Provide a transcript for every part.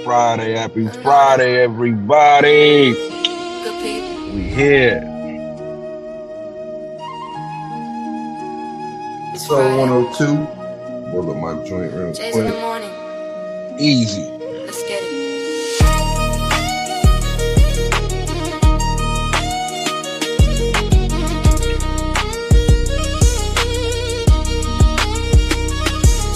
Happy Friday, everybody. We here. Episode 102. Roll up my joint real quick. Easy. Let's get it.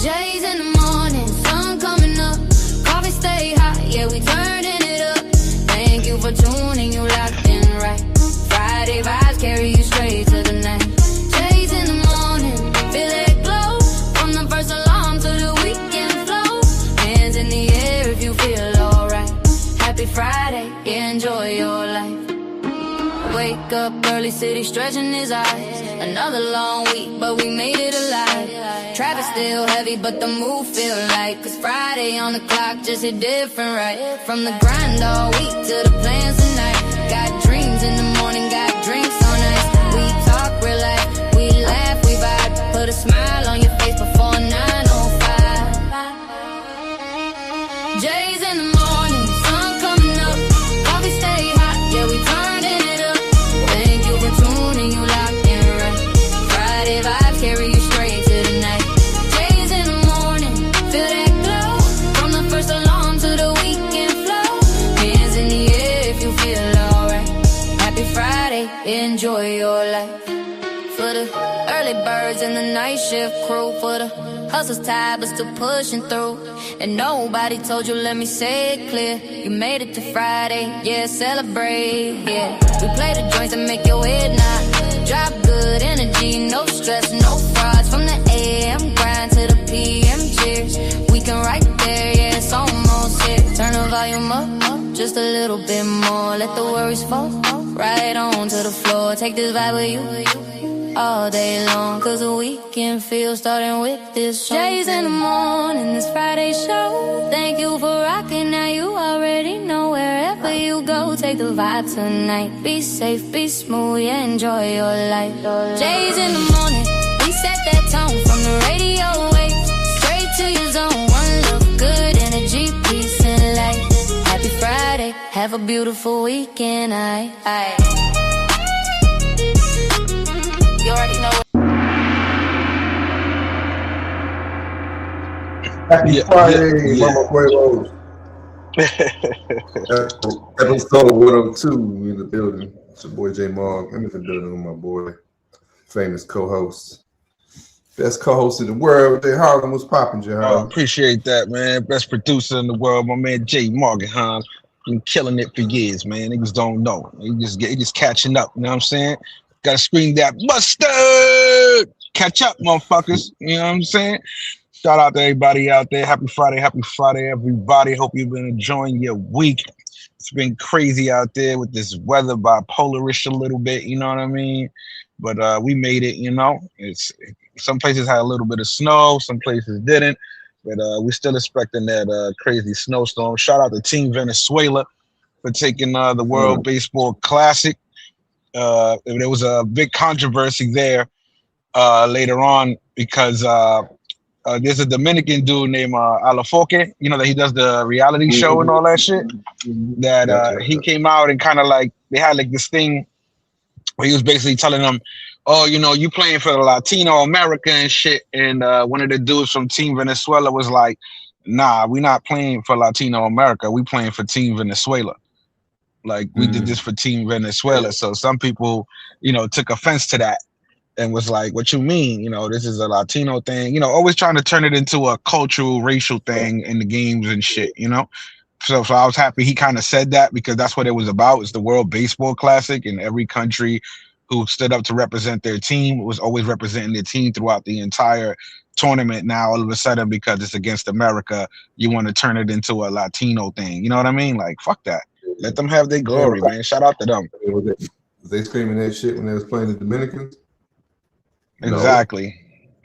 Jay's in the morning, sun coming up, coffee stay hot, yeah, we turning it up. Thank you for tuning, you locked in right. Friday vibes carry you straight to the night. Jay's in the morning, feel that glow, from the first alarm to the weekend flow. Hands in the air if you feel alright. Happy Friday, enjoy your life. Wake up early, city stretching his eyes. Another long week, but we made it alive. Traffic still heavy, but the move feel light. Cause Friday on the clock just hit different, right? From the grind all week to the plans tonight. Got dreams in the morning, got drinks on ice. We talk real life, we laugh, we vibe. Put a smile on your face before 9:05. Jay's in the morning, sun coming up, coffee stay hot, yeah, we turning it up. Thank you for tuning, you locked in right. Friday vibes carry you straight to the night. Jay's in the morning, feel that glow, from the first alarm to the weekend flow. Hands in the air if you feel alright. Happy Friday, enjoy your life. For the early birds and the night shift crew, for the hustle's tired but still pushing through. And nobody told you, let me say it clear. You made it to Friday, yeah, celebrate, yeah. We play the joints and make your head nod. Drop good energy, no stress, no frauds. From the AM grind to the PM cheers. We can right there, yeah, it's almost here. Turn the volume up, just a little bit more. Let the worries fall, right on to the floor. Take this vibe with you all day long, cause the weekend feels starting with this song. Jay's in the morning, this Friday show. Thank you for rocking, now you already know. Wherever you go, take the vibe tonight. Be safe, be smooth, yeah, enjoy your life. Jay's in the morning, we set that tone from the radio wave straight to your zone. One love, good energy, peace and light. Happy Friday, have a beautiful weekend, aye. You already know. Happy Friday, Mama Quavo's. Episode 102 in the building. It's your boy J Mog. I'm in the building with my boy, famous co-host. Best co-host in the world, Jay Harlem. What's poppin', Jay Harlem? Appreciate that, man. Best producer in the world, my man J Morgan, huh? Been killing it for years, man. Niggas don't know. He just catching up, you know what I'm saying? Gotta scream that mustard! Catch up, motherfuckers. You know what I'm saying? Shout out to everybody out there. Happy Friday, everybody. Hope you've been enjoying your week. It's been crazy out there with this weather, bipolarish a little bit, you know what I mean? But we made it, you know. Some places had a little bit of snow, some places didn't. But we're still expecting that crazy snowstorm. Shout out to Team Venezuela for taking the World Baseball Classic. There was a big controversy there later on because there's a Dominican dude named Alafoque, you know, that he does the reality show and all that shit. That he came out and kind of like they had like this thing where he was basically telling them, "Oh, you know, you playing for the Latino America and shit." And one of the dudes from Team Venezuela was like, "Nah, we're not playing for Latino America. We playing for Team Venezuela. Like we did this for Team Venezuela." So some people, you know, took offense to that and was like, "What you mean? You know, this is a Latino thing." You know, always trying to turn it into a cultural, racial thing in the games and shit. You know, so I was happy he kind of said that because that's what it was about. It's the World Baseball Classic, and every country who stood up to represent their team was always representing their team throughout the entire tournament. Now all of a sudden, because it's against America, you want to turn it into a Latino thing. You know what I mean? Like, fuck that. Let them have their glory, man. Shout out to them. Was they screaming that shit when they was playing the Dominicans? Exactly.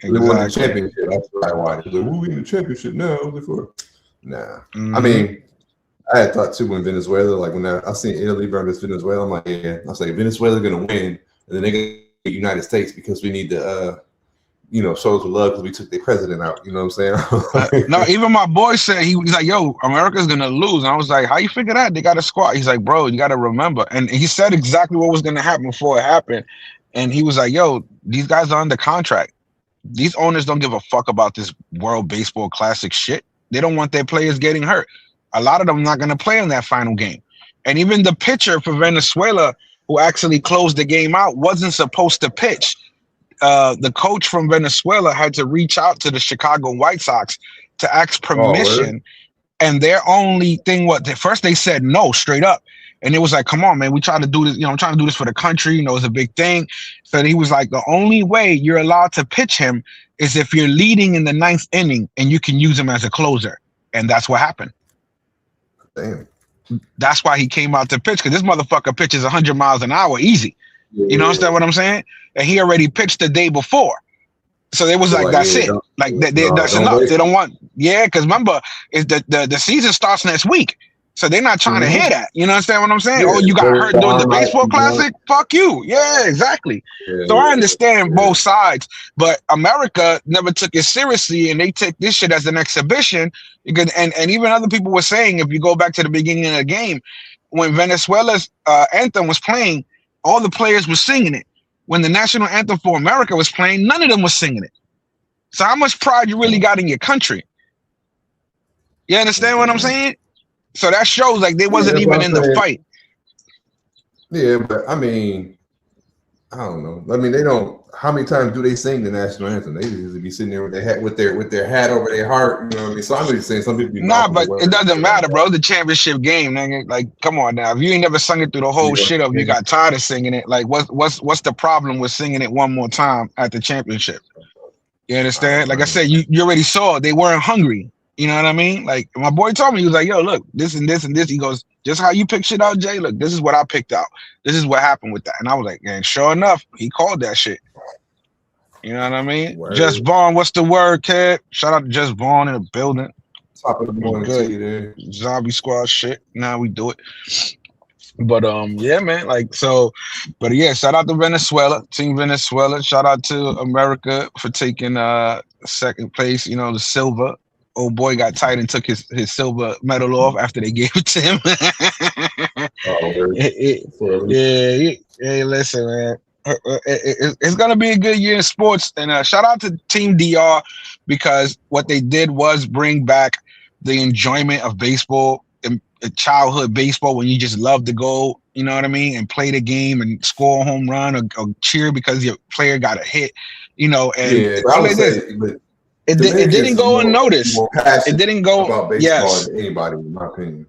They won the championship. That's why. Like, we win the championship now. Nah. I mean, I had thought too when Venezuela, like when I seen Italy versus Venezuela, I'm like, yeah. I was like, Venezuela gonna win, and then they get the United States because we need the shows love because we took their president out. You know what I'm saying? No, even my boy said he's like, "Yo, America's gonna lose," and I was like, "How you figure that? They got a squad." He's like, "Bro, you got to remember," and he said exactly what was gonna happen before it happened, and he was like, "Yo, these guys are under contract. These owners don't give a fuck about this World Baseball Classic shit. They don't want their players getting hurt. A lot of them not gonna play in that final game, and even the pitcher for Venezuela, who actually closed the game out, wasn't supposed to pitch." The coach from Venezuela had to reach out to the Chicago White Sox to ask permission. And their only thing was at first they said no straight up. And it was like, come on, man, we try to do this, I'm trying to do this for the country, it's a big thing. So he was like, the only way you're allowed to pitch him is if you're leading in the 9th inning and you can use him as a closer. And that's what happened. Damn. That's why he came out to pitch, because this motherfucker pitches 100 miles an hour easy. You understand what I'm saying? And he already pitched the day before. So it was like, that's it. Like that's enough. They don't want, because remember, the season starts next week. So they're not trying to hear that. You understand what I'm saying? Oh, you got hurt during the baseball classic? Fuck you. Yeah, exactly. So I understand both sides, but America never took it seriously, and they take this shit as an exhibition. Because, and even other people were saying, if you go back to the beginning of the game, when Venezuela's anthem was playing, all the players were singing it. When the national anthem for America was playing, none of them was singing it. So how much pride you really got in your country? You understand what I'm saying? So that shows like they wasn't even in the fight. Yeah, but I mean, I don't know. I mean, they don't. How many times do they sing the national anthem? They usually be sitting there with their hat with their hat over their heart. You know what I mean? So I'm just saying some people. Nah, but it doesn't matter, bro. The championship game, nigga. Like, come on now. If you ain't never sung it through the whole shit up, you got tired of singing it. Like, what's the problem with singing it one more time at the championship? You understand? Like I said, you already saw they weren't hungry. You know what I mean? Like my boy told me, he was like, "Yo, look, this and this and this." He goes, "Just how you pick shit out, Jay. Look, this is what I picked out. This is what happened with that." And I was like, "And sure enough, he called that shit." You know what I mean? Word. Just Vaughn, what's the word, kid? Shout out to Just Vaughn in the building. Top of the morning to you there. Zombie Squad shit. Now we do it. But yeah, man. Like so, but yeah, shout out to Venezuela, Team Venezuela. Shout out to America for taking second place. The silver. Old boy got tight and took his silver medal off after they gave it to him. Listen, man. It's gonna be a good year in sports, and shout out to Team DR because what they did was bring back the enjoyment of baseball and childhood baseball when you just love to go, you know what I mean, and play the game and score a home run or cheer because your player got a hit, and all it is. It didn't go unnoticed. It didn't go about baseball to anybody, in my opinion.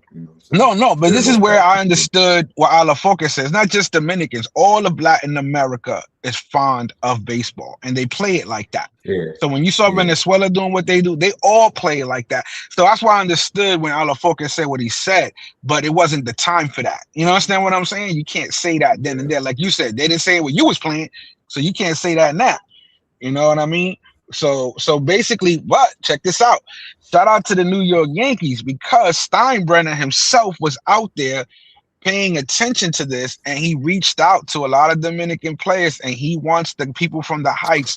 No, but this is where I understood what Alafoque says. Not just Dominicans, all of Latin America is fond of baseball, and they play it like that. Yeah. So when you saw Venezuela doing what they do, they all play it like that. So that's why I understood when Alafoque said what he said, but it wasn't the time for that. You understand what I'm saying? You can't say that then and there. Like you said, they didn't say it when you was playing, so you can't say that now. You know what I mean? So basically, but check this out. Shout out to the New York Yankees because Steinbrenner himself was out there paying attention to this, and he reached out to a lot of Dominican players, and he wants the people from the Heights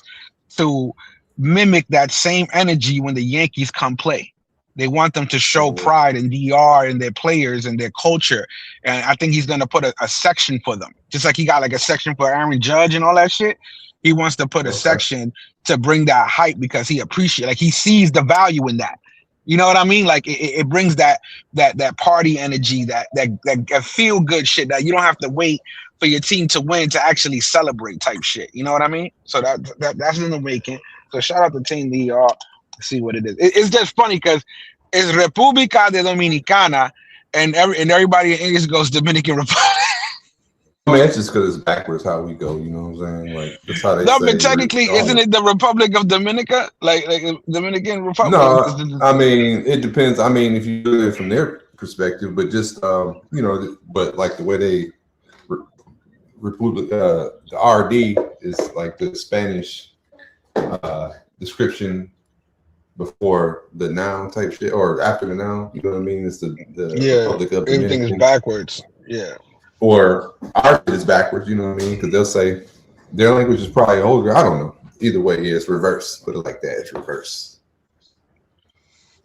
to mimic that same energy when the Yankees come play. They want them to show pride in DR and their players and their culture. And I think he's going to put a section for them, just like he got like a section for Aaron Judge and all that shit. He wants to put a section to bring that hype because he appreciates, like he sees the value in that. You know what I mean? Like it brings that party energy, that feel good shit that you don't have to wait for your team to win to actually celebrate type shit. You know what I mean? So that's in the making. So shout out to Team DR. See what it is. It's just funny because it's República de Dominicana, and everybody in English goes Dominican Republic. I mean, it's just because it's backwards how we go, you know what I'm saying? Like that's how they no, say but technically, isn't it the Republic of Dominica? Like Dominican Republic? No, I mean, it depends. I mean, if you look at it from their perspective, but just but like the way they Republic, the RD is like the Spanish description before the noun type shit, or after the noun. You know what I mean? It's the Republic of Dominica. Everything is backwards. Yeah. Or our shit is backwards, you know what I mean? Because they'll say their language is probably older. I don't know. either way, yeah, it's reverse. Put it like that. It's reverse.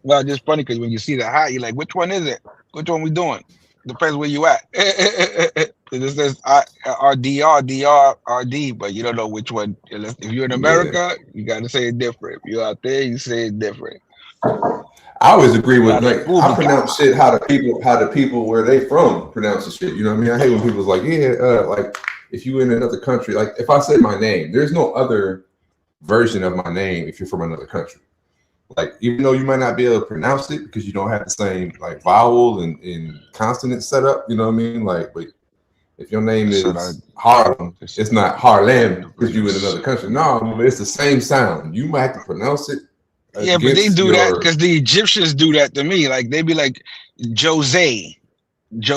Well, it's just funny because when you see the hat, you're like, which one is it? Which one we doing? Depends where you at. It says RDR, DR, RD, but you don't know which one. If you're in America, you got to say it different. If you're out there, you say it different. I always agree with like I pronounce shit how the people where they from pronounce the shit. You know what I mean? I hate when people's like, like if you in another country, like if I say my name, there's no other version of my name if you're from another country. Like even though you might not be able to pronounce it because you don't have the same like vowel and consonant set up, you know what I mean? Like, but if your name is Harlem, it's not Harlem because you in another country. No, it's the same sound. You might have to pronounce it. Yeah, but they do that because the Egyptians do that to me. Like they be like Jose. They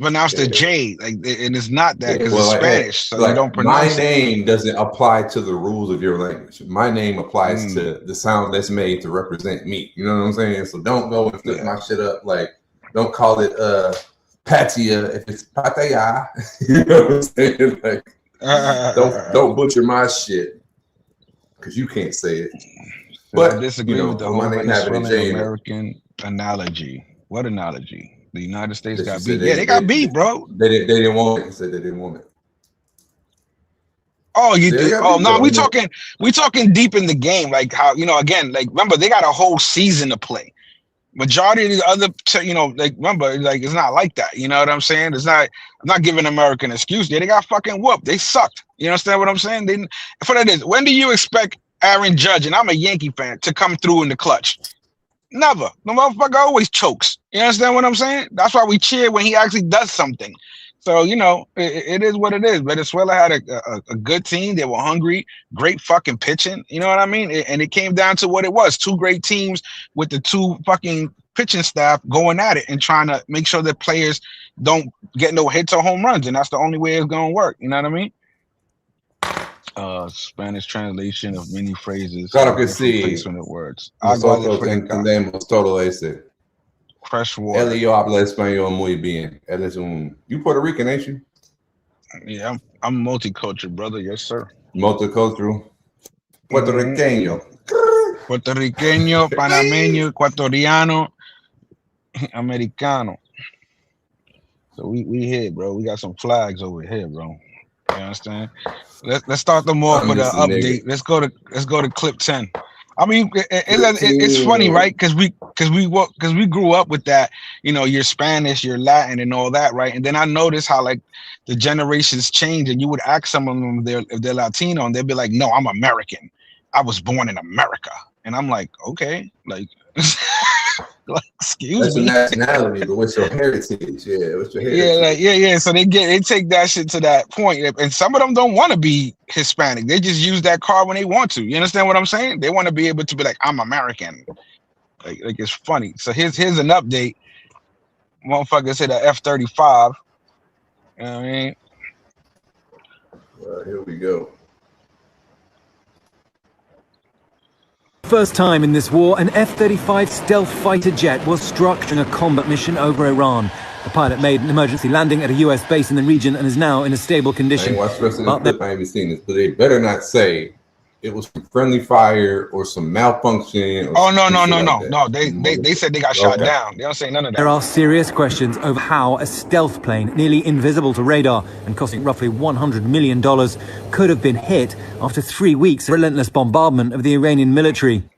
pronounce the J, like, and it's not that because it's Spanish, so like, you don't pronounce. My name doesn't apply to the rules of your language. My name applies to the sound that's made to represent me. You know what I'm saying? So don't go and flip my shit up. Like, don't call it Patia if it's Pataya. You know what I'm saying? Like, don't butcher my shit because you can't say it. But I disagree with the whole American analogy. What analogy? The United States got beat. Yeah, they got beat, bro. They didn't want it. They said they didn't want it. Oh, you did? Oh, no, we talking deep in the game. Like how, again, like remember they got a whole season to play. Majority of the other, like remember, like it's not like that. You know what I'm saying? It's not. I'm not giving America an excuse. They got fucking whooped. They sucked. You understand what I'm saying? For that is, when do you expect Aaron Judge, and I'm a Yankee fan, to come through in the clutch? Never. The motherfucker always chokes. You understand what I'm saying? That's why we cheer when he actually does something. So, it is what it is. Venezuela had a good team. They were hungry, great fucking pitching. You know what I mean? And it came down to what it was. Two great teams with the two fucking pitching staff going at it and trying to make sure that players don't get no hits or home runs. And that's the only way it's going to work. You know what I mean? Spanish translation of many phrases. Claro que sí. Placement of words. Nosotros entendemos todo ese. Fresh water. Él y yo habla español muy bien. Él es you Puerto Rican, ain't you? Yeah, I'm multicultural, brother. Yes, sir. Multicultural. Puertorriqueño. Puertorriqueño, panameño, ecuatoriano, americano. So we here, bro. We got some flags over here, bro. You understand? Let's start them off with an update. Let's go to clip 10. I mean, it's funny, right? Because we grew up with that. You're Spanish, you're Latin, and all that, right? And then I noticed how like the generations change, and you would ask some of them if they're Latino, and they'd be like, "No, I'm American. I was born in America." And I'm like, okay, like. Like, excuse me. That's a nationality, but what's your heritage? Yeah, what's your heritage? Yeah. So they take that shit to that point, and some of them don't want to be Hispanic. They just use that card when they want to. You understand what I'm saying? They want to be able to be like, I'm American. Like it's funny. So here's an update. Motherfuckers hit a F-35. You know what I mean? Here we go. First time in this war, an F-35 stealth fighter jet was struck during a combat mission over Iran. The pilot made an emergency landing at a U.S. base in the region and is now in a stable condition. I haven't seen this, but they better not say it was from friendly fire or some malfunction. Or no. They said they got shot down. They don't say none of that. There are serious questions over how a stealth plane, nearly invisible to radar and costing roughly $100 million, could have been hit after 3 weeks of relentless bombardment of the Iranian military.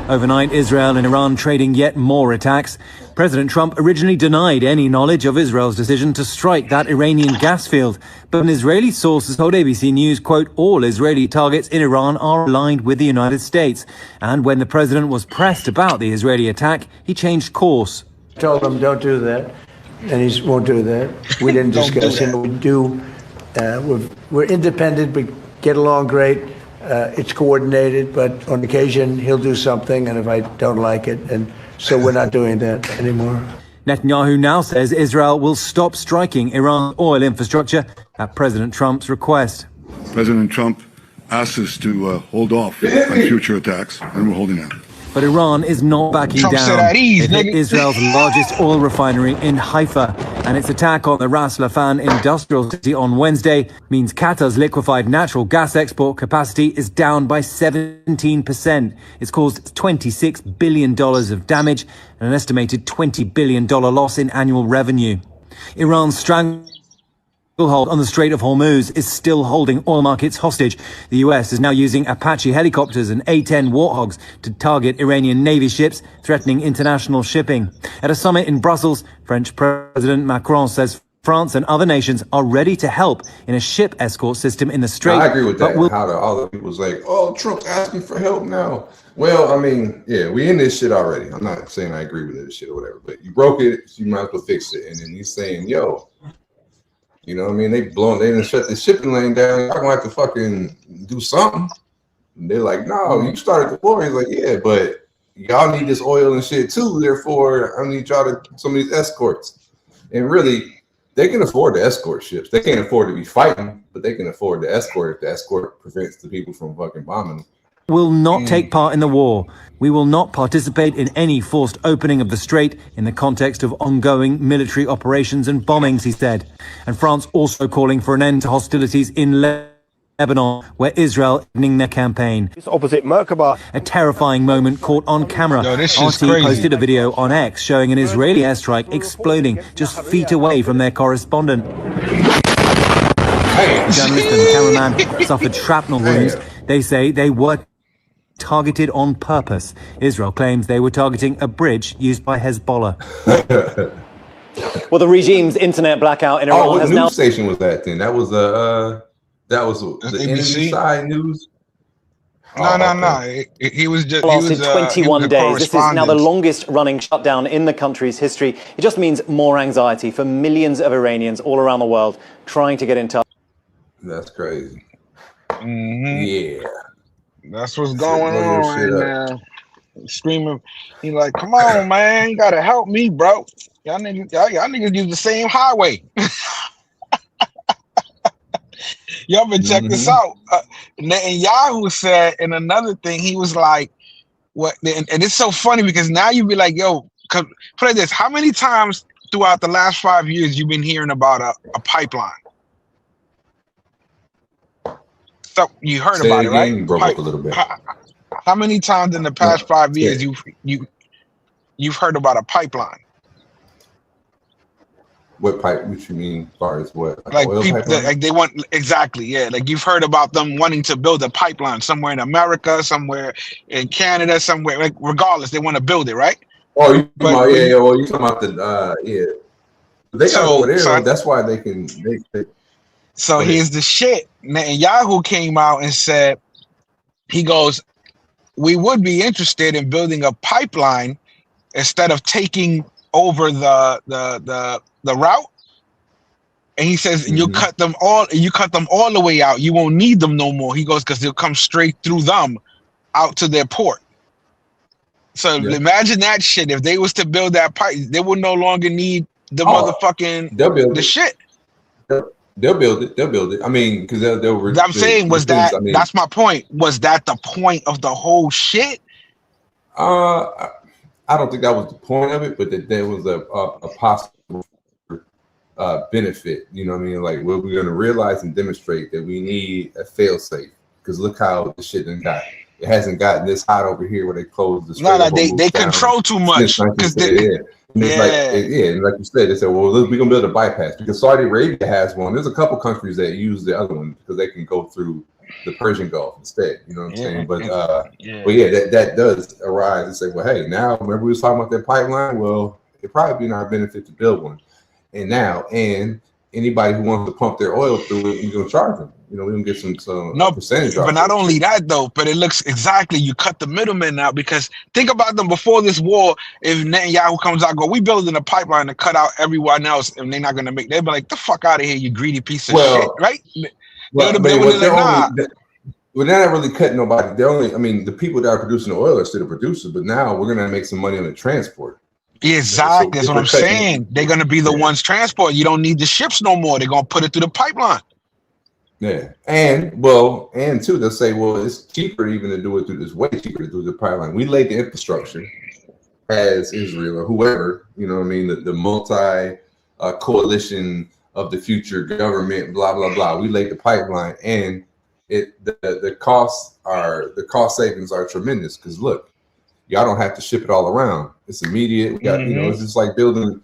Overnight, Israel and Iran trading yet more attacks. President Trump originally denied any knowledge of Israel's decision to strike that Iranian gas field. But an Israeli source told ABC News, quote, all Israeli targets in Iran are aligned with the United States. And when the president was pressed about the Israeli attack, he changed course. I told him, don't do that. And he won't do that. We didn't discuss it. We do. We're independent. We get along great. It's coordinated, but on occasion he'll do something, and if I don't like it, and so we're not doing that anymore. Netanyahu now says Israel will stop striking Iran's oil infrastructure at President Trump's request. President Trump asked us to hold off on future attacks, and we're holding out. But Iran is not backing Trump down. said at ease, They've hit nigga. Israel's largest oil refinery in Haifa, and its attack on the Ras Laffan industrial city on Wednesday means Qatar's liquefied natural gas export capacity is down by 17%. It's caused $26 billion of damage and an estimated $20 billion loss in annual revenue. Iran's stranglehold on the Strait of Hormuz is still holding oil markets hostage. The US is now using Apache helicopters and A-10 Warthogs to target Iranian Navy ships threatening international shipping. At a summit in Brussels, French President Macron says France and other nations are ready to help in a ship escort system in the Strait. I agree with that. All the people's like, oh, Trump's asking for help now. Well, I mean, yeah, we in this shit already. I'm not saying I agree with this shit or whatever, but you broke it, so you might as well fix it. And then he's saying, yo, you know what I mean? They done shut the shipping lane down. Y'all gonna have to fucking do something. And they're like, no, you started the war. He's like, yeah, but y'all need this oil and shit too. Therefore, I need y'all to some of these escorts. And really, they can afford to escort ships. They can't afford to be fighting, but they can afford to escort if the escort prevents the people from fucking bombing them. Will not take part in the war. We will not participate in any forced opening of the strait in the context of ongoing military operations and bombings, he said. And France also calling for an end to hostilities in Lebanon, where Israel ending their campaign. It's opposite Merkaba. A terrifying moment caught on camera. Yo, this RT is crazy. posted a video on X showing an Israeli airstrike exploding just feet away from their correspondent. Journalist and cameraman suffered shrapnel wounds. They say they were targeted on purpose. Israel claims they were targeting a bridge used by Hezbollah. Well, the regime's internet blackout in Iran what has news now... station was that then? That was the enemy side news? No. He was just lasted he was, 21 he was days. This is now the correspondent. longest running shutdown in the country's history. It just means more anxiety for millions of Iranians all around the world trying to get in touch. That's crazy. Mm-hmm. Yeah. That's what's going on right now. Screaming, he's like, "Come on, man, you gotta help me, bro. Y'all niggas use the same highway." Y'all been check this out. Netanyahu said in another thing, he was like, "What?" And it's so funny because now you be like, "Yo, put it this: how many times throughout the last 5 years you've been hearing about a pipeline?" So you heard about it, right? You broke up a little bit. How many times in the past 5 years you've heard about a pipeline? What pipe? What you mean? As far as what? Like oil people, pipeline? like they want exactly, yeah. Like you've heard about them wanting to build a pipeline somewhere in America, somewhere in Canada, somewhere. Like regardless, they want to build it, right? Oh, you talking about Well, you talking about the They got over there. That's why they can. So here's the shit. Netanyahu came out and said, he goes, "We would be interested in building a pipeline instead of taking over the route." And he says, "You cut them all the way out. You won't need them no more." He goes, "Because they'll come straight through them out to their port." So imagine that shit. If they was to build that pipe, they would no longer need the motherfucking the shit. They'll build it. I mean, because they'll. I'm saying that's my point. Was that the point of the whole shit? I don't think that was the point of it, but that there was a possible benefit. You know what I mean? Like, we're going to realize and demonstrate that we need a fail-safe. Because look how the shit done got. It hasn't gotten this hot over here where they closed the. No, they control too much. Because and like you said, they said, well, we're gonna build a bypass because Saudi Arabia has one. There's a couple countries that use the other one because they can go through the Persian Gulf instead. You know what I'm saying? But that does arise and say, well, hey, now remember we was talking about that pipeline? Well, it'd probably be in our benefit to build one. And anybody who wants to pump their oil through it, you're gonna charge them. You know, we can get some percentage. But not only that though, but it looks exactly, you cut the middleman out, because think about them before this war. If Netanyahu comes out, we building a pipeline to cut out everyone else, and they're not gonna make. They'll be like, the fuck out of here, you greedy piece of shit, right? Well, they're not really cutting nobody. The people that are producing the oil are still the producers, but now we're gonna make some money on the transport. Exactly, that's what I'm saying. They're gonna be the ones transporting. You don't need the ships no more. They're gonna put it through the pipeline. Yeah, and too, they'll say, well, it's cheaper even to do it through this way cheaper to do the pipeline. We laid the infrastructure as Israel or whoever, you know what I mean, the multi coalition of the future government, blah blah blah. We laid the pipeline, and the cost savings are tremendous because look, y'all don't have to ship it all around. It's immediate. We got it's just like building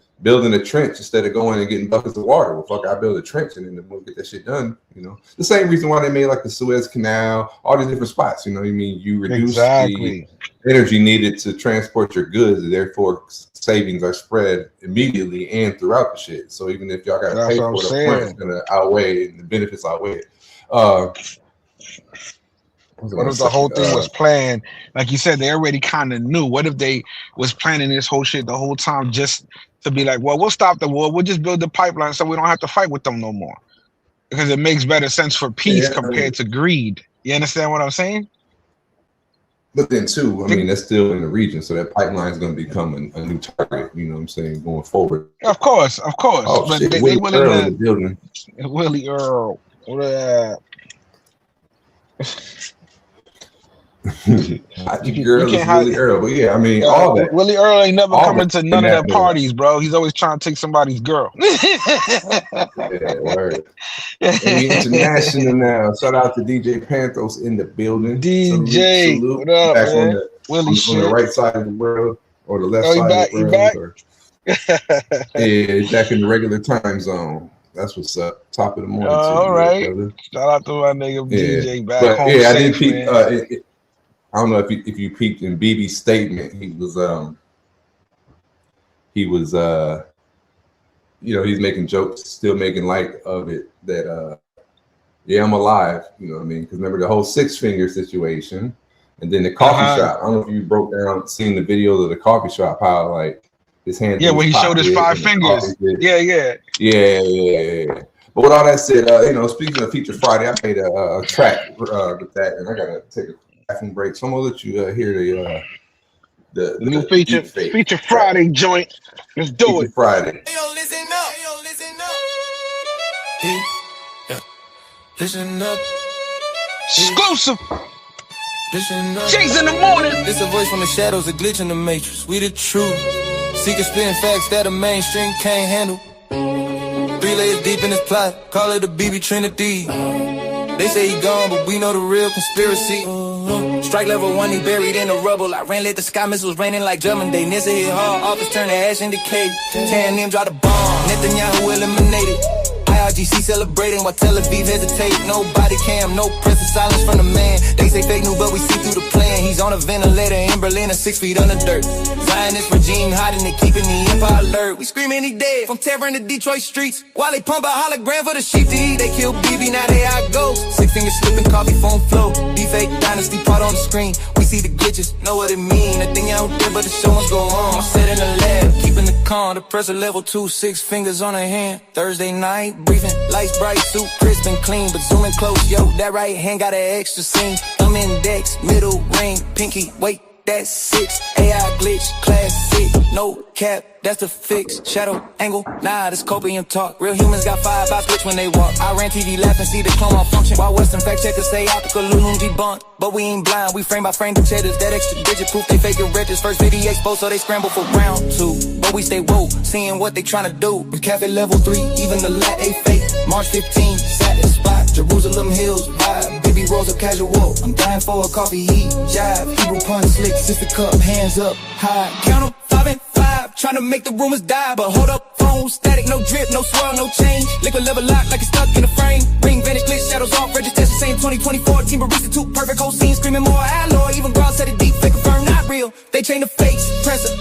a trench instead of going and getting buckets of water. Well, fuck, I build a trench and then we'll get that shit done. You know, the same reason why they made like the Suez Canal, all these different spots. You know what I mean? You reduce the energy needed to transport your goods, and therefore savings are spread immediately and throughout the shit. So even if y'all got to pay for it up front, it's gonna outweigh, and the benefits outweigh it. What if the whole thing was planned? Like you said, they already kind of knew. What if they was planning this whole shit the whole time just to be like, well, we'll stop the war. We'll just build the pipeline so we don't have to fight with them no more. Because it makes better sense for peace compared to greed. You understand what I'm saying? But then too, I mean, that's still in the region. So that pipeline is going to become a new target, you know what I'm saying, going forward. Of course. Oh, but shit, they Willie willing Earl to... in the building. Willie Earl. Girl is Willie Earl, but yeah, I mean, all that. Willie Earl ain't never coming to none of the parties, life. bro. He's always trying to take somebody's girl. Yeah, word. And we international now. Shout out to DJ Panthos in the building. DJ, salute. what up, back man? on the right side of the world or the left side of the world. Yeah, he's back in the regular time zone. That's what's up. Top of the morning. All right. Shout out to my nigga DJ back home. Yeah, safe, I did peep. man. I don't know if you peeped in BB's statement. He was he's making jokes, still making light of it. That I'm alive. You know what I mean? Because remember the whole 6 finger situation, and then the coffee shop. I don't know if you seen the videos of the coffee shop. How like his hand. Yeah, when he showed his 5 fingers. Yeah. But with all that said, speaking of Feature Friday, I made a track with that, and I gotta take a bathroom break. So I'm gonna let you hear the new Feature Friday joint. Let's do Feature it. Friday. Hey, yo, listen up. Yeah. Listen up. Exclusive. Listen up. Jay's in the morning. This a voice from the shadows, a glitch in the matrix. We the truth. Seeking spitting facts that the mainstream can't handle. 3 layers deep in this plot, call it a BB Trinity. They say he gone, but we know the real conspiracy. Strike level 1, he buried in the rubble. I ran, let the sky missiles raining like German Day. Nissa hit hard, office turn to ash into cake. Tan them drop the bomb, Netanyahu eliminated. IRGC celebrating while Tel Aviv hesitate. No body cam, no press of silence from the man. They say fake news, but we see through the plan. He's on a ventilator in Berlin, 6 feet under dirt. Zionist regime hiding and keeping the empire alert. We screaming he dead from Tavern to Detroit streets. While they pump a hologram for the sheep to eat. They kill BB, now they out ghosts. 6 fingers slipping, coffee phone flow. Deep-fake dynasty part on the screen. We see the glitches, know what it mean. The thing out there, but the show must go on. I'm set in the lab, keeping the calm. The pressure level 2, 6 fingers on her hand. Thursday night, briefing, lights bright, suit crisp and clean. But zooming close, yo, that right hand got an extra seam. Thumb index, middle ring, pinky, wait, that's 6. AI glitch, classic, no cap. That's the fix. Shadow angle, nah, this copium talk. Real humans got 5 eyes, glitch when they walk. I ran TV laugh and see the clone malfunction. While Western fact checkers say optical Lulun debunked. But we ain't blind, we frame by frame the cheddars. That extra digit proof they fake it registers. First video exposed, so they scramble for round 2. But we stay woke, seeing what they tryna do. In cafe level 3, even the lat ain't fake. March 15, sat in spot. Jerusalem Hills vibe, baby rolls up casual. I'm dying for a coffee heat, jive. Hebrew punch slick, sister cup, hands up, high. Count 'em, 5 and 5, tryna make the rumors die. But hold up, phone static, no drip, no swirl, no change. Liquid level lock like it's stuck in a frame. Ring, vanish, glitch, shadows off, registration same 2024. Team barista 2, perfect whole scene, screaming more alloy. Even girl said it deep, fake confirm, not real. They chain the fakes, pressure,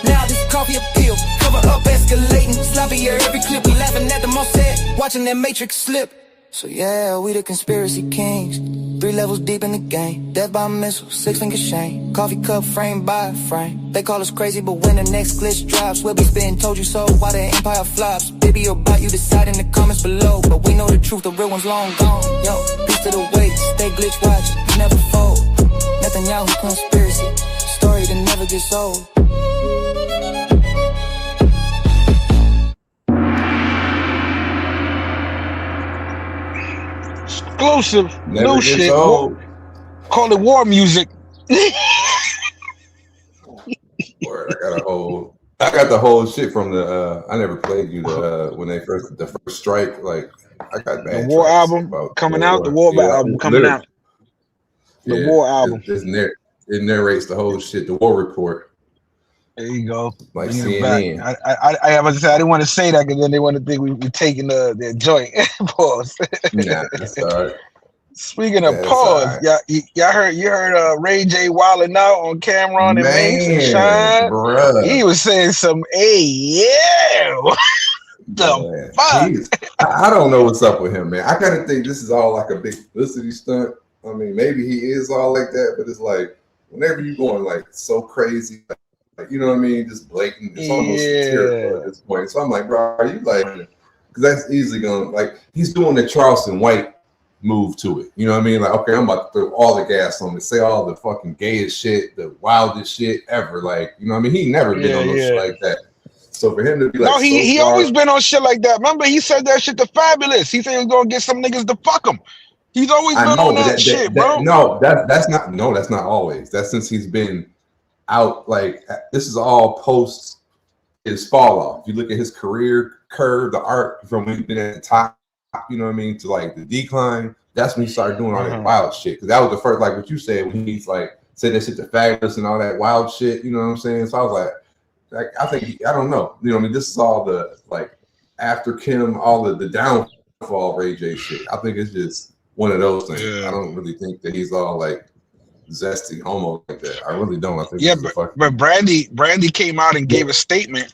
now this coffee appeal. Cover up, escalating, sloppier, every clip we laughing at the most set. Watching that matrix slip. So yeah, we the conspiracy kings. 3 levels deep in the game. Death by missile, 6 finger shame. Coffee cup frame by frame. They call us crazy, but when the next glitch drops, we'll be spitting told you so while the empire flops. Baby or bite, you decide in the comments below. But we know the truth, the real one's long gone. Yo, peace to the wait, stay glitch watch, never fold. Netanyahu conspiracy, story that never gets old. exclusive, Never new gets shit. old. Call it war music. Word, I got the whole shit from the I never played you the when the first strike, like I got The bad war tracks album about coming out. The war. war Yeah, album coming lyrics. out. The war album. It narrates the whole shit, the war report. There you go. Like Bringing it back. CNN. I was to say I didn't want to say that because then they want to think we taking their joint. Pause. Nah, that's all right. Speaking of That's pause, all right. you heard Ray J wilding out on Cameron and Mace and Sean. Bruh. He was saying some, hey, yeah. The fuck? I don't know what's up with him, man. I kind of think this is all like a big publicity stunt. I mean, maybe he is all like that, but it's like whenever you going like so crazy, like, you know what I mean, just blatant, it's almost satirical at this point. So I'm like, bro, are you like? Because that's easily going like he's doing the Charleston White move to it. You know what I mean? Like, okay, I'm about to throw all the gas on it, say all the fucking gayest shit, the wildest shit ever. Like, you know what I mean? He never been on no shit like that. So for him to be like, no, he always been on shit like that. Remember, he said that shit to Fabulous. He said he was gonna get some niggas to fuck him. He's always been on that shit, bro. No, that's not always. That's since he's been out. Like, this is all post his fall off. If you look at his career curve, the arc from when he's been at the top, you know what I mean, to like the decline. That's when he started doing all that wild shit. Because that was the first, like what you said, when he's like said that shit to Fabulous and all that wild shit. You know what I'm saying? So I was like I think I don't know. You know what I mean? This is all the like after Kim, all of the downfall Ray J shit. I think it's just one of those things. I don't really think that he's all like zesty homo like that. I really don't. I think but Brandy came out and gave a statement,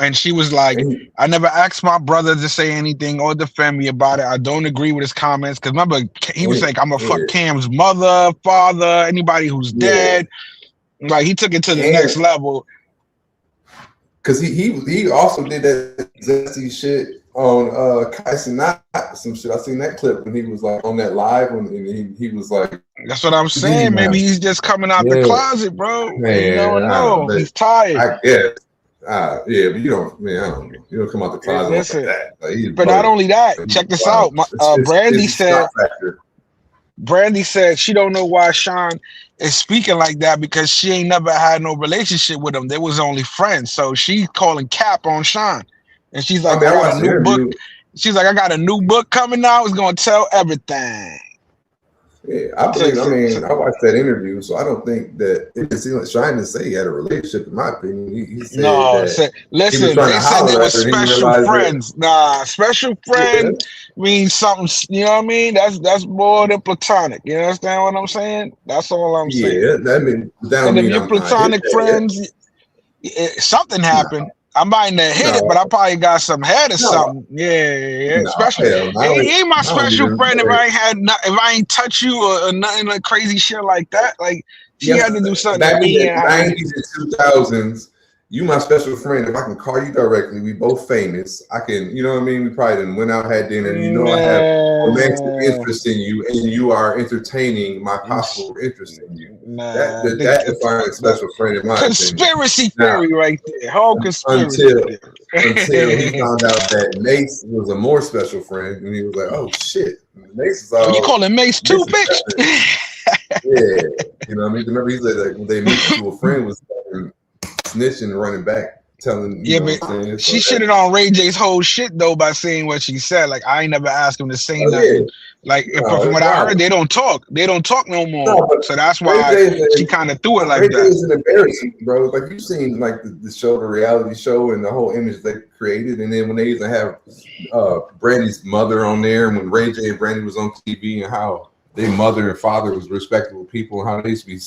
and she was like, "I never asked my brother to say anything or defend me about it. I don't agree with his comments." Because remember, he was like, "I'm gonna fuck Cam's mother, father, anybody who's dead." Like he took it to the next level. Because he also did that zesty shit on Kyson Knott, some shit. I seen that clip when he was like on that live and he was like, that's what I'm saying. Maybe he's just coming out the closet, bro. Man, you never know. He's tired. I guess. Yeah, but you don't. Man, I don't know. You don't come out the closet like that. Like, but not only that, check this out. Brandy said she don't know why Sean is speaking like that because she ain't never had no relationship with him. They was only friends. So she's calling cap on Sean. And she's like, I got a new book. She's like, I got a new book coming out. It's gonna tell everything. Yeah, I watched that interview, so I don't think that Sean didn't say he had a relationship. In my opinion, he said listen, they said they were special friends. Nah, special friend means something. You know what I mean? That's more than platonic. You understand what I'm saying? That's all I'm saying. Yeah, that mean. And if you're platonic friends, something happened. I might not hit it, but I probably got some head or something. Yeah. Especially, he ain't my special friend if I ain't touch you or nothing like crazy shit like that. Like she had to do something. Back in the 90s and 2000s, you my special friend. If I can call you directly, we both famous. I can, you know what I mean? We probably didn't went out, had dinner. You know, I have romantic interest in you, and you are entertaining my possible interest in you. That defines a special friend in my conspiracy theory right there. Whole conspiracy until he found out that Mace was a more special friend, and he was like, "Oh shit, Mace is all." You calling Mace too, bitch? Yeah, you know what I mean. Remember, he said that when they meet to a friend was snitching and running back, telling. But she shitted on Ray J's whole shit though by saying what she said. Like I ain't never asked him to say nothing. Yeah. Like from what I heard, they don't talk. They don't talk no more. No, so that's why she kind of threw it like that. Ray J is an embarrassment, bro. Like you've seen like the show, the reality show, and the whole image they created. And then when they used to have Brandy's mother on there, and when Ray J and Brandy was on TV, and how their mother and father was respectable people, and how they used to be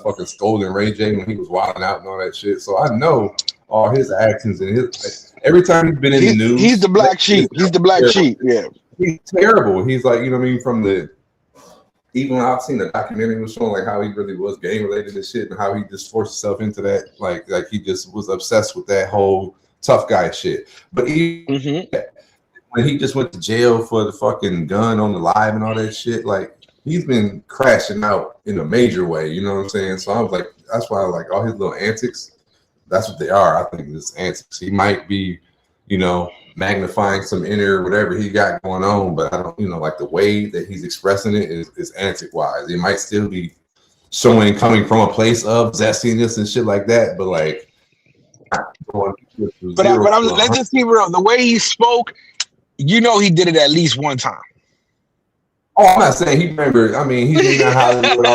fucking scolding Ray J when he was wilding out and all that shit. So I know all his actions and his every time he's been in the news. He's the black sheep. He's the black sheep. Yeah. He's terrible. He's like, you know what I mean? From even when I've seen the documentary was showing like how he really was gang related and shit, and how he just forced himself into that, like he just was obsessed with that whole tough guy shit. But when he just went to jail for the fucking gun on the live and all that shit, like he's been crashing out in a major way. You know what I'm saying? So I was like, that's why I like all his little antics. That's what they are. I think it's antics. He might be, you know, magnifying some inner whatever he got going on, but I don't, like the way that he's expressing it is antic-wise. It might still be showing coming from a place of zestiness and shit like that, but like, let's just be real. The way he spoke, he did it at least one time. Oh, I'm not saying he remember. I mean, he's in Hollywood.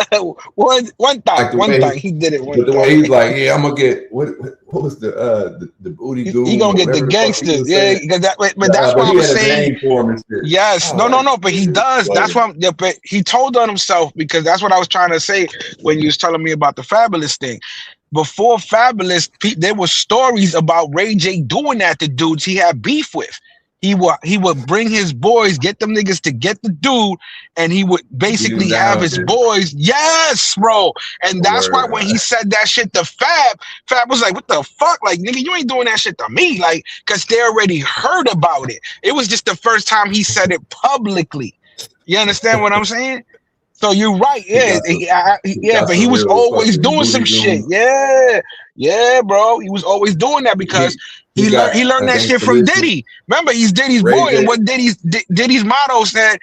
one time he did it. But the way he's like, yeah, I'm gonna get what was the booty goon? He gonna get the gangsters, yeah. Because that's what I was saying. Yes, no, but he does. That's why. But he told on himself, because that's what I was trying to say when you was telling me about the Fabulous thing. Before Fabulous, there were stories about Ray J doing that to dudes he had beef with. He would bring his boys, get them niggas to get the dude, and he would basically have his boys. Yes, bro. And that's why when he said that shit to Fab was like, what the fuck? Like, nigga, you ain't doing that shit to me. Like, because they already heard about it. It was just the first time he said it publicly. You understand what I'm saying? So you're right. Yeah, but he was always doing some shit. Yeah, bro. He was always doing that because he learned that shit from Diddy. Remember, he's Diddy's boy, and what Diddy's motto said: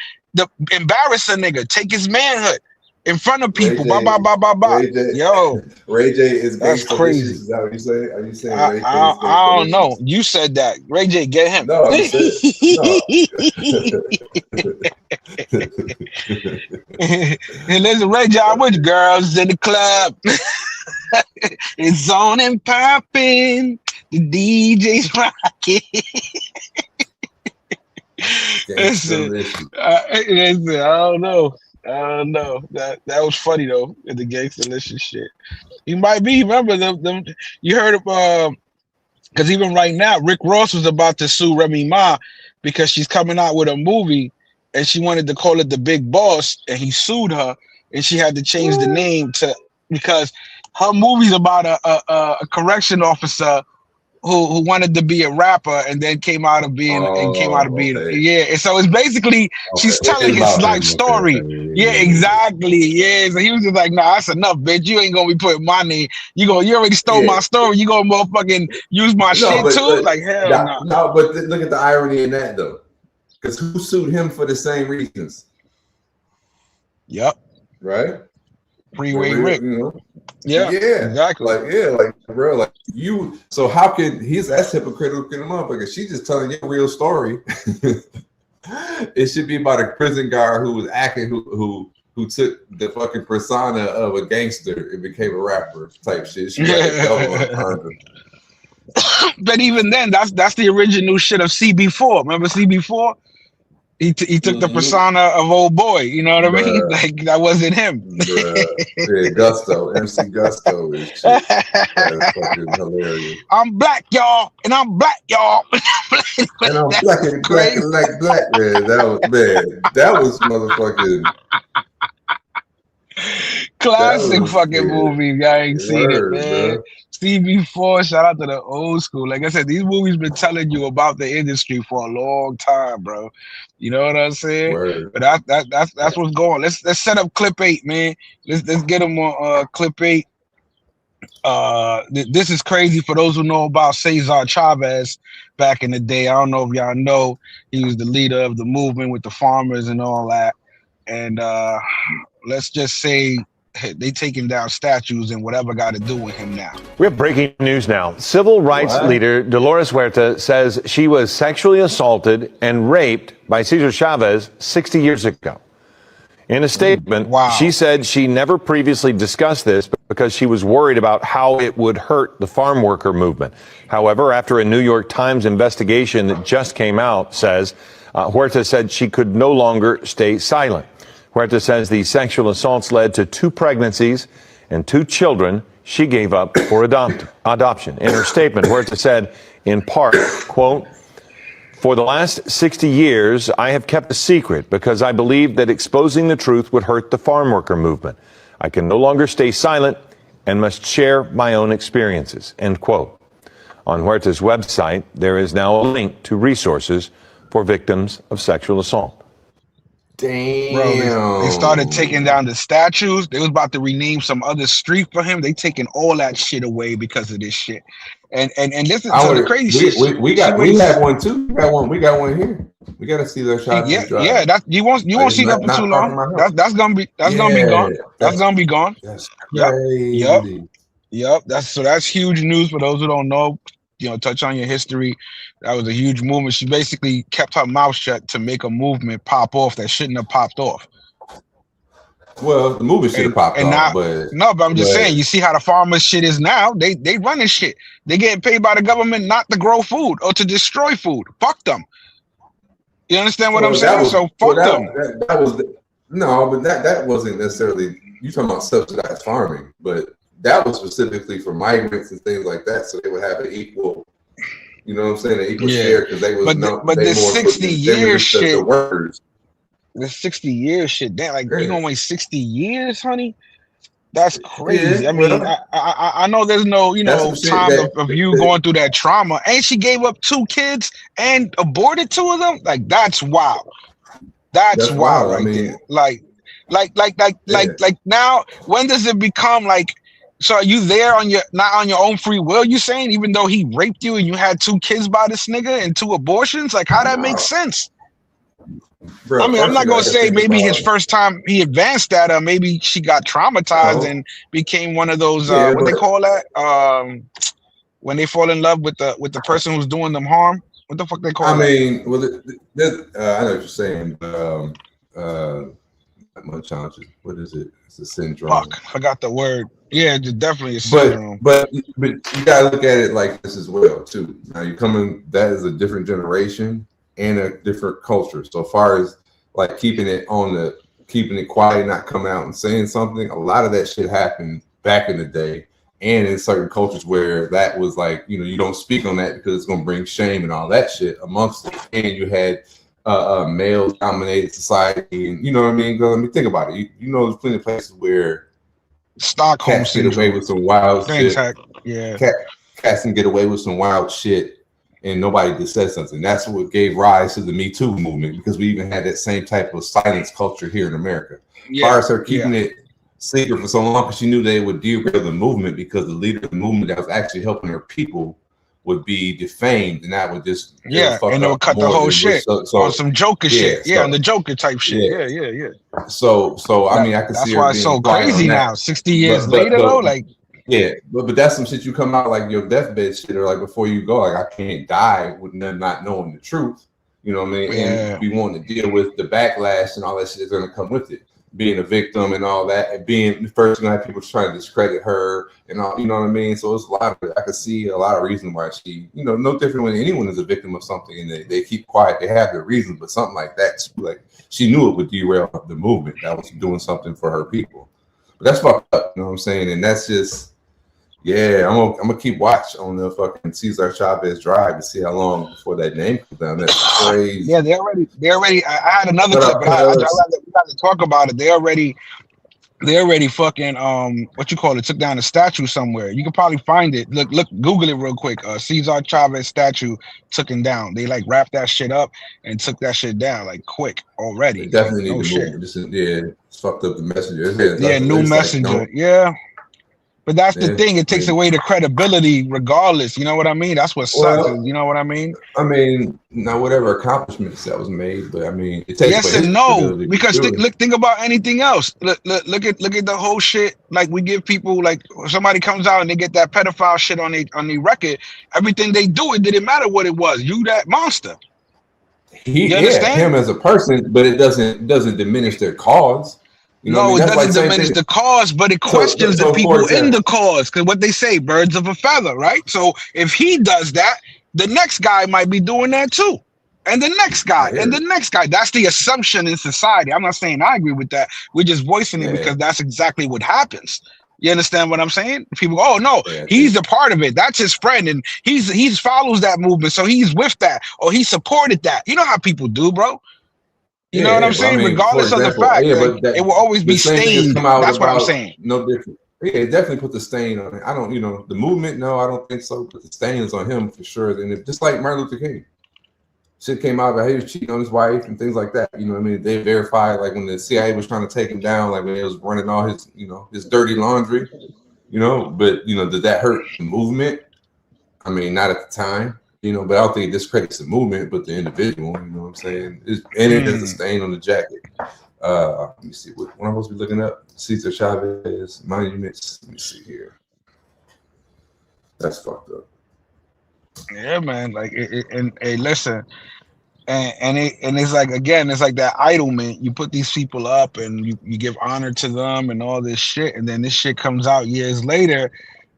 embarrass a nigga, take his manhood in front of people. Yo, Ray J is that's crazy. Is that what you say? Are you saying Ray J? I don't know. You said that. Ray J, get him. No, I said, And listen, Ray J, I'm with you, girls in the club. It's on and popping. The DJ's rocking. Listen, I don't know. That was funny though, in the Gangsta-licious shit. He might be. Remember them? You heard of because even right now, Rick Ross was about to sue Remy Ma because she's coming out with a movie and she wanted to call it The Big Boss, and he sued her, and she had to change the name because her movie's about a correction officer who wanted to be a rapper and then came out of being yeah. And so it's basically she's telling his life story. Yeah, exactly. Yeah. So he was just like, nah, that's enough, bitch. You ain't gonna be putting my name. You already stole my story. You gonna motherfucking use my shit too? Like hell no. No, but look at the irony in that though. Because who sued him for the same reasons? Yep. Right? Freeway Rick. Yeah, exactly. Like bro, like you. So how can that's hypocritical in a motherfucker? She's just telling you a real story. It should be about a prison guard who was acting, who took the fucking persona of a gangster and became a rapper type shit. She But even then, that's the original shit of CB4. Remember CB4? He took the persona of old boy, you know what I mean? Like that wasn't him. Yeah, Gusto, MC Gusto is shit. That's fucking hilarious. I'm black, y'all, and I'm black, y'all. And I'm black and black and like black, man. That was motherfucking classic fucking movie. Y'all ain't seen it, man. Bro. CB4, shout out to the old school. Like I said, these movies been telling you about the industry for a long time, bro. You know what I'm saying? Word. But that's what's going. Let's set up clip 8, man. Let's get them on clip 8. This is crazy for those who know about Cesar Chavez back in the day. I don't know if y'all know, he was the leader of the movement with the farmers and all that. And let's just say they taking down statues and whatever got to do with him now. We have breaking news now. Civil rights leader Dolores Huerta says she was sexually assaulted and raped by Cesar Chavez 60 years ago. In a statement, she said she never previously discussed this because she was worried about how it would hurt the farm worker movement. However, after a New York Times investigation that just came out says, Huerta said she could no longer stay silent. Huerta says the sexual assaults led to 2 pregnancies and 2 children she gave up for adoption. In her statement, Huerta said, in part, quote, "For the last 60 years, I have kept a secret because I believed that exposing the truth would hurt the farm worker movement. I can no longer stay silent and must share my own experiences," end quote. On Huerta's website, there is now a link to resources for victims of sexual assault. Damn. Bro, they started taking down the statues. They was about to rename some other street for him. They taking all that shit away because of this shit. And listen, so the crazy shit. We have one too. We got one here. We got to see those shots. Yeah. That you won't see that for too long. That's gonna be gone. That's gonna be gone. That's crazy. Yep. That's huge news for those who don't know. Touch on your history. That was a huge movement. She basically kept her mouth shut to make a movement pop off that shouldn't have popped off. Well, the movement should have popped off, but I'm just saying. You see how the farmers shit is now? They running shit. They getting paid by the government not to grow food or to destroy food. Fuck them. You understand what I'm saying? So fuck them. That wasn't necessarily. You talking about subsidized farming, but that was specifically for migrants and things like that, so they would have an equal. You know what I'm saying? An equal share because they was but the 60 years shit. The workers. The 60 years shit. Damn, like you gonna wait 60 years, honey? That's crazy. Yeah, I mean, I know there's no time of you going through that trauma, and she gave up 2 kids and aborted 2 of them. Like that's wild. That's wild, right there. Like now, when does it become like? So are you there not on your own free will? You saying even though he raped you and you had 2 kids by this nigga and 2 abortions, like how that makes sense? Bro, I mean, I'm not gonna say maybe his first time he advanced that, or maybe she got traumatized and became one of those what they call that when they fall in love with the person who's doing them harm. What the fuck they call that? I mean, well, I know what you're saying. Not challenges. What is it? It's a syndrome. Fuck, I forgot the word. Yeah, it's definitely a syndrome. But you gotta look at it like this as well too. Now that is a different generation and a different culture. So far as like keeping it quiet, not coming out and saying something, a lot of that shit happened back in the day, and in certain cultures where that was like, you don't speak on that because it's gonna bring shame and all that shit amongst it. And you had male-dominated society, and you know what I mean. Go, let me think about it. There's plenty of places where Stockholm cats get away with some wild shit. Yeah, cats can get away with some wild shit. And nobody just said something. That's what gave rise to the Me Too movement, because we even had that same type of silence culture here in America. As far as her keeping it secret for so long, because she knew they would derail the movement, because the leader of the movement that was actually helping her people would be defamed, and that would just and they would cut the whole shit on some Joker shit. On the Joker type shit. Yeah. So I mean, I can see that's why it's so crazy now. 60 years later, though, like. Yeah, but that's some shit you come out like your deathbed shit, or like before you go, like I can't die with them not knowing the truth. You know what I mean? Yeah. And we want to deal with the backlash and all that shit that's going to come with it. Being a victim and all that, and being the first night people trying to discredit her and all, you know what I mean? So it's a lot of, I could see a lot of reasons why she, no different when anyone is a victim of something and they keep quiet, they have their reasons, but something like that, like she knew it would derail the movement that was doing something for her people. But that's fucked up, you know what I'm saying? And that's just, yeah, I'm gonna keep watch on the fucking Cesar Chavez drive to see how long before that name comes down. That's crazy. Yeah, they already. I had another clip, but we got to talk about it. They already fucking what you call it, took down a statue somewhere. You can probably find it. Look, Google it real quick. Cesar Chavez statue took him down. They like wrapped that shit up and took that shit down like quick already. They definitely need to move. It's fucked up the messenger. New messenger. Yeah. But that's the thing. It takes away the credibility regardless. You know what I mean? That's what sucks. You know what I mean? I mean, not whatever accomplishments that was made, but I mean, it takes yes and no. Because think about anything else. Look at the whole shit. Like we give people, like somebody comes out and they get that pedophile shit on the record. Everything they do, it didn't matter what it was. You that monster. You understand? Him as a person, but it doesn't diminish their cause. You know it doesn't diminish the cause, but it questions the people in the cause. Because what they say, birds of a feather, right? So if he does that, the next guy might be doing that too. And the next guy, and the next guy. That's the assumption in society. I'm not saying I agree with that. We're just voicing it because that's exactly what happens. You understand what I'm saying? People go, oh no, he's a part of it. That's his friend, and he follows that movement, so he's with that, or he supported that. You know how people do, bro. You know what I'm saying? Regardless of the fact, it will always be stained. That's what I'm saying. No different. Yeah, it definitely put the stain on it. I don't, the movement. No, I don't think so. But the stain is on him for sure. And just like Martin Luther King, shit came out about he was cheating on his wife and things like that. You know what I mean? They verified, like when the CIA was trying to take him down, like when they was running all his, you know, his dirty laundry, you know. But, you know, did that hurt the movement? I mean, not at the time, you know, but I don't think it discredits the movement, but the individual, you know what I'm saying? And it is a stain on the jacket. Let me see, what am I supposed to be looking up? Cesar Chavez monuments. Let me see here. That's fucked up. Yeah, man. Like, and hey, listen, and it's like, again, it's like that idlement. You put these people up and you give honor to them and all this shit, and then this shit comes out years later,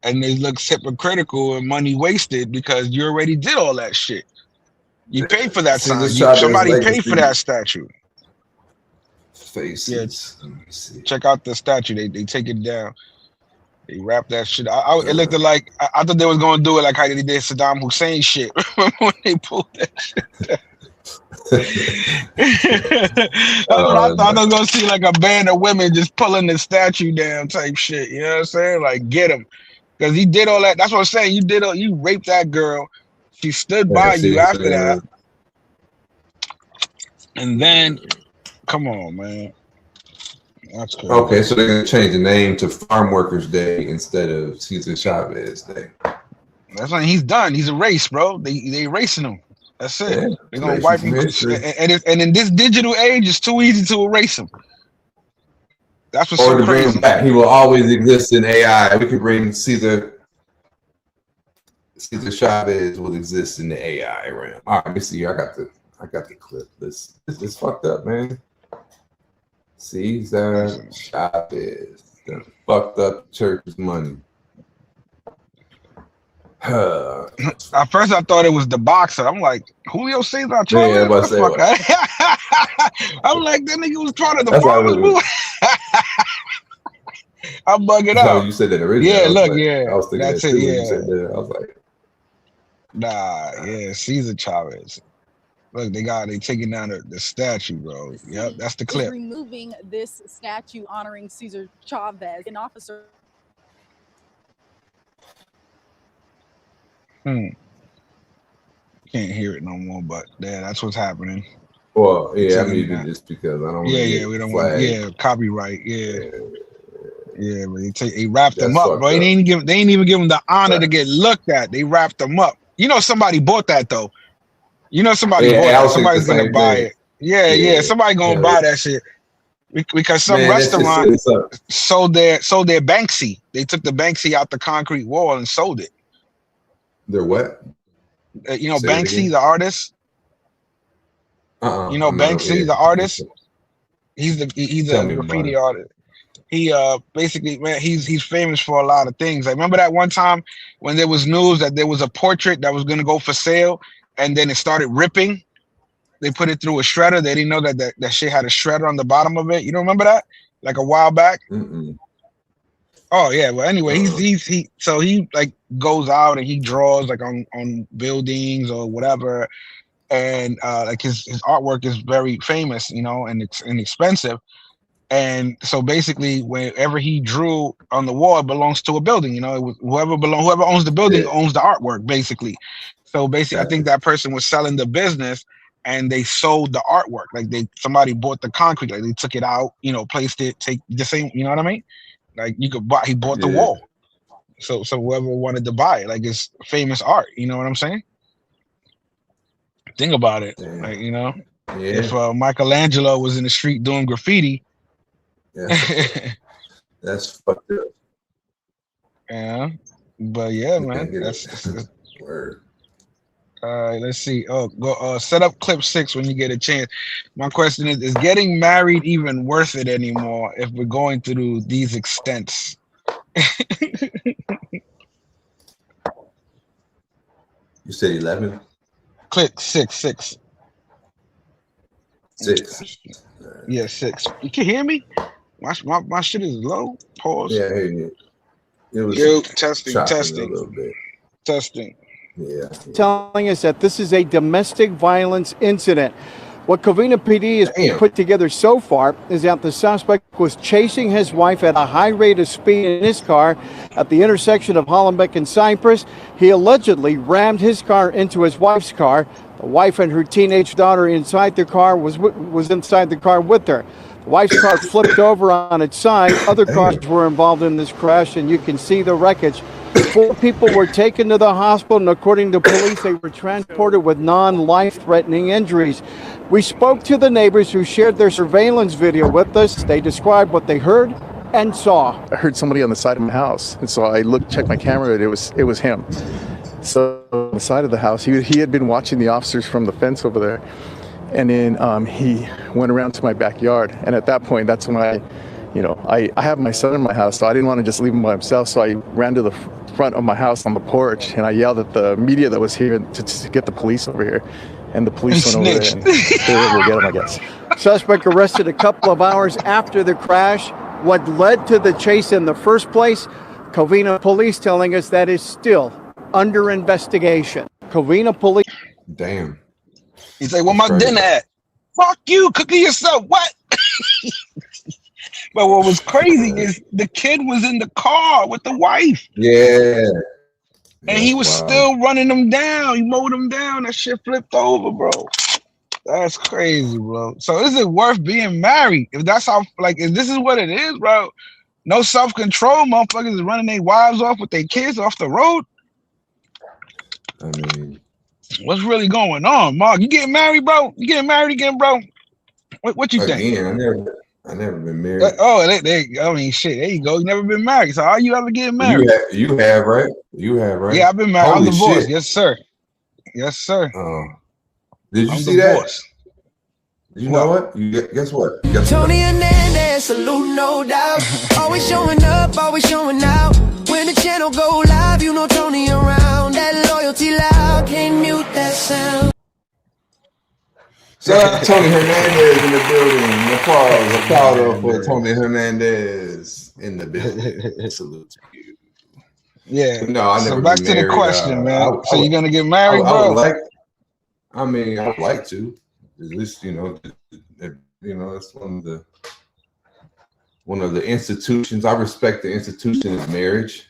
and it looks hypocritical and money wasted because you already did all that shit. You paid for that sign. Somebody paid for that statue. Faces. Yeah. Let me see. Check out the statue. They take it down. They wrap that shit. It looked like I thought they was gonna do it like how they did Saddam Hussein shit. Remember when they pulled that shit down? I thought I was gonna see like a band of women just pulling the statue down type shit. You know what I'm saying? Like, get him, because he did all that. That's what I'm saying. You raped that girl. She stood by you after that, and then come on, man. That's crazy. Okay, so they're gonna change the name to Farm Workers Day instead of Cesar Chavez Day. That's when he's done. He's erased, bro. They erasing him. That's it. Yeah, they're gonna wipe him. And in this digital age, it's too easy to erase him. That's what's so crazy. Bring him back. He will always exist in AI. We could bring Cesar Chavez will exist in the AI realm. All right, let me see. I got the clip. This is fucked up, man. Cesar Chavez done fucked up church's money. At first, I thought it was the boxer. I'm like, Julio Cesar Chavez? Yeah, what the fuck? I'm like, that nigga was part of the farmers movement. I'm bugging out. You said that originally. Yeah, look, I was thinking that's that it. too. Yeah, you said that. I was like, nah, yeah, Cesar Chavez. Look, they taking down the statue, bro. Yep, that's the clip. Removing this statue honoring Cesar Chavez, an officer. Can't hear it no more, but yeah, that's what's happening. Well, yeah, I mean, just because I don't. We don't want. Copyright. Yeah, but they wrapped them up, bro. They ain't even give them the honor to get looked at. They wrapped them up. You know, somebody bought that though. You know, somebody bought that. Somebody's gonna buy it. Yeah. Somebody gonna buy that shit because some restaurant sold their Banksy. They took the Banksy out the concrete wall and sold it. Their what? You know, Banksy, the artist. You know, Banksy, the artist. He's a graffiti artist. He basically, man, he's famous for a lot of things. I remember that one time when there was news that there was a portrait that was gonna go for sale, and then it started ripping. They put it through a shredder. They didn't know that shit had a shredder on the bottom of it. You don't remember that? Like a while back. Oh yeah. Well, anyway, he like goes out and he draws like on buildings or whatever, and like his artwork is very famous, you know, and it's inexpensive. And so basically, wherever he drew on the wall, it belongs to a building. You know, it was whoever owns the building owns the artwork, basically. So basically, I think that person was selling the business, and they sold the artwork. Like somebody bought the concrete, like they took it out, you know, placed it, take the same. You know what I mean? Like you could buy. He bought the wall. So whoever wanted to buy it, like it's famous art. You know what I'm saying? Think about it, like, you know, if Michelangelo was in the street doing graffiti. That's fucked up. Yeah, but yeah, man, that's word. Let's see. Oh, go set up clip 6 when you get a chance. My question is getting married even worth it anymore if we're going through these extents? You said 11? Click 6. Yeah, 6. You can hear me? My shit is low. Pause. Yeah, I hear you. It was testing. A little bit. Testing. Yeah. Telling us that this is a domestic violence incident. What Covina PD has put together so far is that the suspect was chasing his wife at a high rate of speed in his car at the intersection of Hollenbeck and Cypress. He allegedly rammed his car into his wife's car. The wife and her teenage daughter inside the car was inside the car with her. The wife's car flipped over on its side. Other cars were involved in this crash, and you can see the wreckage. 4 people were taken to the hospital, and according to police, they were transported with non-life-threatening injuries. We spoke to the neighbors who shared their surveillance video with us. They described what they heard and saw. I heard somebody on the side of my house, and so I checked my camera, and it was him. So on the side of the house, he had been watching the officers from the fence over there, and then he went around to my backyard. And at that point, that's when I have my son in my house, so I didn't want to just leave him by himself. So I ran to the front of my house on the porch, and I yelled at the media that was here to get the police over here. And the police went over there, and they were able to get him, I guess. Suspect arrested a couple of hours after the crash. What led to the chase in the first place? Covina police telling us that is still under investigation. Covina police. Damn. He's like, "Where my dinner at?" Fuck you, cook it yourself. What? But what was crazy is the kid was in the car with the wife. Yeah. And he was still running them down. He mowed them down. That shit flipped over, bro. That's crazy, bro. So is it worth being married? If that's how, like, if this is what it is, bro, no self-control, motherfuckers is running their wives off with their kids off the road. I mean, what's really going on, Mark? You getting married, bro? You getting married again, bro? What you think? I never been married. I mean, shit. There you go. You never been married. So are you ever getting married? You have, right? You have, right? Yeah, I've been married. Holy I'm divorced. shit. Yes, sir. Yes, sir. Did you see divorced. that? You know what? Guess what? Tony Hernandez, salute, no doubt. Always showing up, always showing out. When the channel go live, you know Tony around. That loyalty loud, can't mute that sound. Shout out to Tony Hernandez in the building. Applause for Tony Hernandez in the building. Salute to you. Yeah. No, I never. So back to the question, man. So you're gonna get married, bro? I would like to. At least, that's one of the institutions. I respect the institution of marriage.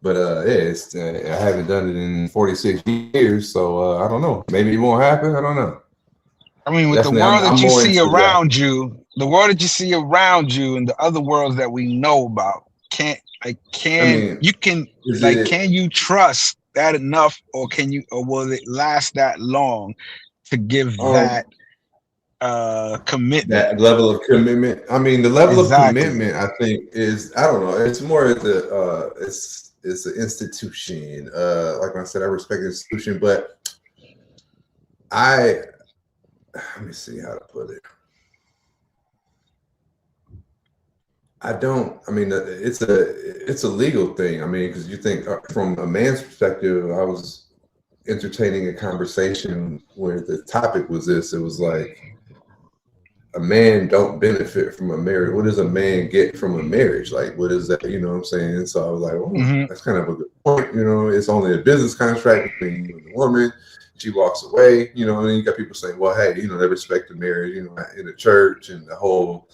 But I haven't done it in 46 years, so I don't know. Maybe it won't happen. I don't know. I mean, with Definitely, the world that you see around that. you, the world that you see around you, and the other worlds that we know about, can you trust that enough, or will it last that long to give that commitment? That level of commitment. I mean, the level of commitment, I think, is, I don't know. It's more it's an institution. Like I said, I respect the institution, but let me see how to put it. It's a legal thing. I mean, because you think from a man's perspective, I was entertaining a conversation where the topic was this. It was like, a man don't benefit from a marriage. What does a man get from a marriage? Like, what is that? You know what I'm saying? So I was like, that's kind of a good point. It's only a business contract between you and the woman. She walks away, and then you got people saying, well, hey, they respect the marriage, in the church, and the whole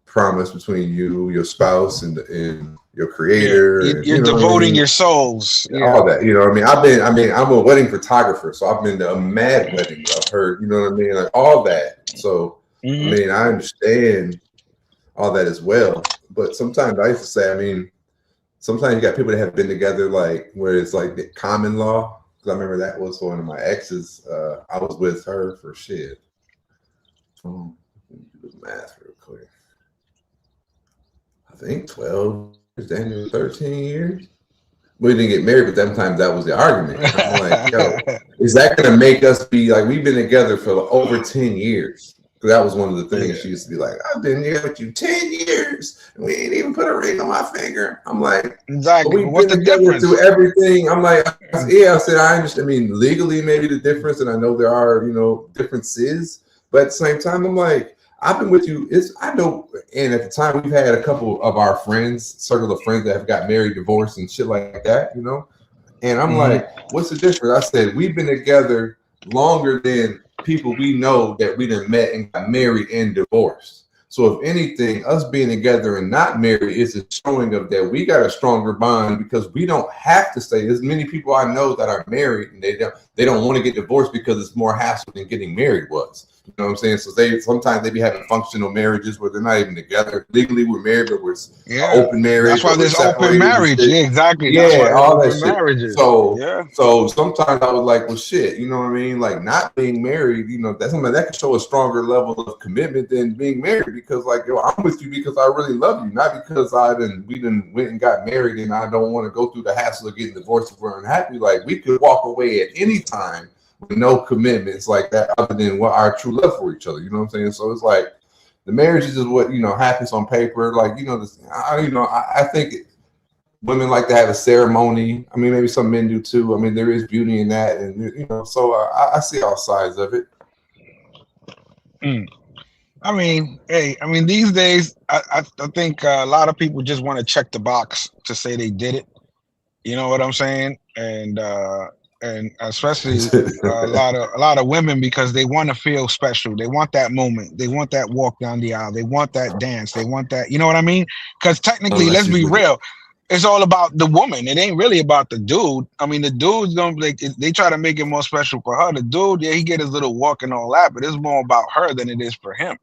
promise between you, your spouse, and your creator. You're devoting your souls. All that, I'm a wedding photographer, so I've been to a mad wedding. I've heard, like all that. So, I understand all that as well. But sometimes I used to say, sometimes you got people that have been together, like where it's like the common law. I remember that was one of my exes. I was with her for shit. Let me do the math real quick. I think 12 years, Daniel, 13 years. We didn't get married, but sometimes that was the argument. I'm like, yo, is that going to make us be like, we've been together for over 10 years? Because that was one of the things she used to be like, I've been here with you 10 years, and we ain't even put a ring on my finger. I'm like, exactly. We've been together through everything. I'm like, I said, I understand. Legally, maybe the difference, and I know there are, differences, but at the same time, I'm like, I've been with you. I know, and at the time, we've had a couple of our circle of friends that have got married, divorced, and shit like that, And I'm like, what's the difference? I said, we've been together longer than people we know that we done met and got married and divorced. So if anything, us being together and not married is a showing of that we got a stronger bond because we don't have to stay. There's many people I know that are married and they don't want to get divorced because it's more hassle than getting married was. You know what I'm saying? So sometimes they be having functional marriages where they're not even together. Legally we're married, but we're open marriage. That's why there's open marriage. Yeah, exactly. Yeah, that's why all that open shit. marriages. So sometimes I was like, well, shit, you know what I mean? Like not being married, you know, that's something that can show a stronger level of commitment than being married because like, yo, I'm with you because I really love you, not because we went and got married and I don't want to go through the hassle of getting divorced if we're unhappy. Like we could walk away at any time with no commitments like that other than what our true love for each other. You know what I'm saying? So it's like the marriage is just what, you know, happens on paper. Like, you know, I think women like to have a ceremony. I mean, maybe some men do too. I mean, there is beauty in that. And, you know, so I see all sides of it. I mean, these days, I think a lot of people just want to check the box to say they did it. You know what I'm saying? And especially a lot of women because they want to feel special. They want that moment. They want that walk down the aisle. They want that dance. They want that. You know what I mean? Because technically, let's be real. It's all about the woman. It ain't really about the dude. I mean, the dude's gonna like they try to make it more special for her. The dude, yeah, he get his little walk and all that, but it's more about her than it is for him.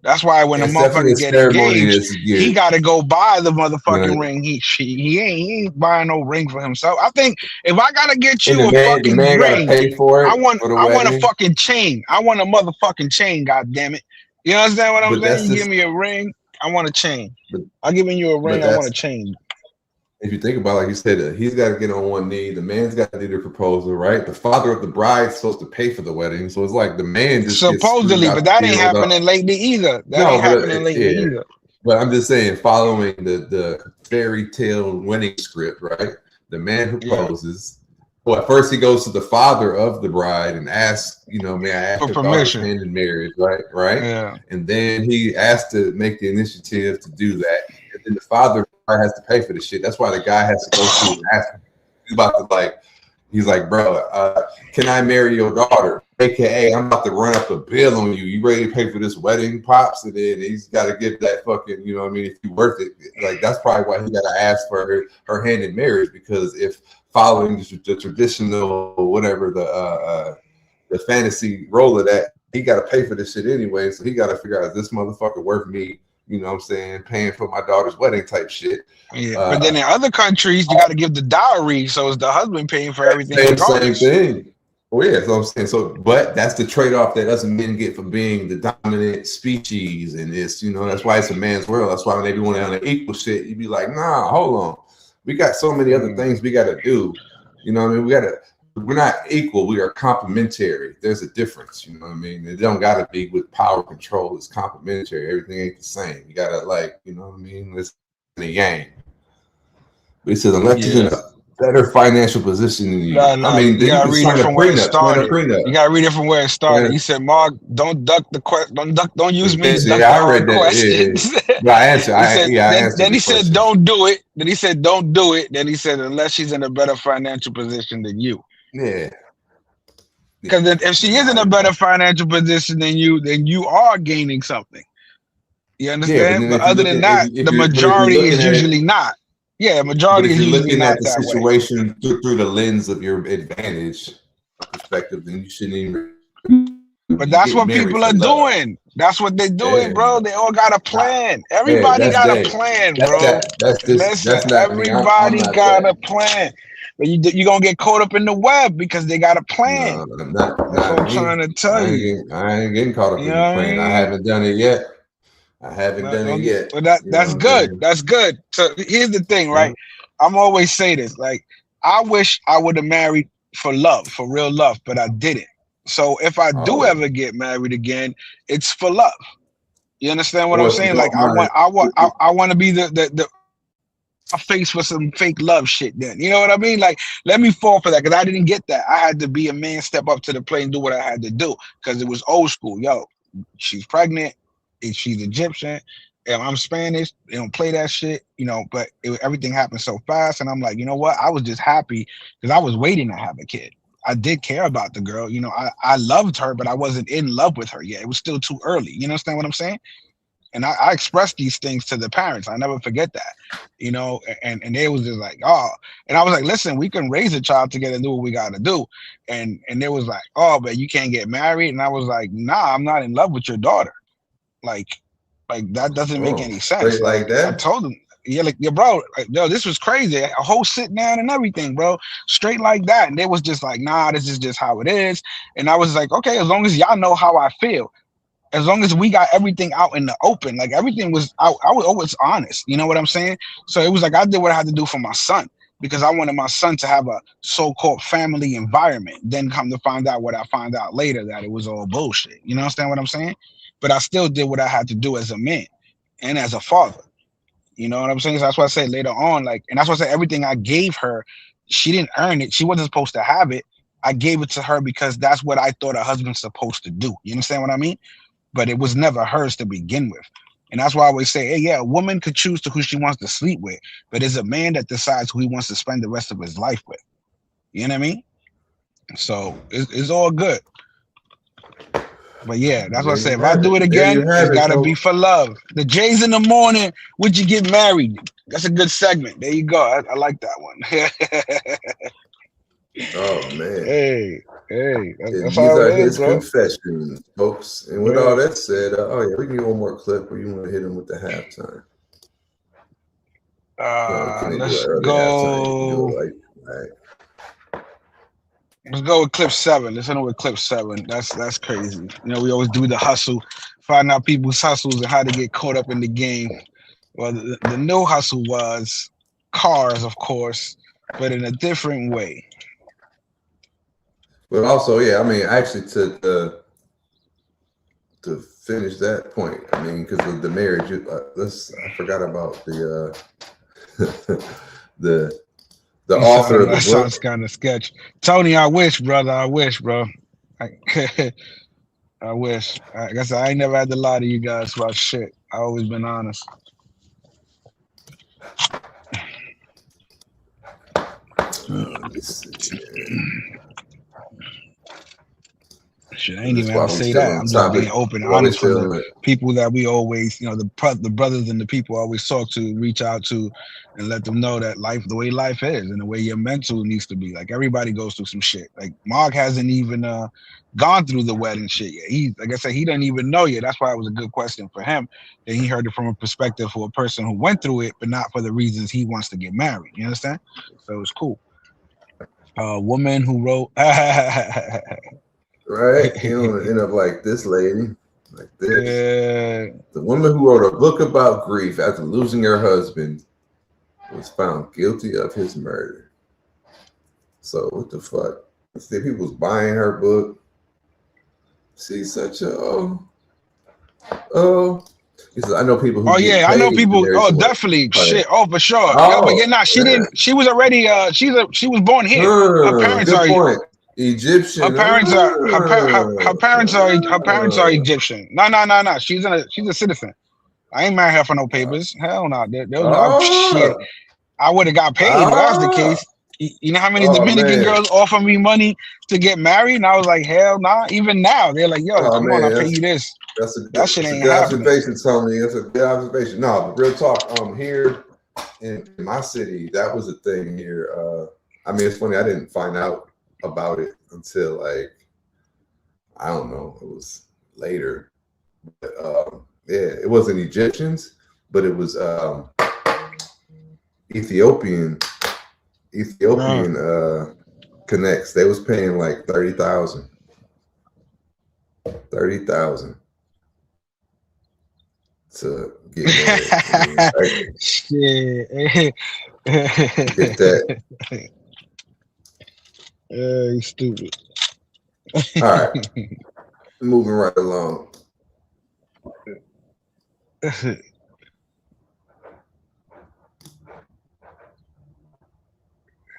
That's why when a motherfucker get engaged, he got to go buy the motherfucking ring. He ain't buying no ring for himself. I think if I gotta get you a fucking ring, pay for it I want a fucking chain. I want a motherfucking chain. God damn it! You understand what I'm saying? You give me a ring, I want a chain. I'm giving you a ring, I want a chain. If you think about it, like you said, he's got to get on one knee. The man's got to do the proposal, right? The father of the bride is supposed to pay for the wedding, so it's like the man just supposedly, but that ain't happening lately either. That ain't happening lately either. But I'm just saying, following the fairy tale wedding script, right? The man proposes. Well, at first he goes to the father of the bride and asks, you know, may I ask your daughter's hand in marriage, right? Yeah. And then he asks to make the initiative to do that. And then the father has to pay for the shit. That's why the guy has to go through and ask him. He's like, bro, can I marry your daughter? AKA, I'm about to run up a bill on you. You ready to pay for this wedding, pops? And then he's got to get that fucking, you know what I mean? If you worth it, like that's probably why he got to ask for her hand in marriage, because if following the traditional whatever the fantasy role of that, he got to pay for this shit anyway. So he got to figure out, is this motherfucker worth me? You know what I'm saying? Paying for my daughter's wedding type shit. Yeah, but then in other countries, you got to give the dowry, so it's the husband paying for everything. Same thing. Well, yeah, that's what I'm saying. So, but that's the trade-off that us men get for being the dominant species, and it's, you know, that's why it's a man's world. That's why when they be wanting on the equal shit, you'd be like, nah, hold on, we got so many other things we got to do. You know what I mean? We're not equal. We are complementary. There's a difference. You know what I mean? It don't got to be with power control. It's complementary. Everything ain't the same. You got to, like, you know what I mean? It's in a yang. But he says, unless you're in a better financial position than you. I mean, you gotta read it from where it started. You gotta read it from where it started. He said, "Mark, don't duck the question. Don't use me to duck the hard questions." Yeah, I answered. Then he said, "Don't do it." Then he said, "Don't do it." Then he said, "Unless she's in a better financial position than you." Yeah. Because if she is in a better financial position than you, then you are gaining something. You understand? Yeah, but other than that, the majority is usually not. Yeah, majority is usually not that way. If you're looking at the situation through the lens of your advantage perspective, then you shouldn't even. But that's what people are doing. That's what they're doing, bro. They all got a plan. Everybody got a plan, bro. Everybody got a plan. But you're going to get caught up in the web because they got a plan. That's what I'm trying to tell you. I ain't getting caught up in the plan. I haven't done it yet. But that's good. That's good. So here's the thing, right? I'm always say this. Like, I wish I would have married for love, for real love, but I didn't. So if I do ever get married again, it's for love. You understand what I'm saying? Like, I want to be the face for some fake love shit then. You know what I mean? Like, let me fall for that, because I didn't get that. I had to be a man, step up to the plate and do what I had to do, because it was old school. Yo, she's pregnant. She's Egyptian. And I'm Spanish. They don't play that shit, you know, but everything happened so fast. And I'm like, you know what? I was just happy because I was waiting to have a kid. I did care about the girl. You know, I loved her, but I wasn't in love with her yet. It was still too early. You understand what I'm saying? And I expressed these things to the parents. I never forget that, you know, and they was just like, oh, and I was like, listen, we can raise a child together and do what we got to do. And they was like, oh, but you can't get married. And I was like, nah, I'm not in love with your daughter. Like that doesn't make any sense. Like that? I told them, yeah, like, yeah, bro, like, yo, this was crazy. A whole sit down and everything, bro, straight like that. And they was just like, nah, this is just how it is. And I was like, okay, as long as y'all know how I feel. As long as we got everything out in the open, like everything was out, I was always honest. You know what I'm saying? So it was like I did what I had to do for my son because I wanted my son to have a so-called family environment. Then come to find out what I found out later, that it was all bullshit. You understand what I'm saying? But I still did what I had to do as a man and as a father. You know what I'm saying? So that's why I say later on, like, and that's why I say everything I gave her, she didn't earn it. She wasn't supposed to have it. I gave it to her because that's what I thought a husband's supposed to do. You understand what I mean? But it was never hers to begin with. And that's why I always say, hey, yeah, a woman could choose to who she wants to sleep with, but it's a man that decides who he wants to spend the rest of his life with. You know what I mean? So it's all good. But yeah, that's what I say. If I do it again, it's gotta be for love. The J's in the morning, would you get married? That's a good segment. There you go. I like that one. Oh man. Hey, that's these are his confessions, folks. And with all that said, oh yeah, we can get one more clip or you want to hit him with the halftime. Let's go. Let's go with clip 7. Let's end with clip 7. That's crazy. You know, we always do the hustle, find out people's hustles and how to get caught up in the game. Well, the new hustle was cars, of course, but in a different way. But also, yeah, I mean, actually, to finish that point, I mean, because of the marriage, I forgot about the the author of the book. That sounds kind of sketch. Tony, I wish, brother. I wish, bro. I wish. I guess I ain't never had to lie to you guys about shit. I always been honest. Shit, I ain't even have to say that. I'm just being open and honest for the people that we always, you know, the brothers and the people I always talk to, reach out to, and let them know that life, the way life is, and the way your mental needs to be. Like everybody goes through some shit. Like Mark hasn't even gone through the wedding shit yet. He, like I said, he doesn't even know yet. That's why it was a good question for him. And he heard it from a perspective for a person who went through it, but not for the reasons he wants to get married. You understand? So it's cool. A woman who wrote. Right, you don't end up like this lady, like this. Yeah. The woman who wrote a book about grief after losing her husband was found guilty of his murder. So what the fuck? See, people was buying her book. She's such a He says, I know people who. Oh yeah, I know people. Oh, definitely. Shit. Oh, for sure. Oh, but yeah, nah, she didn't. She was already. She was born here. Her parents are. Egyptian. Her parents are her parents are Egyptian. No. She's a citizen. I ain't married her for no papers. Hell no. There was no shit. I would have got paid if that's the case. You know how many Dominican girls offer me money to get married, and I was like, hell nah. Even now, they're like, yo, come on, I'll pay you this. That shit ain't happening. Good observation, Tony. That's a good observation. No, but real talk. Here in my city, that was a thing here. I mean, it's funny. I didn't find out about it until like I don't know, it was later. But yeah, it wasn't Egyptians, but it was Ethiopian connects. They was paying like 30,000 to get married. Shit. Get that. You stupid. All right. Moving right along.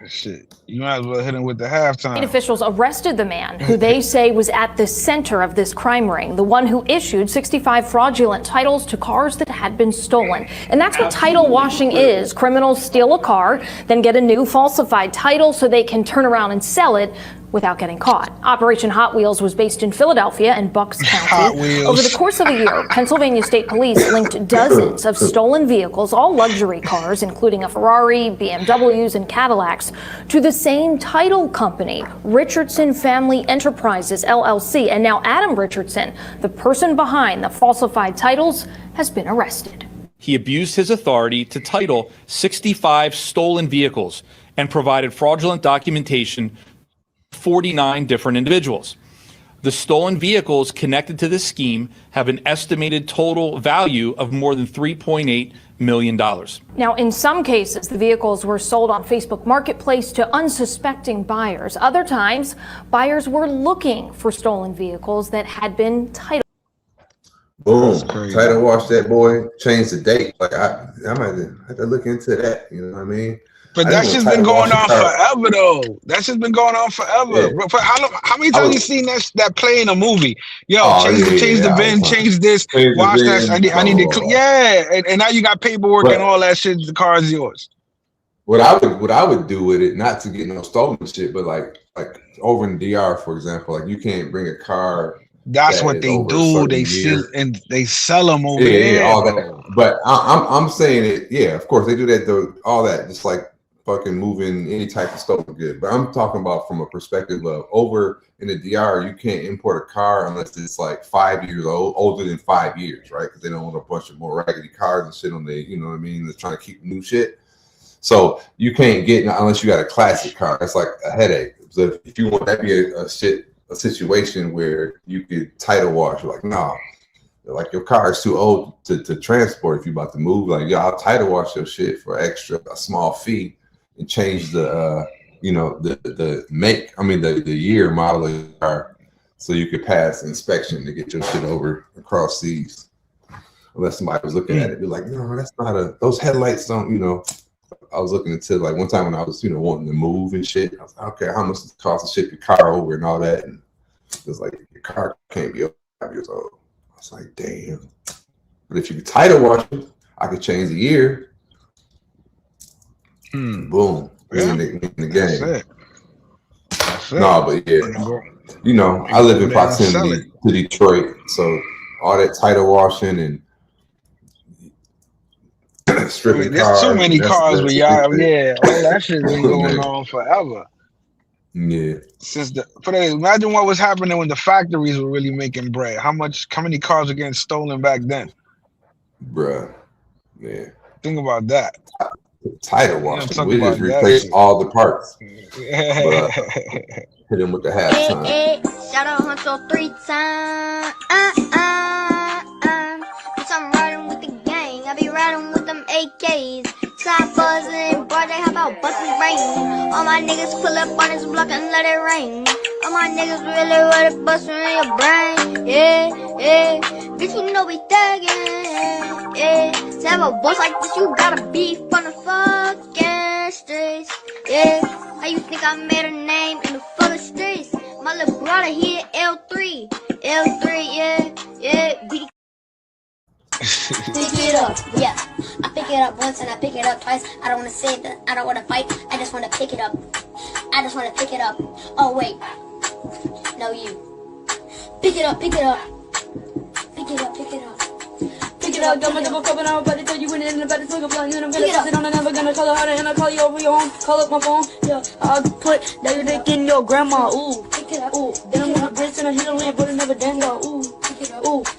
Shit. You might as well hit him with the halftime. State officials arrested the man who they say was at the center of this crime ring, the one who issued 65 fraudulent titles to cars that had been stolen. And that's what title washing is. Criminals steal a car, then get a new falsified title so they can turn around and sell it without getting caught. Operation Hot Wheels was based in Philadelphia and Bucks County. Hot Wheels. Over the course of a year, Pennsylvania State Police linked dozens of stolen vehicles, all luxury cars, including a Ferrari, BMWs, and Cadillacs, to the same title company, Richardson Family Enterprises, LLC. And now Adam Richardson, the person behind the falsified titles, has been arrested. He abused his authority to title 65 stolen vehicles and provided fraudulent documentation to 49 different individuals. The stolen vehicles connected to this scheme have an estimated total value of more than $3.8 million. Now, in some cases, the vehicles were sold on Facebook Marketplace to unsuspecting buyers. Other times, buyers were looking for stolen vehicles that had been titled. Boom. Title wash that boy, change the date. Like I might have to look into that. You know what I mean? But that's just been going on forever, though. That's just been going on forever. Yeah. For how many times you seen that play in a movie? Yo, change the VIN, change this, watch that. I need to yeah, and now you got paperwork and all that shit. The car is yours. What I would do with it, not to get no stolen shit, but like over in DR, for example, like you can't bring a car. That's what they do. They sell them over there. Yeah, all that. But I'm saying it. Yeah, of course they do that. Though all that, just like fucking moving any type of stolen good. But I'm talking about from a perspective of over in the DR, you can't import a car unless it's like 5 years old, older than 5 years, right? Because they don't want a bunch of more raggedy cars and shit on the, you know what I mean? They're trying to keep new shit. So you can't get unless you got a classic car. That's like a headache. So if you want that be a situation where you could title wash, you're like, nah, like your car is too old to transport if you're about to move. Like, yeah, I'll title wash your shit for a small fee and change the the make, the year model of your car so you could pass inspection to get your shit over across seas. Unless somebody was looking at it, be like, no, that's not those headlights don't, I was looking into like one time when I was, wanting to move and shit. I was like, okay, how much does it cost to ship your car over and all that? And it was like, your car can't be over 5 years old. I was like, damn. But if you could title wash it, I could change the year. Boom. Yeah. In the game. That's it. No, but yeah. I live in proximity to Detroit. So all that title washing and stripping there's too many cars with y'all. Yeah, all that shit been going on forever. Yeah. Imagine what was happening when the factories were really making bread. How many cars were getting stolen back then? Bruh. Yeah. Think about that. Title wash. We just replaced all the parts. But, hit him with the halftime. Hey, shout out Huncho 3 times. Bitch, I'm riding with the gang. I be riding with them AKs. Slide buzzing, broad, they hop out, bustin' rain. All my niggas pull up on this block and let it rain. All my niggas really ready to bust in your brain. Yeah. Bitch, you know we thuggin'. Yeah. To have a boss like this, you gotta be from the fucking streets. Yeah. How you think I made a name in the fucking streets? My little brother here, L3. Yeah. Pick it up, yeah. I pick it up once and I pick it up twice. I don't wanna say that I don't wanna fight. I just wanna pick it up. Oh wait, no you. Pick it up. Pick it up, don't make a cup and I'm about to tell you when it's about to take a blind. And I'm gonna pass it on and never gonna call it harder. And I call you over your home, call up my phone. Yeah, I'll put that dick in your grandma. Ooh, ooh. Then I'm gonna bitch and I hit her with but it never dangle. Ooh,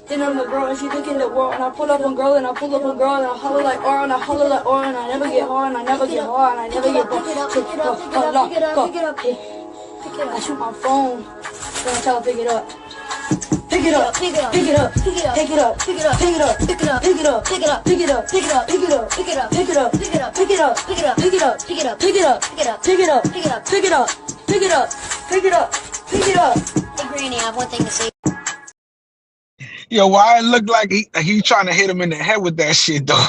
then I'm the girl and she thinking the world. And I pull up on girl and I pull up on girl and I holler like R and I holler like R and I never get hard and I never get hard and I never get bored. I shoot my phone when I tell her pick it up. Pick it up. Hey Granny, I have one thing to say. Yo, why it look like he trying to hit him in the head with that shit though?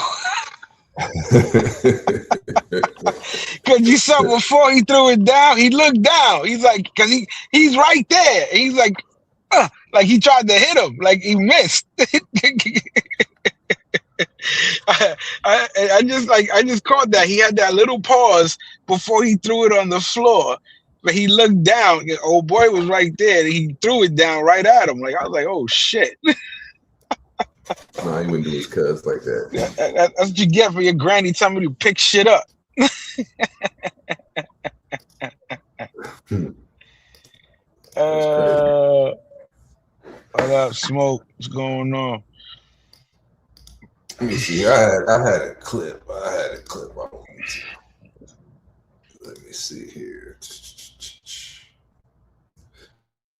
Cause you saw before he threw it down, he looked down. He's like, cause he's right there. He's like he tried to hit him, like he missed. I just caught that. He had that little pause before he threw it on the floor. But he looked down. Old boy was right there. And he threw it down right at him. Like I was like, oh shit. No, he wouldn't do his cuz like that. That's what you get for your granny telling me to pick shit up. What up, Smoke? What's going on? Let me see. I had a clip. I wanted to. Let me see here.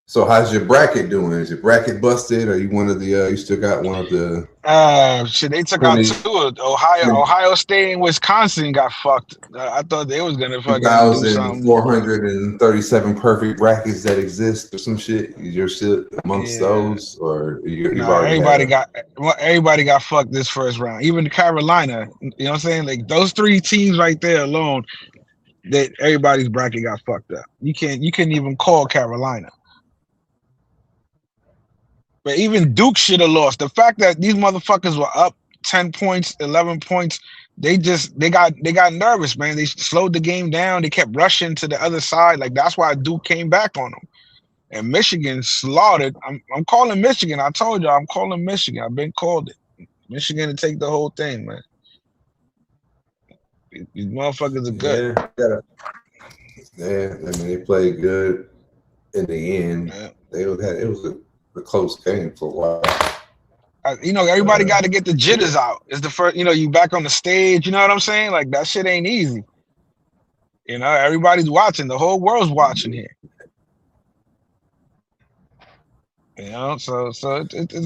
So how's your bracket doing? Is your bracket busted? Or you one of the you still got one of the shit, they took out two. Ohio State and Wisconsin got fucked. I thought they was gonna fucking do something. 2,437 perfect brackets that exist or some shit. You're still amongst those, or everybody got fucked this first round. Even Carolina, you know what I'm saying? Like those three teams right there alone, that everybody's bracket got fucked up. You couldn't even call Carolina. But even Duke should have lost. The fact that these motherfuckers were up 10 points, 11 points, they got nervous, man. They slowed the game down. They kept rushing to the other side. Like that's why Duke came back on them. And Michigan slaughtered. I'm calling Michigan. I told you I'm calling Michigan. I've been called it. Michigan to take the whole thing, man. These motherfuckers are good. Yeah, I mean they played good in the end. Yeah. It was a close game for a while. Everybody got to get the jitters out. It's the first, you back on the stage. You know what I'm saying? Like that shit ain't easy. Everybody's watching. The whole world's watching here. So it's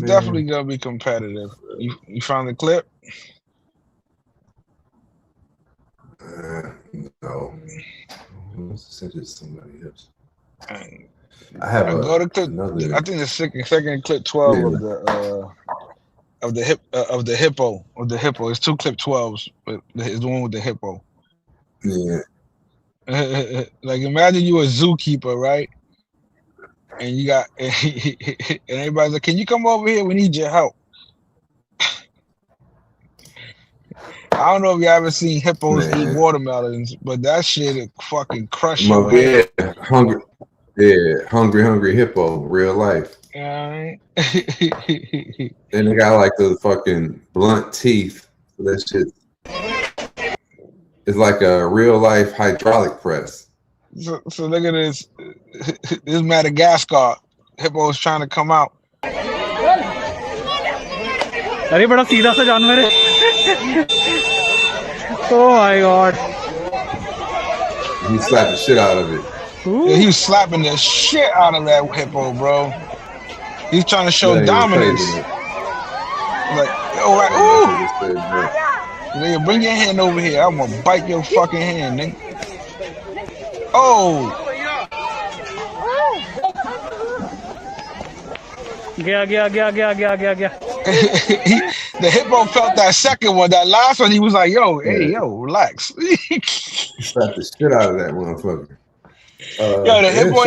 definitely gonna be competitive. You found the clip? No. Send it to somebody else. I have go to clip. I think the second clip 12 of the hippo. It's two clip 12s, but it's the one with the hippo. Yeah. Like imagine you a zookeeper, right? And you got and everybody's like, "Can you come over here? We need your help." I don't know if you ever seen hippos eat watermelons, but that shit fucking crush your head. Hungry hippo, real life. Right. Then they got like the fucking blunt teeth. That shit is like a real life hydraulic press. So look at this. This is Madagascar. Hippo's trying to come out. अरे बड़ा सीधा सा जानवर है. Oh my god. He slapped the shit out of it. Yeah, he was slapping the shit out of that hippo, bro. He's trying to show dominance. Like, yo, right, ooh! Nigga, bring your hand over here. I'm gonna bite your fucking hand, nigga. Oh! गया. The hippo felt that second one. That last one, he was like, yo, relax. He slapped the shit out of that motherfucker. The hippo,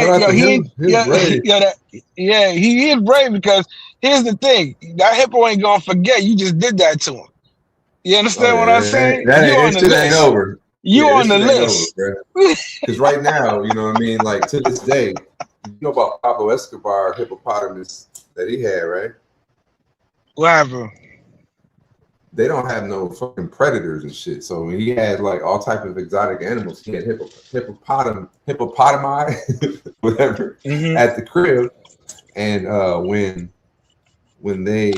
he is brave because here's the thing. That hippo ain't gonna forget you just did that to him. You understand what I'm saying? That shit ain't over. You on the list. Because right now, you know what I mean? Like to this day, you know about Pablo Escobar hippopotamus that he had, right? What happened? They don't have no fucking predators and shit. So he had like all type of exotic animals. He had hippopotami, whatever, at the crib. And when they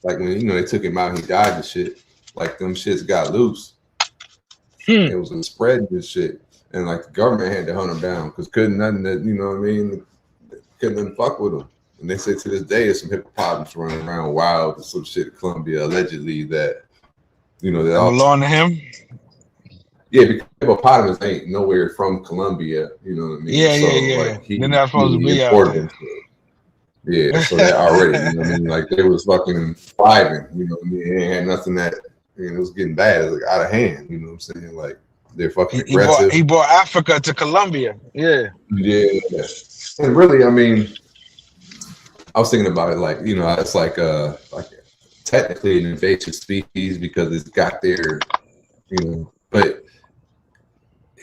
they took him out, he died and shit. Like them shits got loose. It was a spread and shit. And like the government had to hunt him down because couldn't nothing fuck with him. And they say to this day, there's some hippopotamus running around wild and some shit in Colombia, allegedly that, that belong to him. Yeah, because hippopotamus ain't nowhere from Colombia, you know what I mean? Yeah. Like, they're not supposed to be out there. Yeah, so that already, you know what I mean? Like they was fucking thriving, you know what I mean? It ain't had nothing that, it was getting bad, it was like out of hand, you know what I'm saying? Like they're fucking aggressive. He brought Africa to Colombia. Yeah. Yeah. And really, I mean, I was thinking about it like, it's like technically an invasive species because it's got their, but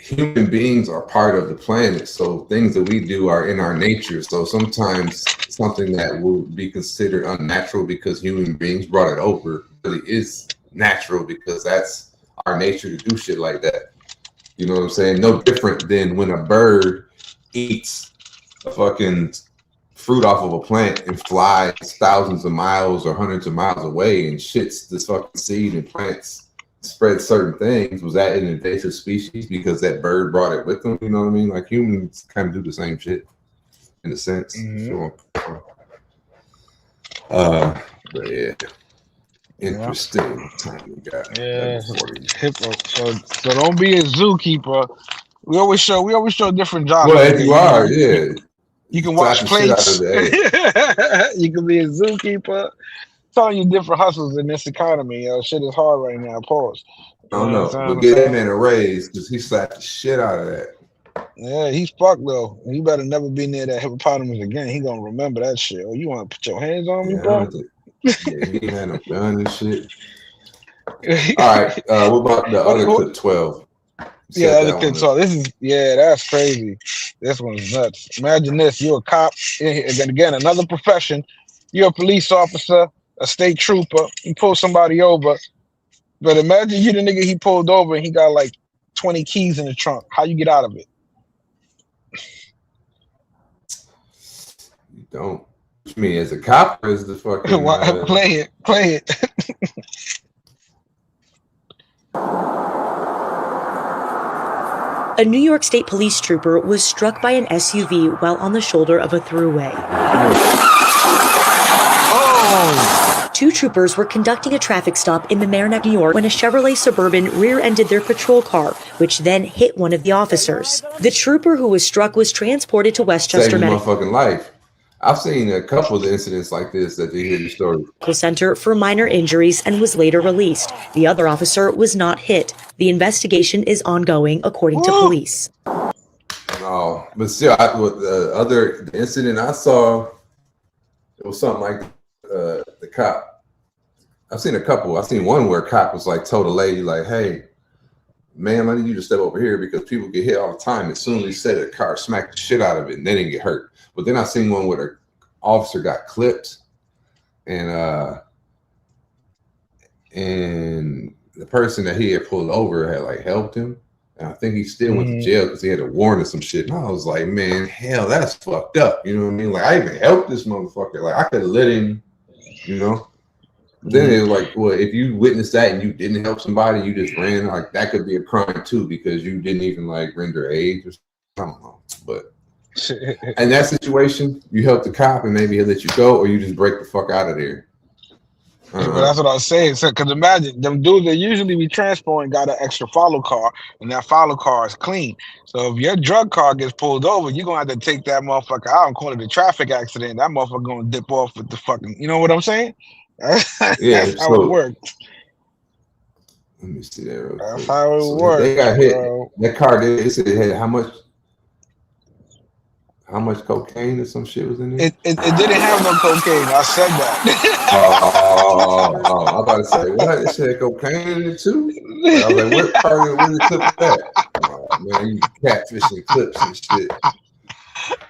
human beings are part of the planet, so things that we do are in our nature. So sometimes something that will be considered unnatural because human beings brought it over really is natural because that's our nature to do shit like that. You know what I'm saying? No different than when a bird eats a fucking fruit off of a plant and flies thousands of miles or hundreds of miles away and shits this fucking seed and plants spread certain things. Was that an invasive species because that bird brought it with them? You know what I mean? Like humans kind of do the same shit in a sense. Sure. But yeah, interesting time we got. Yeah, hippo. So don't be a zookeeper. We always show different jobs. Well, if you are, yeah, you can wash plates. You can be a zookeeper. Telling you different hustles in this economy. Shit is hard right now. Pause. I don't know, but get that man a raise because he slapped the shit out of that. Yeah, he's fucked though. You better never be near that hippopotamus again. He gonna remember that shit. Oh, you want to put your hands on me, bro? Yeah, he had no gun and shit. All right, what about the other clip 12? Yeah, other clip 12. That's crazy. This one's nuts. Imagine this: you're a cop, and again, another profession. You're a police officer, a state trooper. You pull somebody over, but imagine you the nigga he pulled over and he got like 20 keys in the trunk. How you get out of it? You don't. Me as a cop or as the fucking play it. A New York State police trooper was struck by an SUV while on the shoulder of a thruway. Two troopers were conducting a traffic stop in Mamaroneck, New York, when a Chevrolet Suburban rear-ended their patrol car, which then hit one of the officers. The trooper who was struck was transported to Westchester Medical life. I've seen a couple of incidents like this that you hear the story. Center for minor injuries and was later released. The other officer was not hit. The investigation is ongoing, according to police. No, but still, the incident I saw, it was something like the cop. I've seen a couple. I've seen one where a cop was like told a lady like, "Hey, ma'am, I need you to step over here because people get hit all the time." As soon as he said it, the car smacked the shit out of it and they didn't get hurt. But then I seen one where the officer got clipped and the person that he had pulled over had like helped him. And I think he still went to jail because he had a warrant or some shit. And I was like, man, hell, that's fucked up. You know what I mean? Like, I even helped this motherfucker. Like, I could have let him, you know? But then it was like, well, if you witnessed that and you didn't help somebody, you just ran, like, that could be a crime too because you didn't even, like, render aid or something. I don't know. But in that situation, you help the cop and maybe he'll let you go or you just break the fuck out of there. But that's what I was saying. So, because imagine them dudes that usually be transporting got an extra follow car, and that follow car is clean. So if your drug car gets pulled over, you're gonna have to take that motherfucker out and call it a traffic accident. That motherfucker gonna dip off with the fucking, you know what I'm saying? Yeah, that's how it worked. Let me see that real quick. That's how it worked. They got hit. Bro. That car, they said it had how much cocaine or some shit was in there? It didn't have no cocaine. I said that. I was about to say, what? It said cocaine in it too? I was like, what part of the clip is that? Oh, man, you catfishing clips and shit.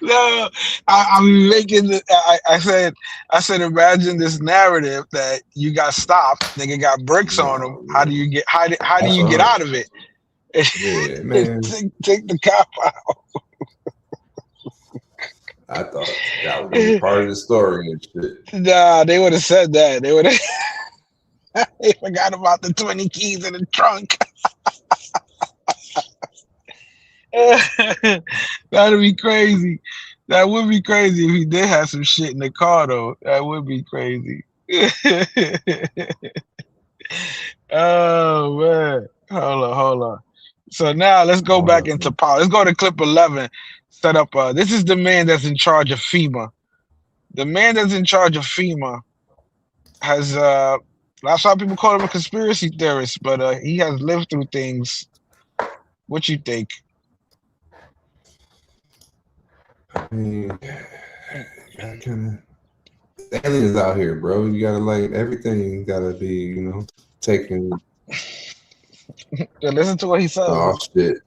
No, I'm making the. I said, imagine this narrative that you got stopped, nigga got bricks on him. How do you get out of it? Yeah, man. Take the cop out. I thought that would be part of the story and shit. Nah, they would have said that. They would have. They forgot about the 20 keys in the trunk. That'd be crazy. That would be crazy if he did have some shit in the car, though. That would be crazy. Oh man, hold on. So now let's go back into power. Let's go to clip 11. Set up. This is the man that's in charge of FEMA. The man that's in charge of FEMA has. That's why people call him a conspiracy theorist, but he has lived through things. What you think? I mean, aliens out here, bro. You gotta like everything. Gotta be, you know, taken. Listen to what he says. Oh shit!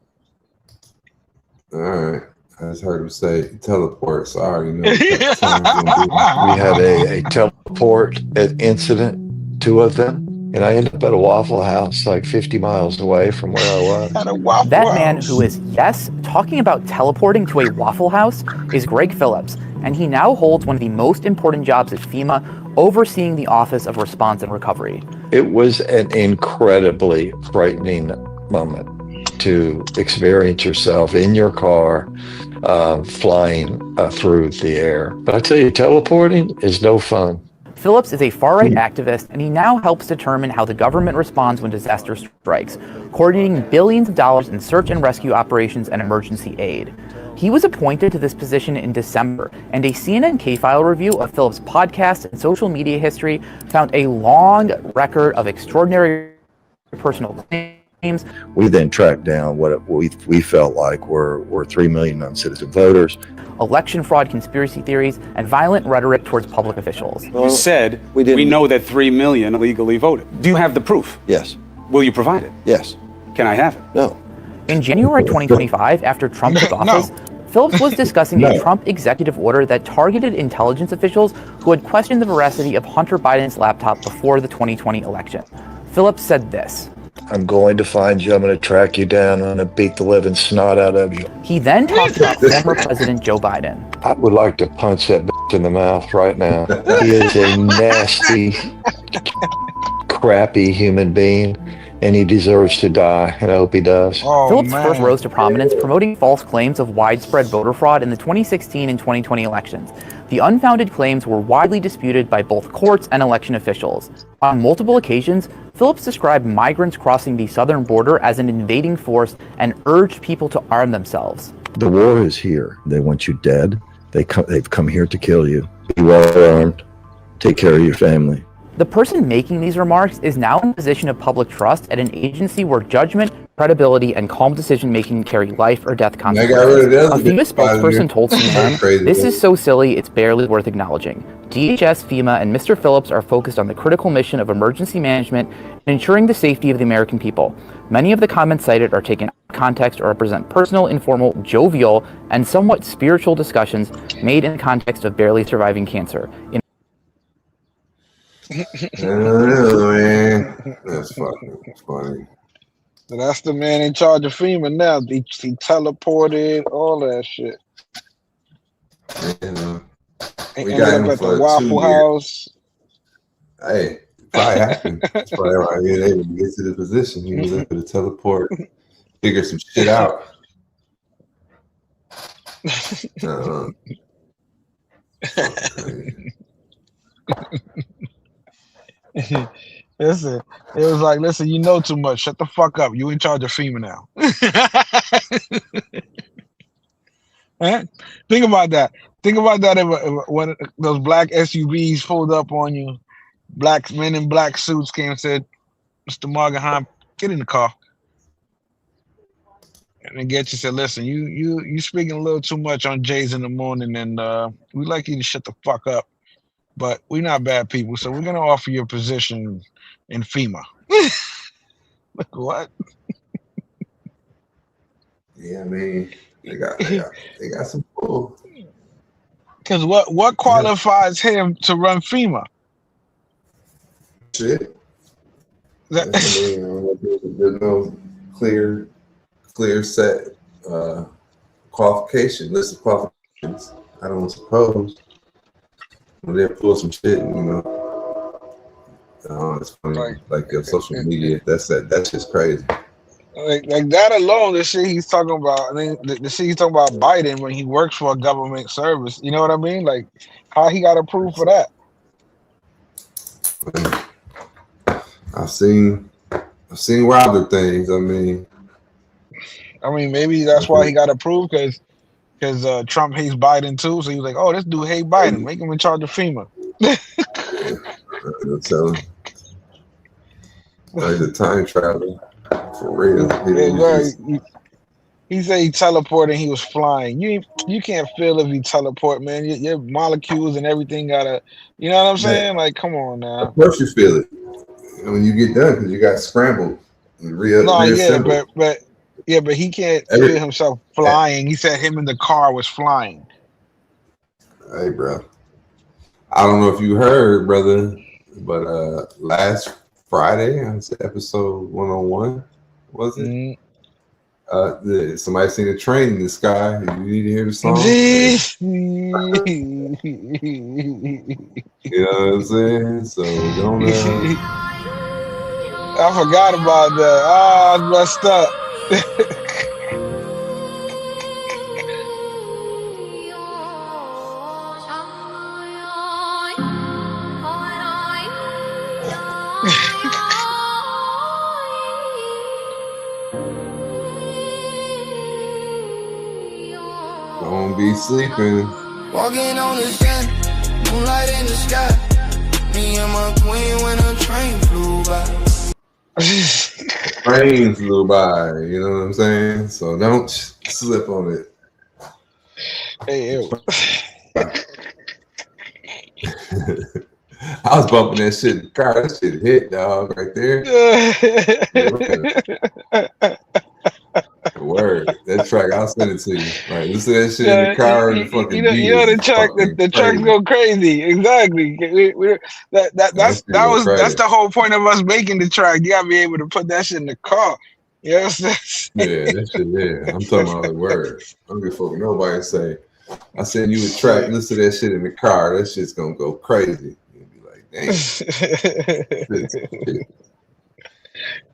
All right. I just heard him say teleport, so I already know what that We had a teleport incident, 2 of them, and I ended up at a Waffle House like 50 miles away from where I was. At a Waffle That man House. who is, yes, talking about teleporting to a Waffle House is Greg Phillips, and he now holds one of the most important jobs at FEMA, overseeing the Office of Response and Recovery. It was an incredibly frightening moment to experience yourself in your car flying through the air. But I tell you, teleporting is no fun. Phillips is a far-right activist, and he now helps determine how the government responds when disaster strikes, coordinating billions of dollars in search and rescue operations and emergency aid. He was appointed to this position in December, and a CNN K-File review of Phillips' podcast and social media history found a long record of extraordinary personal claims. We then tracked down what we felt like were 3 million non-citizen voters. Election fraud conspiracy theories, and violent rhetoric towards public officials. You said we know that 3 million illegally voted. Do you have the proof? Yes. Will you provide it? Yes. Can I have it? No. In January 2025, after Trump took office, Phillips was discussing a Trump executive order that targeted intelligence officials who had questioned the veracity of Hunter Biden's laptop before the 2020 election. Phillips said this. I'm going to find you. I'm going to track you down. I'm going to beat the living snot out of you. He then talked about former President Joe Biden. I would like to punch that bitch in the mouth right now. He is a nasty, crappy human being, and he deserves to die, and I hope he does. Phillips first rose to prominence promoting false claims of widespread voter fraud in the 2016 and 2020 elections. The unfounded claims were widely disputed by both courts and election officials. On multiple occasions, Phillips described migrants crossing the southern border as an invading force and urged people to arm themselves. The war is here. They want you dead. They've come here to kill you. Be well armed. Take care of your family. The person making these remarks is now in a position of public trust at an agency where judgment, credibility, and calm decision-making carry life or death consequences. A FEMA spokesperson told CNN, "This is so silly, it's barely worth acknowledging. DHS, FEMA, and Mr. Phillips are focused on the critical mission of emergency management and ensuring the safety of the American people. Many of the comments cited are taken out of context or represent personal, informal, jovial, and somewhat spiritual discussions made in the context of barely surviving cancer." Man. That's fucking funny. So that's the man in charge of FEMA now. He teleported, all that shit. We got him at for the Waffle House. Hey, probably happened. That's probably why he was able to get to the position. He was able to teleport, figure some shit out. Listen, it was like, listen, you know too much. Shut the fuck up. You in charge of FEMA now. Huh? Think about that. Think about that if when those black SUVs pulled up on you, black men in black suits came and said, "Mr. Morgenheim, get in the car." And then get you said, "Listen, you speaking a little too much on Jay's in the morning, and we'd like you to shut the fuck up. But we're not bad people, so we're gonna offer you a position in FEMA." What? Yeah, I mean, they got some pull. Because what qualifies him to run FEMA? Shit. I mean, there's no clear set qualification list of qualifications. I don't suppose. They'll pull some shit, and, it's funny. Like social media, that's just crazy. Like that alone, the shit he's talking about. I mean, the shit he's talking about Biden when he works for a government service. You know what I mean? Like how he got approved for that. I've seen wilder things. I mean, maybe that's why he got approved because Trump hates Biden too. So he was like, "Oh, this dude hate Biden. Make him in charge of FEMA." I'm telling you, like the time traveler for real. He said he teleported and he was flying. You can't feel if you teleport, man. Your molecules and everything gotta, you know what I'm saying? Like, come on now. Of course you feel it when you get done because you got scrambled and reassembled. but Yeah, but he can't feel himself flying. He said him in the car was flying. Hey, bro. I don't know if you heard, brother, but last Friday, it's episode 101, was it? Somebody seen a train in the sky. You need to hear the song? You know what I'm saying? So don't. I forgot about that. Oh, I messed up. Don't be sleeping. Walking on the sun, moonlight in the sky. Me and my queen when a train flew by. Train flew by, you know what I'm saying? So don't slip on it. Hey, ew. I was bumping that shit in the car. That shit hit, dog, right there. Word. That track, I'll send it to you. Right, listen to that shit in the car and the fucking beat. You know the track, the tracks go crazy. Exactly. That's the whole point of us making the track. You gotta be able to put that shit in the car. Yes. Yeah, that shit. Yeah, I'm talking about the word. I don't give a fuck. Nobody say. I send you a track. Listen to that shit in the car. That shit's gonna go crazy. You'll be like, damn.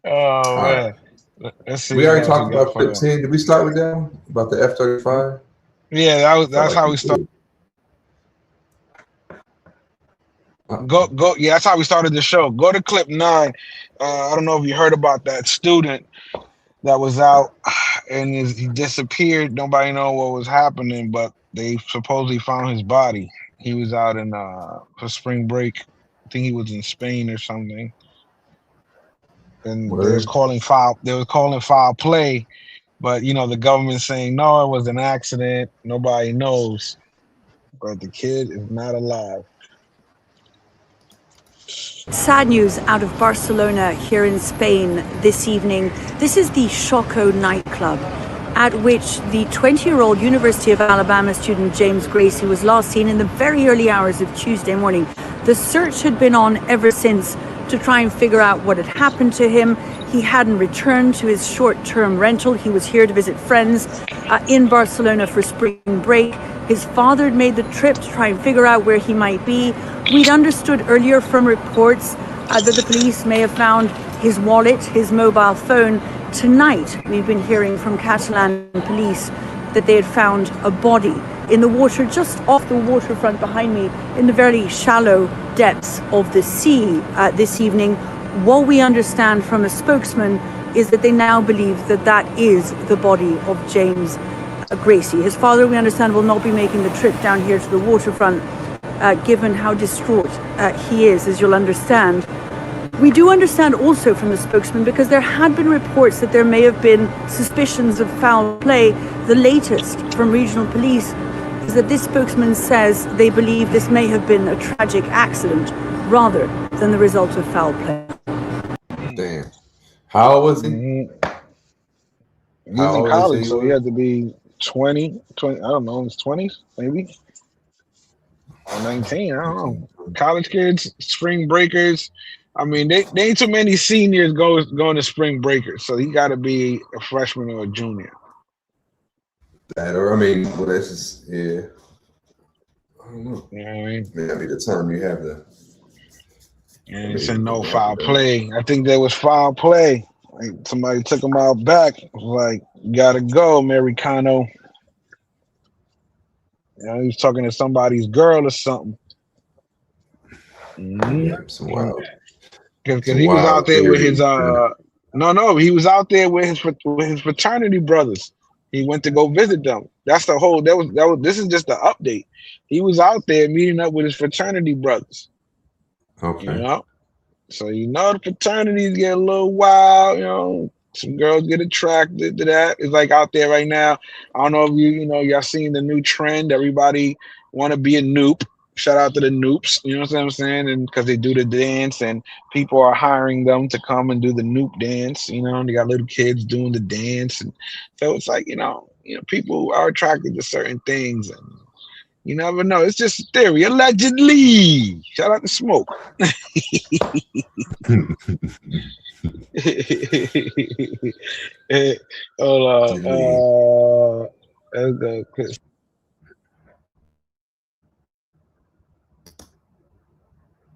Oh man. Let's see. We already talked about 15. Did we start with that one? About the F-35? Yeah, that's how we started. Go. Yeah, that's how we started the show. Go to clip 9. I don't know if you heard about that student that was out and he disappeared. Nobody know what was happening, but they supposedly found his body. He was out in for spring break. I think he was in Spain or something. And they was calling foul play, but the government saying no, it was an accident. Nobody knows, but the kid is not alive. Sad news out of Barcelona here in Spain this evening. This is the Choco nightclub at which the 20-year-old University of Alabama student James Gracie was last seen in the very early hours of Tuesday morning. The search had been on ever since to try and figure out what had happened to him. He hadn't returned to his short-term rental. He was here to visit friends in Barcelona for spring break. His father had made the trip to try and figure out where he might be. We'd understood earlier from reports that the police may have found his wallet, his mobile phone. Tonight, we've been hearing from Catalan police that they had found a body in the water just off the waterfront behind me in the very shallow depths of the sea this evening. What we understand from a spokesman is that they now believe that that is the body of James Gracie. His father, we understand, will not be making the trip down here to the waterfront, given how distraught he is, as you'll understand. We do understand also from the spokesman, because there had been reports that there may have been suspicions of foul play. The latest from regional police is that this spokesman says they believe this may have been a tragic accident rather than the result of foul play. Damn. How old was he? He was in college, so he had to be 20, I don't know, in his 20s, maybe. Or 19, I don't know. College kids, spring breakers. I mean, they ain't too many seniors going to spring breakers, so he got to be a freshman or a junior. That, or I mean, well, that's just, yeah. I don't know. You know what I mean? Maybe the time you have the. And it's in no foul play. I think there was foul play. Like somebody took him out back. Like, you gotta go, Americano. He was talking to somebody's girl or something. Some wild. Because he was out there with his he was out there with his fraternity brothers. He went to go visit them. That's the whole. That was. This is just the update. He was out there meeting up with his fraternity brothers. Okay. So the fraternities get a little wild. Some girls get attracted to that. It's like out there right now. I don't know if y'all seen the new trend. Everybody want to be a noob. Shout out to the Noops, you know what I'm saying? And because they do the dance, and people are hiring them to come and do the Noop dance. You know, and they got little kids doing the dance, and so it's like people are attracted to certain things, and you never know. It's just a theory, allegedly. Shout out to Smoke. Hold on.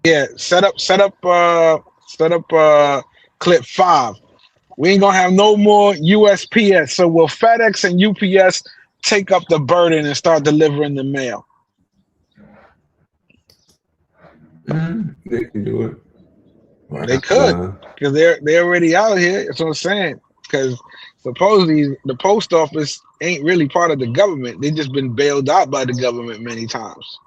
Yeah, set up clip 5. We ain't gonna have no more USPS. So will FedEx and UPS take up the burden and start delivering the mail? They can do it. They could, because they're already out here. That's what I'm saying. Because supposedly the post office ain't really part of the government. They just been bailed out by the government many times.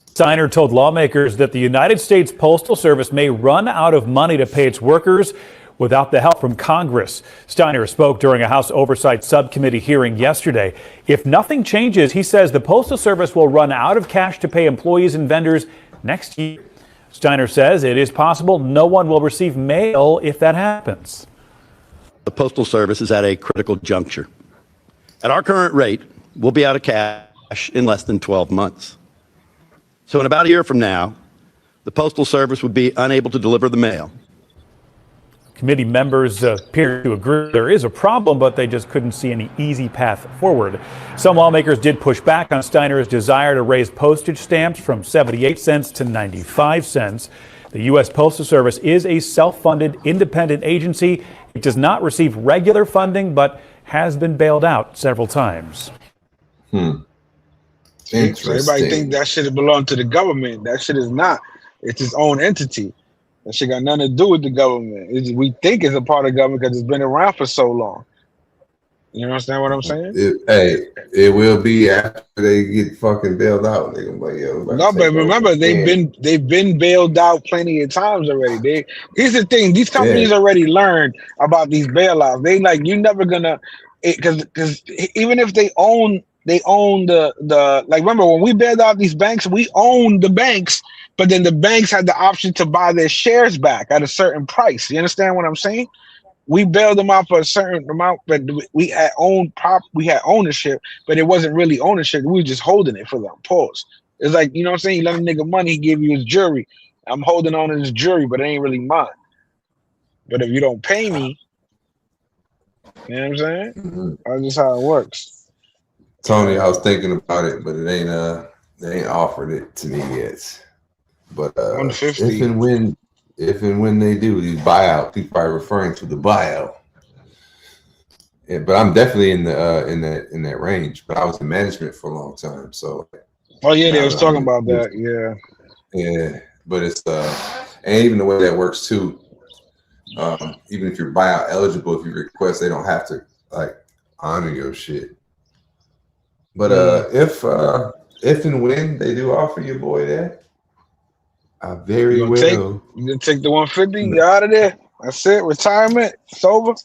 Steiner told lawmakers that the United States Postal Service may run out of money to pay its workers without the help from Congress. Steiner spoke during a House Oversight Subcommittee hearing yesterday. If nothing changes, he says the Postal Service will run out of cash to pay employees and vendors next year. Steiner says it is possible no one will receive mail if that happens. The Postal Service is at a critical juncture. At our current rate, we'll be out of cash in less than 12 months. So in about a year from now, the Postal Service would be unable to deliver the mail. Committee members appear to agree there is a problem, but they just couldn't see any easy path forward. Some lawmakers did push back on Steiner's desire to raise postage stamps from 78 cents to 95 cents. The U.S. Postal Service is a self-funded independent agency. It does not receive regular funding, but has been bailed out several times. So everybody think that shit belong to the government. That shit is not. It's its own entity. That shit got nothing to do with the government. We think it's a part of the government because it's been around for so long. You understand what I'm saying? It will be after they get fucking bailed out. They gonna be like, yo, no, but remember they've been bailed out plenty of times already. Here's the thing: these companies already learned about these bailouts. They like you're never gonna because even if they own the like. Remember when we bailed out these banks, we owned the banks, but then the banks had the option to buy their shares back at a certain price. You understand what I'm saying? We bailed them out for a certain amount, but we had ownership, but it wasn't really ownership. We were just holding it for them. Pause. It's like, you know what I'm saying? You let a nigga money, he give you his jury. I'm holding on to his jury, but it ain't really mine. But if you don't pay me, you know what I'm saying? That's just how it works. Tony, I was thinking about it, but they ain't offered it to me yet. But 150. If and when they do these buyout, people are referring to the buyout. Yeah, but I'm definitely in that range. But I was in management for a long time, so. Oh yeah, they was talking about that. Yeah. Yeah, but it's and even the way that works too. Even if you're buyout eligible, if you request, they don't have to like honor your shit. But if and when they do offer your boy that, I very well. You gonna take the 150? You out of there? That's it. Retirement. It's over.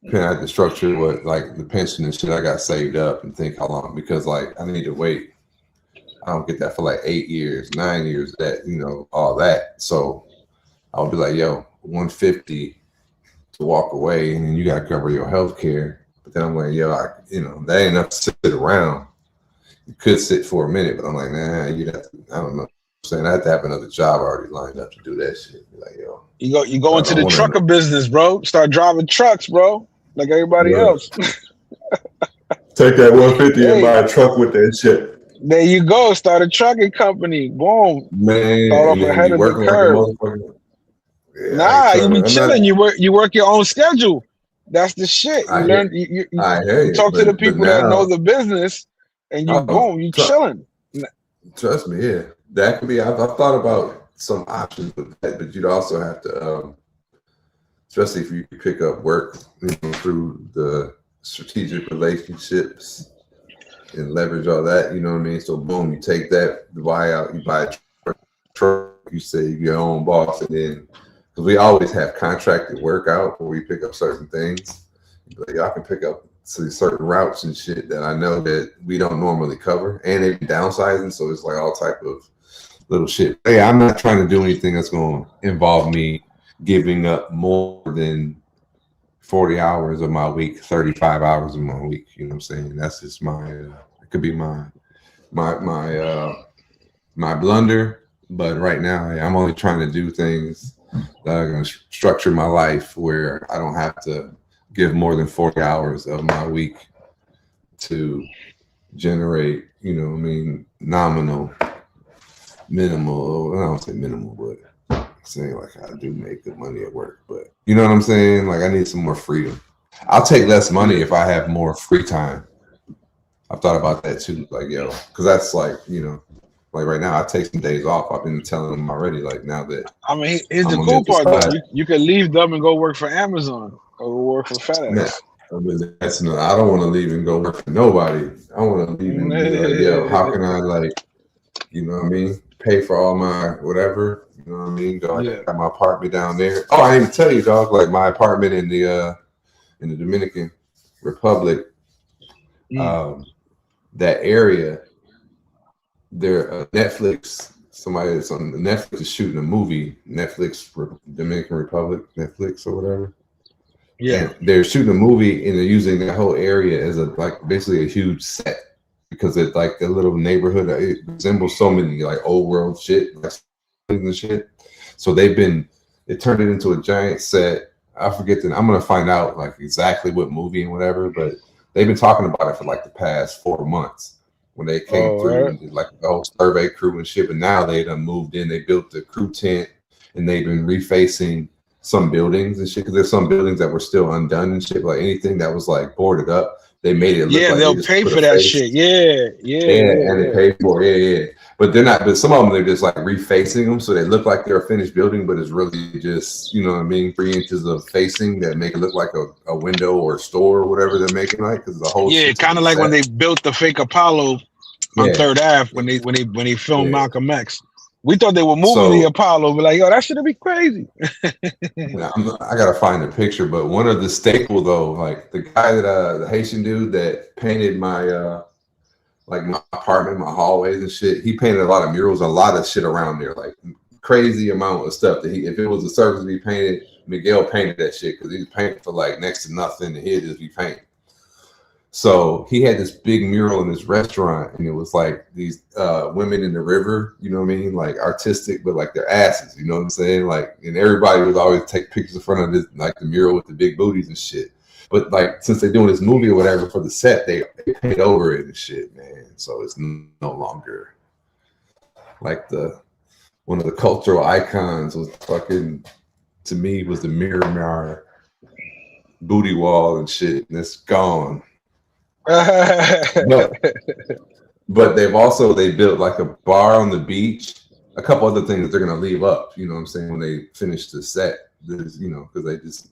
Depending on the structure, what like the pension and shit, I got saved up and think how long because like I need to wait. I don't get that for like 8 years, 9 years. That all that. So I'll be like, yo, 150 to walk away, and then you got to cover your health care. But then I'm like, yo, that ain't enough to sit around. You could sit for a minute, but I'm like, nah, you have to. I don't know. I'm saying I have to have another job already lined up to do that shit. Be like, yo, you go into the trucker business, bro. Start driving trucks, bro, like everybody else. Take that 150 and buy a truck with that shit. There you go. Start a trucking company. Boom. Man, start off ahead of the curve. Nah, you be chilling. You work your own schedule. That's the shit. You learn. You talk to the people that know the business, and you chilling. Trust me, yeah, that could be. I've thought about some options with that, but you'd also have to, especially if you pick up work through the strategic relationships and leverage all that. You know what I mean? So boom, you take that, the buyout, you buy a truck, you say you're your own boss, and then. Because we always have contracted work out where we pick up certain things. Like, y'all can pick up to certain routes and shit that I know that we don't normally cover, and they're downsizing, so it's like all type of little shit. Hey, I'm not trying to do anything that's going to involve me giving up more than 40 hours of my week, 35 hours of my week. You know what I'm saying? That's just my it could be my blunder. But right now, I'm only trying to do things that are going to structure my life where I don't have to give more than 40 hours of my week to generate, you know what I mean, minimal, I don't say minimal, but I'm saying like I do make good money at work, but you know what I'm saying? Like I need some more freedom. I'll take less money if I have more free time. I've thought about that too, like, yo, because that's like, you know, like right now I take some days off. I've been telling them already, like now that I mean, here's the cool part though. You can leave them and go work for Amazon or work for FedEx. That's not, I don't want to leave and go work for nobody. I want to leave and be like, yo, how can I, like, you know what I mean, pay for all my whatever, you know what I mean? Go, I got my apartment down there. Oh, I didn't even tell you, dog, like my apartment in the Dominican Republic, that area, there Netflix, somebody that's on Netflix is shooting a movie, Dominican Republic, Netflix or whatever. Yeah, and they're shooting a movie and they're using that whole area as a like basically a huge set because it's like the little neighborhood. It resembles so many like old world shit, like and shit. So they turned it into a giant set. I forget that. I'm gonna find out like exactly what movie and whatever, but they've been talking about it for like the past 4 months when they came through and did like the whole survey crew and shit. But now they done moved in. They built the crew tent and they've been refacing some buildings and shit, because there's some buildings that were still undone and shit. Like anything that was like boarded up, they made it look like they'll pay for that shit. And they pay for it. But they're not. But some of them they're just like refacing them so they look like they're a finished building, but it's really just, you know what I mean, 3 inches of facing that make it look like a window or a store or whatever they're making, like, because the whole kind of like when they built the fake Apollo on 3rd Ave when they filmed Malcolm X. We thought they were moving the Apollo, but like, yo, that should be crazy. I gotta find a picture, but one of the staple though, like the guy that the Haitian dude that painted my like my apartment, my hallways and shit, he painted a lot of murals, a lot of shit around there, like crazy amount of stuff that if it was a surface to be painted, Miguel painted that shit because he was painting for like next to nothing and he'd just be painting. So he had this big mural in his restaurant, and it was like these women in the river, you know what I mean? Like artistic, but like their asses, you know what I'm saying? Like, and everybody was always take pictures in front of this, like the mural with the big booties and shit. But like, since they're doing this movie or whatever for the set, they paid over it and shit, man. So it's no longer like one of the cultural icons was fucking, to me, was the Miramar booty wall and shit, and it's gone. but they built like a bar on the beach, a couple other things that they're gonna leave up, you know what I'm saying, when they finish the set. There's, you know, because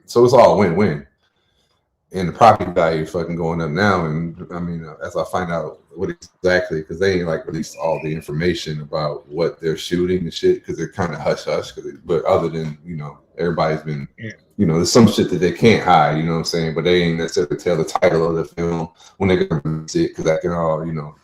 so it's all win-win, and the property value fucking going up now. And I mean, as I find out what exactly, because they ain't like released all the information about what they're shooting and shit, because they're kind of hush-hush. But other than, you know, everybody's been, you know, there's some shit that they can't hide, you know what I'm saying, but they ain't necessarily tell the title of the film when they're gonna release it, because that can all, you know.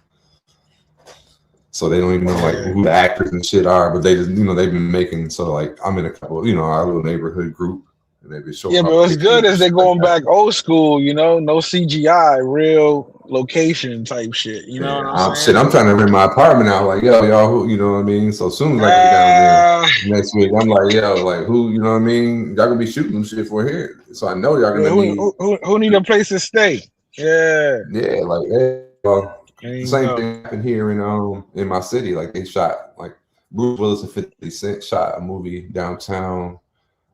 So they don't even know like who the actors and shit are, but they just, you know, they've been making. So like, I'm in a couple, you know, our little neighborhood group. And they've been showing but what's good is they're going back old school, you know, no CGI, real location type shit. You know what I'm saying? I'm trying to rent my apartment out. Like, yo, y'all, you know what I mean? So as soon as I get down there next week, I'm like, yo, like, who, you know what I mean? Y'all gonna be shooting shit for here. So I know y'all gonna need. Who need a place to stay? Yeah, like, the same thing happened here in my city. Like, they shot, like, Bruce Willis and 50 Cent shot a movie downtown.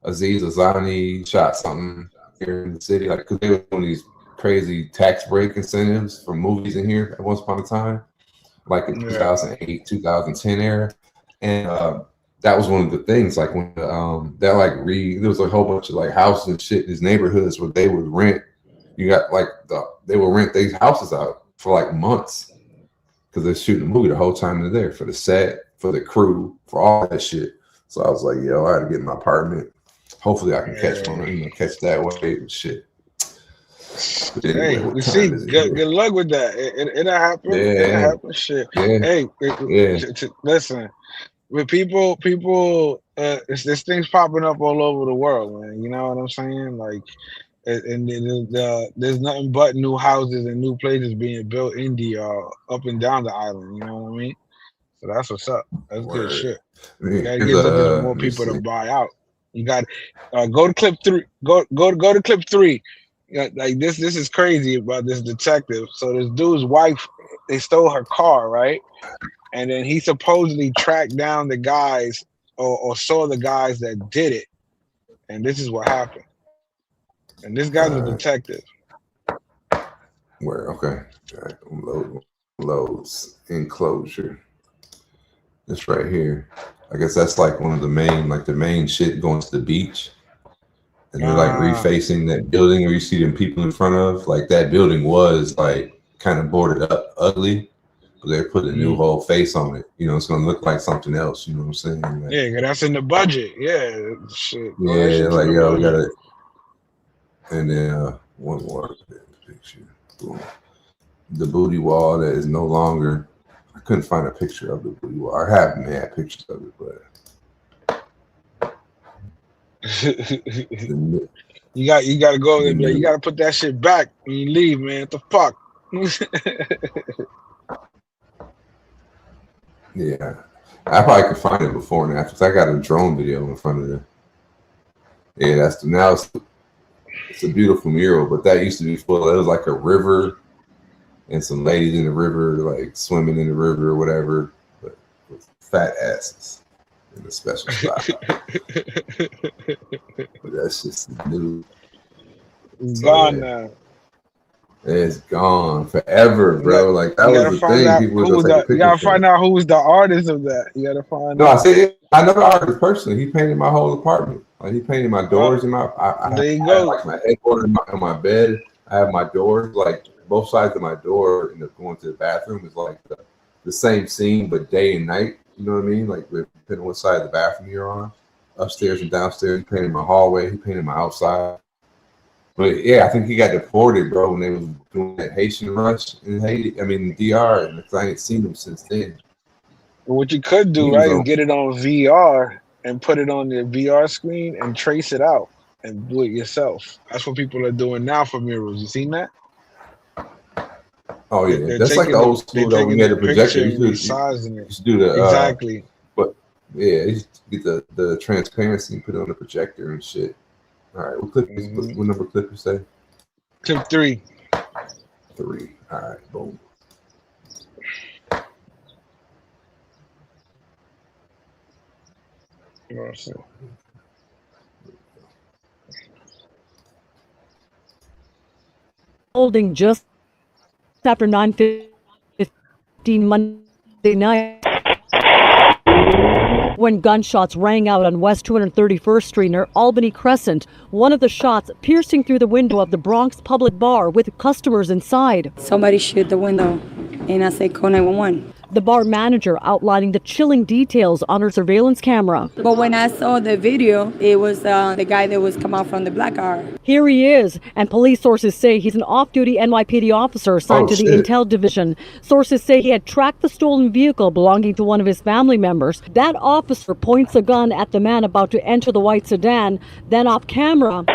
Aziz Ansari shot something here in the city, like, because they were doing these crazy tax break incentives for movies in here at once upon a time, like in 2008, 2010 era, and that was one of the things. Like when there was a whole bunch of like houses and shit in these neighborhoods where they would rent. You got like they would rent these houses out for like months because they're shooting a movie the whole time they're there, for the set, for the crew, for all that shit. So I was like, yo, I had to get in my apartment. Hopefully I can catch one, catch that wave and shit. But anyway, Hey, what you see, time is it good here? luck with that. It'll happen. It'll Yeah, happen. Shit. yeah, Hey, yeah. listen. With people, there's things popping up all over the world, man. You know what I'm saying? Like, and there's nothing but new houses and new places being built in DR up and down the island. You know what I mean? So that's what's up. That's good Word. shit. You gotta Here's get looking for more let me people to see. buy out. You got go to clip 3. Go to clip 3. Yeah, like this is crazy about this detective. So this dude's wife, they stole her car, right? And then he supposedly tracked down the guys or saw the guys that did it. And this is what happened. And this guy's a detective. Where? Okay. All right. Loads enclosure. It's right here. I guess that's like one of the main shit going to the beach. And they're like refacing that building where you see them people in front of. Like that building was like kind of boarded up ugly. But they're putting a new whole face on it. You know, it's gonna look like something else, you know what I'm saying? Like, Yeah, 'cause that's in the budget. Yeah. Shit. yeah, like yo, we got it. And then one more picture. Boom. The booty wall that is no longer. I couldn't find a picture of the booty wall. I have had pictures of it, but you gotta go there, man. You gotta put that shit back when you leave, man. What the fuck? yeah, I probably could find it before and after. I got a drone video in front of it. Yeah, it's a beautiful mural, but that used to be full. It was like a river and some ladies in the river, like swimming in the river or whatever, but with fat asses in a special spot. But that's just new. It's gone now. It's gone forever, bro. Like that was the thing. People would just take a picture. You gotta find out who was the artist of that. You gotta find out. out. I said I know the artist personally. He painted my whole apartment. Like he painted my doors in my. There you I go. have like my headboard on my bed. I have my doors like both sides of my door, and going to the bathroom is like the same scene, but day and night. You know what I mean? Like depending on what side of the bathroom you're on, upstairs and downstairs. He painted my hallway. He painted my outside. But yeah, I think he got deported, bro, when they was doing that Haitian rush in Haiti. I mean, DR, and I ain't seen him since then. What you could do, right, is get it on VR and put it on your VR screen and trace it out and do it yourself. That's what people are doing now for murals. You seen that? Oh yeah, that's like the old school though. We had a projector. You should do the exactly. But yeah, you get the transparency and put it on the projector and shit. All right, what clip is what number clip you say? Clip 3. 3. All right, boom. Holding just after 9:15 Monday night, when gunshots rang out on West 231st Street near Albany Crescent, one of the shots piercing through the window of the Bronx Public Bar with customers inside. Somebody shoot the window, and I said, call 911. The bar manager outlining the chilling details on her surveillance camera. But when I saw the video, it was the guy that was come out from the black car. Here he is, and police sources say he's an off-duty NYPD officer assigned to the Intel Division. Sources say he had tracked the stolen vehicle belonging to one of his family members. That officer points a gun at the man about to enter the white sedan, then off camera.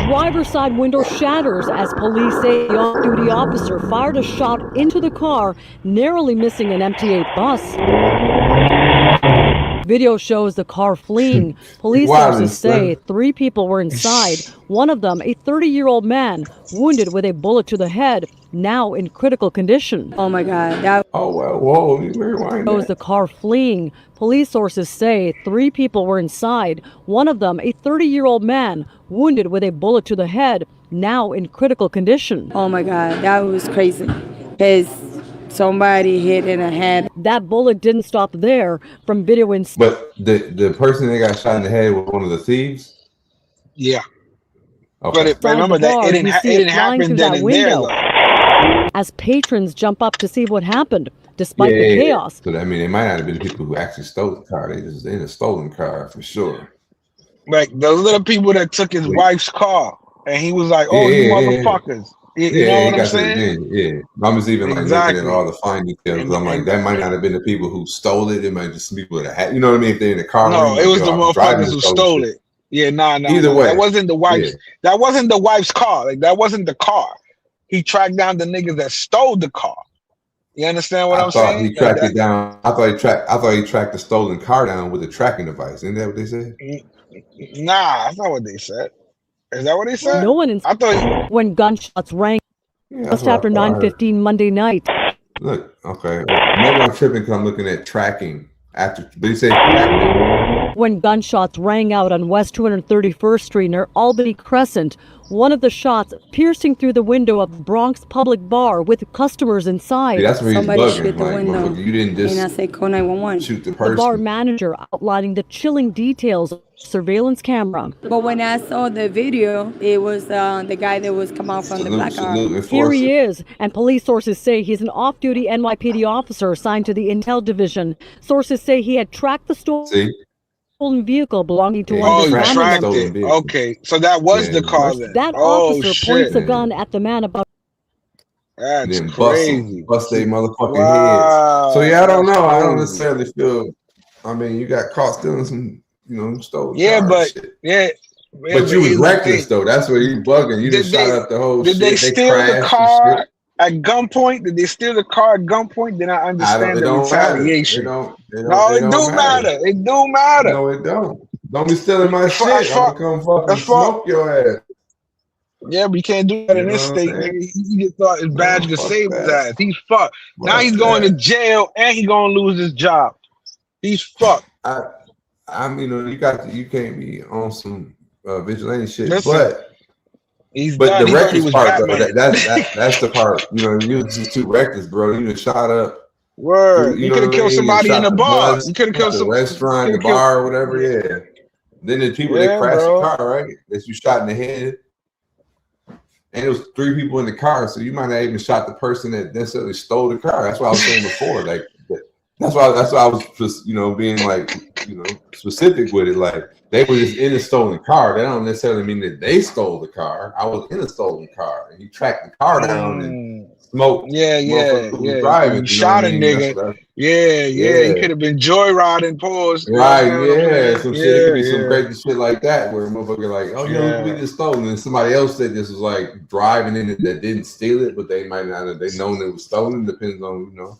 Driver's side window shatters as police say the off-duty officer fired a shot into the car, narrowly missing an MTA bus. Video shows the car fleeing. Police sources say 3 people were inside. One of them, a 30-year-old man, wounded with a bullet to the head, now in critical condition. Oh my God. Oh, well, whoa, rewind shows the car fleeing. Police sources say 3 people were inside. One of them, a 30-year-old man, wounded with a bullet to the head, now in critical condition. Oh my God, that was crazy. Because somebody hit in the head. That bullet didn't stop there. From video But the person that got shot in the head was one of the thieves? Yeah. Okay. But remember that it didn't happen then and there, though. As patrons jump up to see what happened, despite the chaos. So I mean, it might not have been the people who actually stole the car. They just in a stolen car for sure. Like those little people that took his wife's car, and he was like, Yeah, "Oh, you yeah, yeah, yeah. motherfuckers!" You know Yeah, he what I'm got to the saying? bin. Yeah, I'm just even like looking at Exactly. all the fine details. And, I'm like, and that might not have been the people who stole it. It might just be people that had, you know what I mean? If they're in the car with him, no, it like, was yo, the I was driving motherfuckers this who stolen stole shit. it. Yeah, nah. Either way, That wasn't the wife's. yeah. That wasn't the wife's car. Like that wasn't the car. He tracked down the niggas that stole the car. You understand what I I'm thought saying? he tracked it down. I thought he tracked the stolen car down with a tracking device. Isn't that what they said? Nah, that's not what they said. Is that what they said? No one in I thought when gunshots rang just after 9:15 Monday night. Look, okay, maybe I'm tripping because I'm looking at tracking after. But he said tracking. When gunshots rang out on West 231st Street near Albany Crescent, one of the shots piercing through the window of the Bronx public bar with customers inside. Yeah, that's where he's Somebody bugging. shoot the Like, window. motherfucker, you didn't And I just say call 911. shoot the The bar person. manager outlining the chilling details of the surveillance camera. But when I saw the video, it was the guy that was come out from the black car. Here he is, and police sources say he's an off-duty NYPD officer assigned to the Intel Division. Sources say he had tracked the stolen vehicle belonging to one of you his family tracked members. it. Okay, so that was the car then. That Oh officer shit. points a gun at the man about. That's Then crazy. bust their motherfucking Wow, heads. So yeah, I don't that's know. I don't crazy. necessarily feel. I mean, you got caught stealing some, stolen Yeah, car but shit. yeah. But you was reckless though. That's where you bugging. You just shot up the whole Did shit. they steal the crashed and car shit. at gunpoint? Did they steal the car at gunpoint? Then I understand It the don't matter. retaliation. No, it do matter. It do matter. No, it don't. Don't be stealing my shit. I'm gonna come fucking smoke your ass. Yeah, but you can't do that in You this know what state, I'm saying? nigga. You just thought his badge could fuck save his that. ass. He's fucked. Now Fuck he's going to that. jail and he's gonna lose his job. He's fucked. I mean, you can't be on some vigilante shit, Listen, but he's but done. the He thought he reckless was part though, Batman. that's the part. You was just too reckless, bro. You just shot up. Word. You could have killed somebody in the bar. You could have killed the some restaurant, the bar, or whatever. Yeah. Then the people that crashed the car, right? That you shot in the head. And it was 3 people in the car, so you might not even shot the person that necessarily stole the car. That's what I was saying before. Like that's why I was just being like specific with it. Like they were just in a stolen car. That don't necessarily mean that they stole the car. I was in a stolen car, and you tracked the car down and smoked. Yeah. Driving, You shot a nigga. Yeah. He could have been joyriding, pause. Right, some shit. It could be some crazy shit like that where a motherfucker like, oh, we just stole it. And somebody else said this was like driving in it that didn't steal it, but they might not have known it was stolen. Depends on,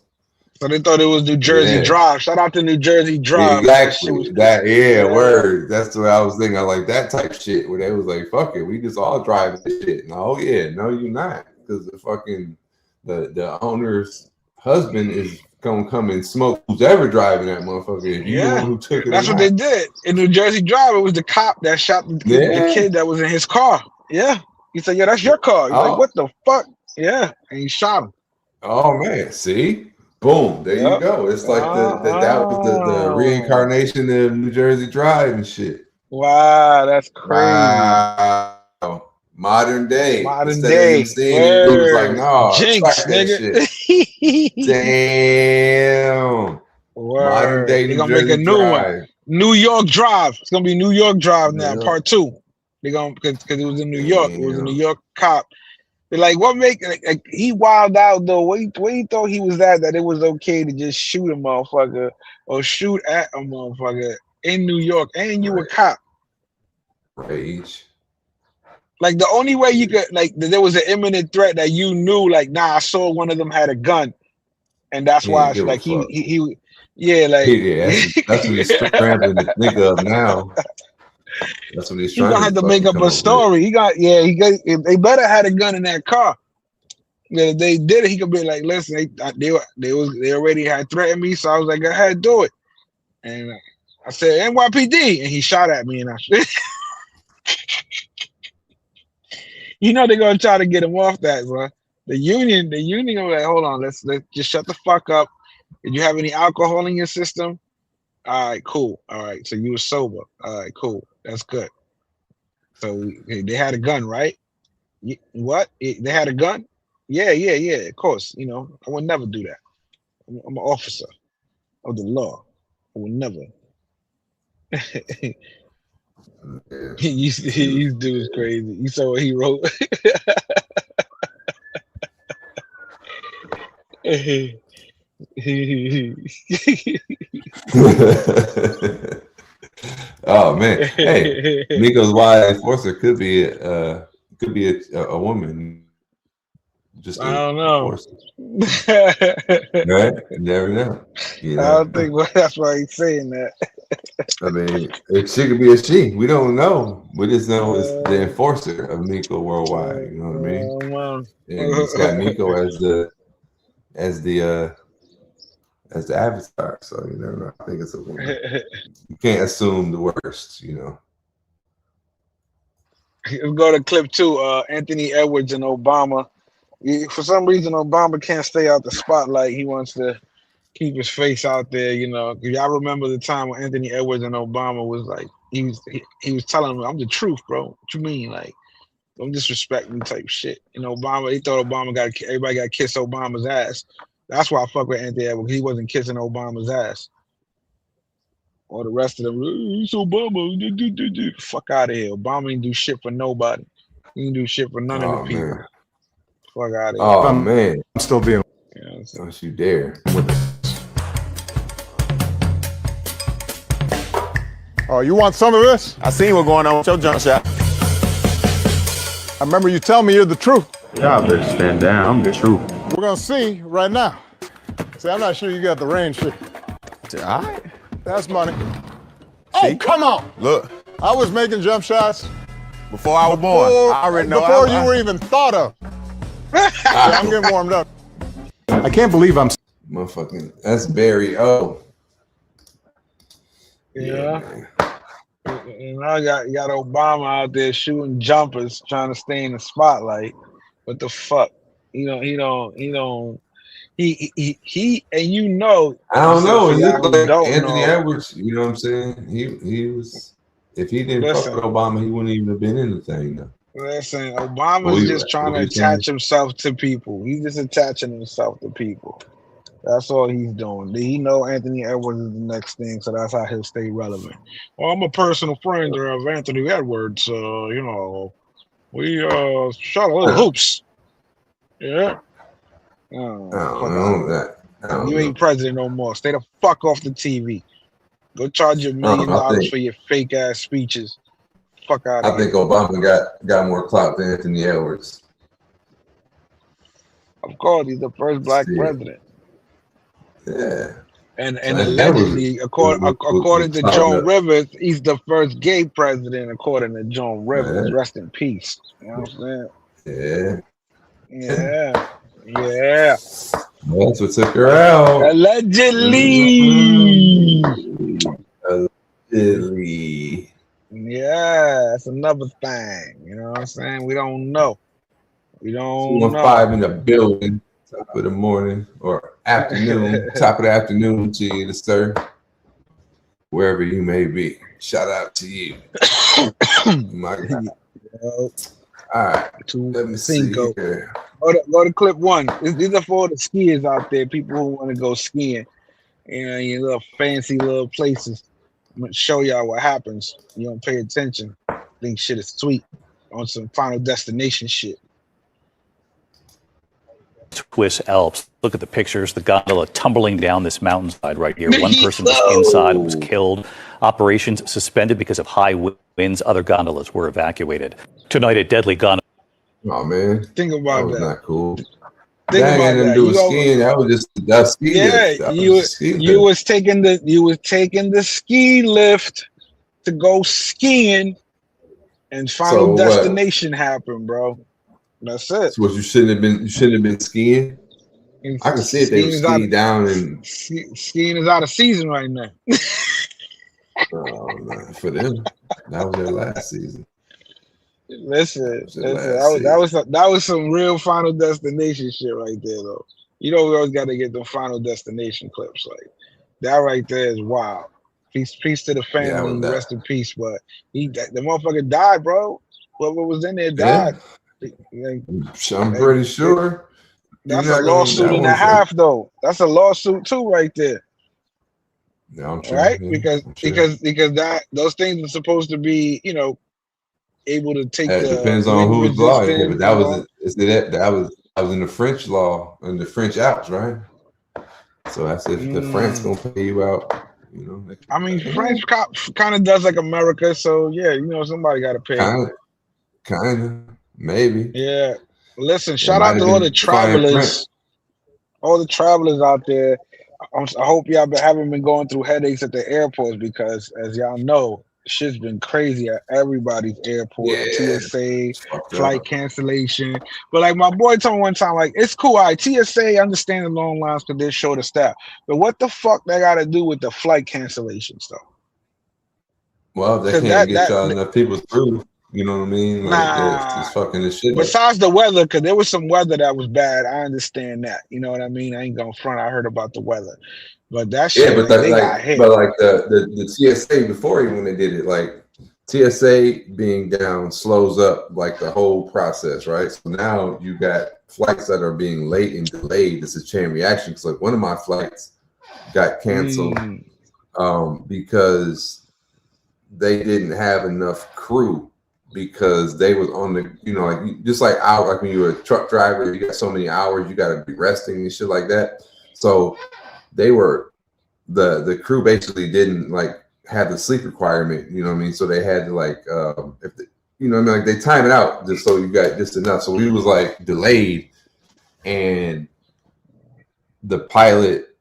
So they thought it was New Jersey Drive. Shout out to New Jersey Drive. Exactly. Word. That's what I was thinking. I like that type shit where they was like, fuck it, we just all driving this shit. No, you're not. Because the fucking the owner's husband is gonna come and smoke who's ever driving that motherfucker. If you the one who took it. That's what they did. In New Jersey Drive, it was the cop that shot the kid that was in his car. Yeah. He said, yeah, that's your car. He's like, what the fuck? Yeah. And he shot him. Oh man, see? Boom, there you go. It's like that was the reincarnation of New Jersey Drive and shit. Wow, that's crazy. Wow. Modern day. Modern Instead day. of him seeing it, he was like, no, Jinx, track that nigga. shit. Damn. Word. Modern day They're New gonna Jersey make a new Drive. one. New York Drive. It's gonna be New York Drive now, part 2. They're gonna because it was in New York. It was a New York cop. They're like, what make like he wild out though? Where he thought he was at that it was okay to just shoot a motherfucker or shoot at a motherfucker in New York, and you a cop. Rage. Like the only way you could there was an imminent threat that you knew, like, nah, I saw one of them had a gun, and that's why it's like he that's what he's scrambling to think of now. That's what he's trying gonna have to make up a story. They better had a gun in that car. Yeah, if they did it, he could be like, listen, they already had threatened me, so I was like, go ahead, do it. And I said NYPD, and he shot at me, and I they're gonna try to get him off that, bro. The union gonna be like, hold on, let's just shut the fuck up. Did you have any alcohol in your system? All right, cool. All right, so you were sober. All right, cool. That's good. So they had a gun, right? What? They had a gun? Yeah. Of course. I would never do that. I'm an officer of the law. I would never. He's dude's crazy. You saw what he wrote? Oh man, hey, Miko's wild enforcer could be a woman. Just I don't know. Right? You never know. You know? I don't think that's why he's saying that. I mean, she could be a she. We don't know. We just know it's the enforcer of Miko worldwide. You know what I mean? And it's got Miko as the avatar. So you never know. I think it's a woman. You can't assume the worst. You know. Let's go to clip 2. Anthony Edwards and Obama. For some reason, Obama can't stay out the spotlight. He wants to keep his face out there. You know, y'all remember the time when Anthony Edwards and Obama was like, he was telling him, "I'm the truth, bro. What you mean? Like, don't disrespect me," type shit. You know, he thought everybody got to kiss Obama's ass. That's why I fuck with Anthony Edwards. He wasn't kissing Obama's ass. Or the rest of them, it's Obama. Fuck out of here. Obama ain't do shit for nobody. He didn't do shit for none of the people. Man. Fuck out of here. Oh man, I'm still being. Don't you dare. Oh, you want some of this? I seen what going on with your jump shot. I remember you telling me you're the truth. Y'all better stand down. I'm the truth. We're gonna see right now. See, I'm not sure you got the range shit. All right. That's money. Oh, come on. Look. I was making jump shots. Before I was born. I already know. Before you were even thought of. Yeah, I'm getting warmed up. I can't believe I'm. Motherfucking. That's Barry O. Yeah. And I got Obama out there shooting jumpers, trying to stay in the spotlight. What the fuck? He and you know. I don't know. It looked like Anthony Edwards. You know what I'm saying? He was. If he didn't fuck with Obama, he wouldn't even have been in the thing though. Listen, Obama's just trying to attach himself to people. He's just attaching himself to people. That's all he's doing. He know Anthony Edwards is the next thing, so that's how he'll stay relevant. Well, I'm a personal friend of Anthony Edwards. You know, we shot a little hoops. Yeah. I don't know that. You ain't president no more. Stay the fuck off the TV. Go charge your $1 million for your fake ass speeches. Fuck out of here. I think Obama got more clout than Anthony Edwards. Of course, he's the first black president. Yeah. And allegedly, according to Joan Rivers, he's the first gay president, according to Joan Rivers. Yeah. Rest in peace. You know what I'm saying? Yeah. Yeah. That's what took her out. Allegedly. Allegedly. Yeah, that's another thing. You know what I'm saying? We don't know. We don't know. 5 in the building, top of the morning or afternoon, top of the afternoon to you, sir. Wherever you may be. Shout out to you. My God. All right. Let me see here. Go to clip 1. These are for all the skiers out there, people who want to go skiing. You know, your little fancy little places. I'm gonna show y'all what happens. You don't pay attention. Think shit is sweet on some Final Destination shit. Swiss Alps. Look at the pictures. The gondola tumbling down this mountainside right here. One person was inside and was killed. Operations suspended because of high winds. Other gondolas were evacuated. Tonight, a deadly gondola. Oh man, think about that. Was not cool. Think that about that. Do skiing. That was just that ski lift. Yeah, you was taking the ski lift to go skiing, and Final Destination happened, bro. That's it. So what you shouldn't have been skiing. I can see it. They were skiing down and skiing is out of season right now. Oh man, for them, that was their last season. Listen, that was some real Final Destination shit right there, though. You know, we always got to get the Final Destination clips. Like that right there is wild. Peace to the family, rest in peace. But the motherfucker died, bro. Whoever was in there died. Yeah. I'm pretty sure. That's a lawsuit and a half, though. That's a lawsuit too, right there. No, I'm sure. right? Yeah, Because I'm sure. that those things are supposed to be, able to take It depends the on wind whose law. Yeah, but resistance that and was all. that was in the French law in the French Alps, right? So that's if the France gonna pay you out, I mean, French kind of does like America, so yeah, somebody got to pay. kind of, maybe. Yeah. Listen, It shout might out have to all been the fine print. travelers out there. I hope y'all haven't been going through headaches at the airports because, as y'all know, shit's been crazy at everybody's airport. Yeah, TSA, fucked flight up. cancellation. But like my boy told me one time, like it's cool. All right, TSA, understand the long lines because they're short of staff. But what the fuck they got to do with the flight cancellations though? Well, they Because can't get y'all enough people through. You know what I mean? Like it's nah. fucking this shit up. Besides the weather, because there was some weather that was bad. I understand that. You know what I mean? I ain't gonna front. I heard about the weather, but that shit, Yeah, but like, they got hit. the TSA before even when they did it, like TSA being down slows up like the whole process, right? So now you got flights that are being late and delayed. This is chain reaction. Because like one of my flights got canceled because they didn't have enough crew because they was on the, like just like out like when you're a truck driver, you got so many hours you got to be resting and shit like that. So they were the crew basically didn't like have the sleep requirement, you know what I mean? So they had to like if the, like they time it out just so you got just enough. So we was like delayed, and the pilot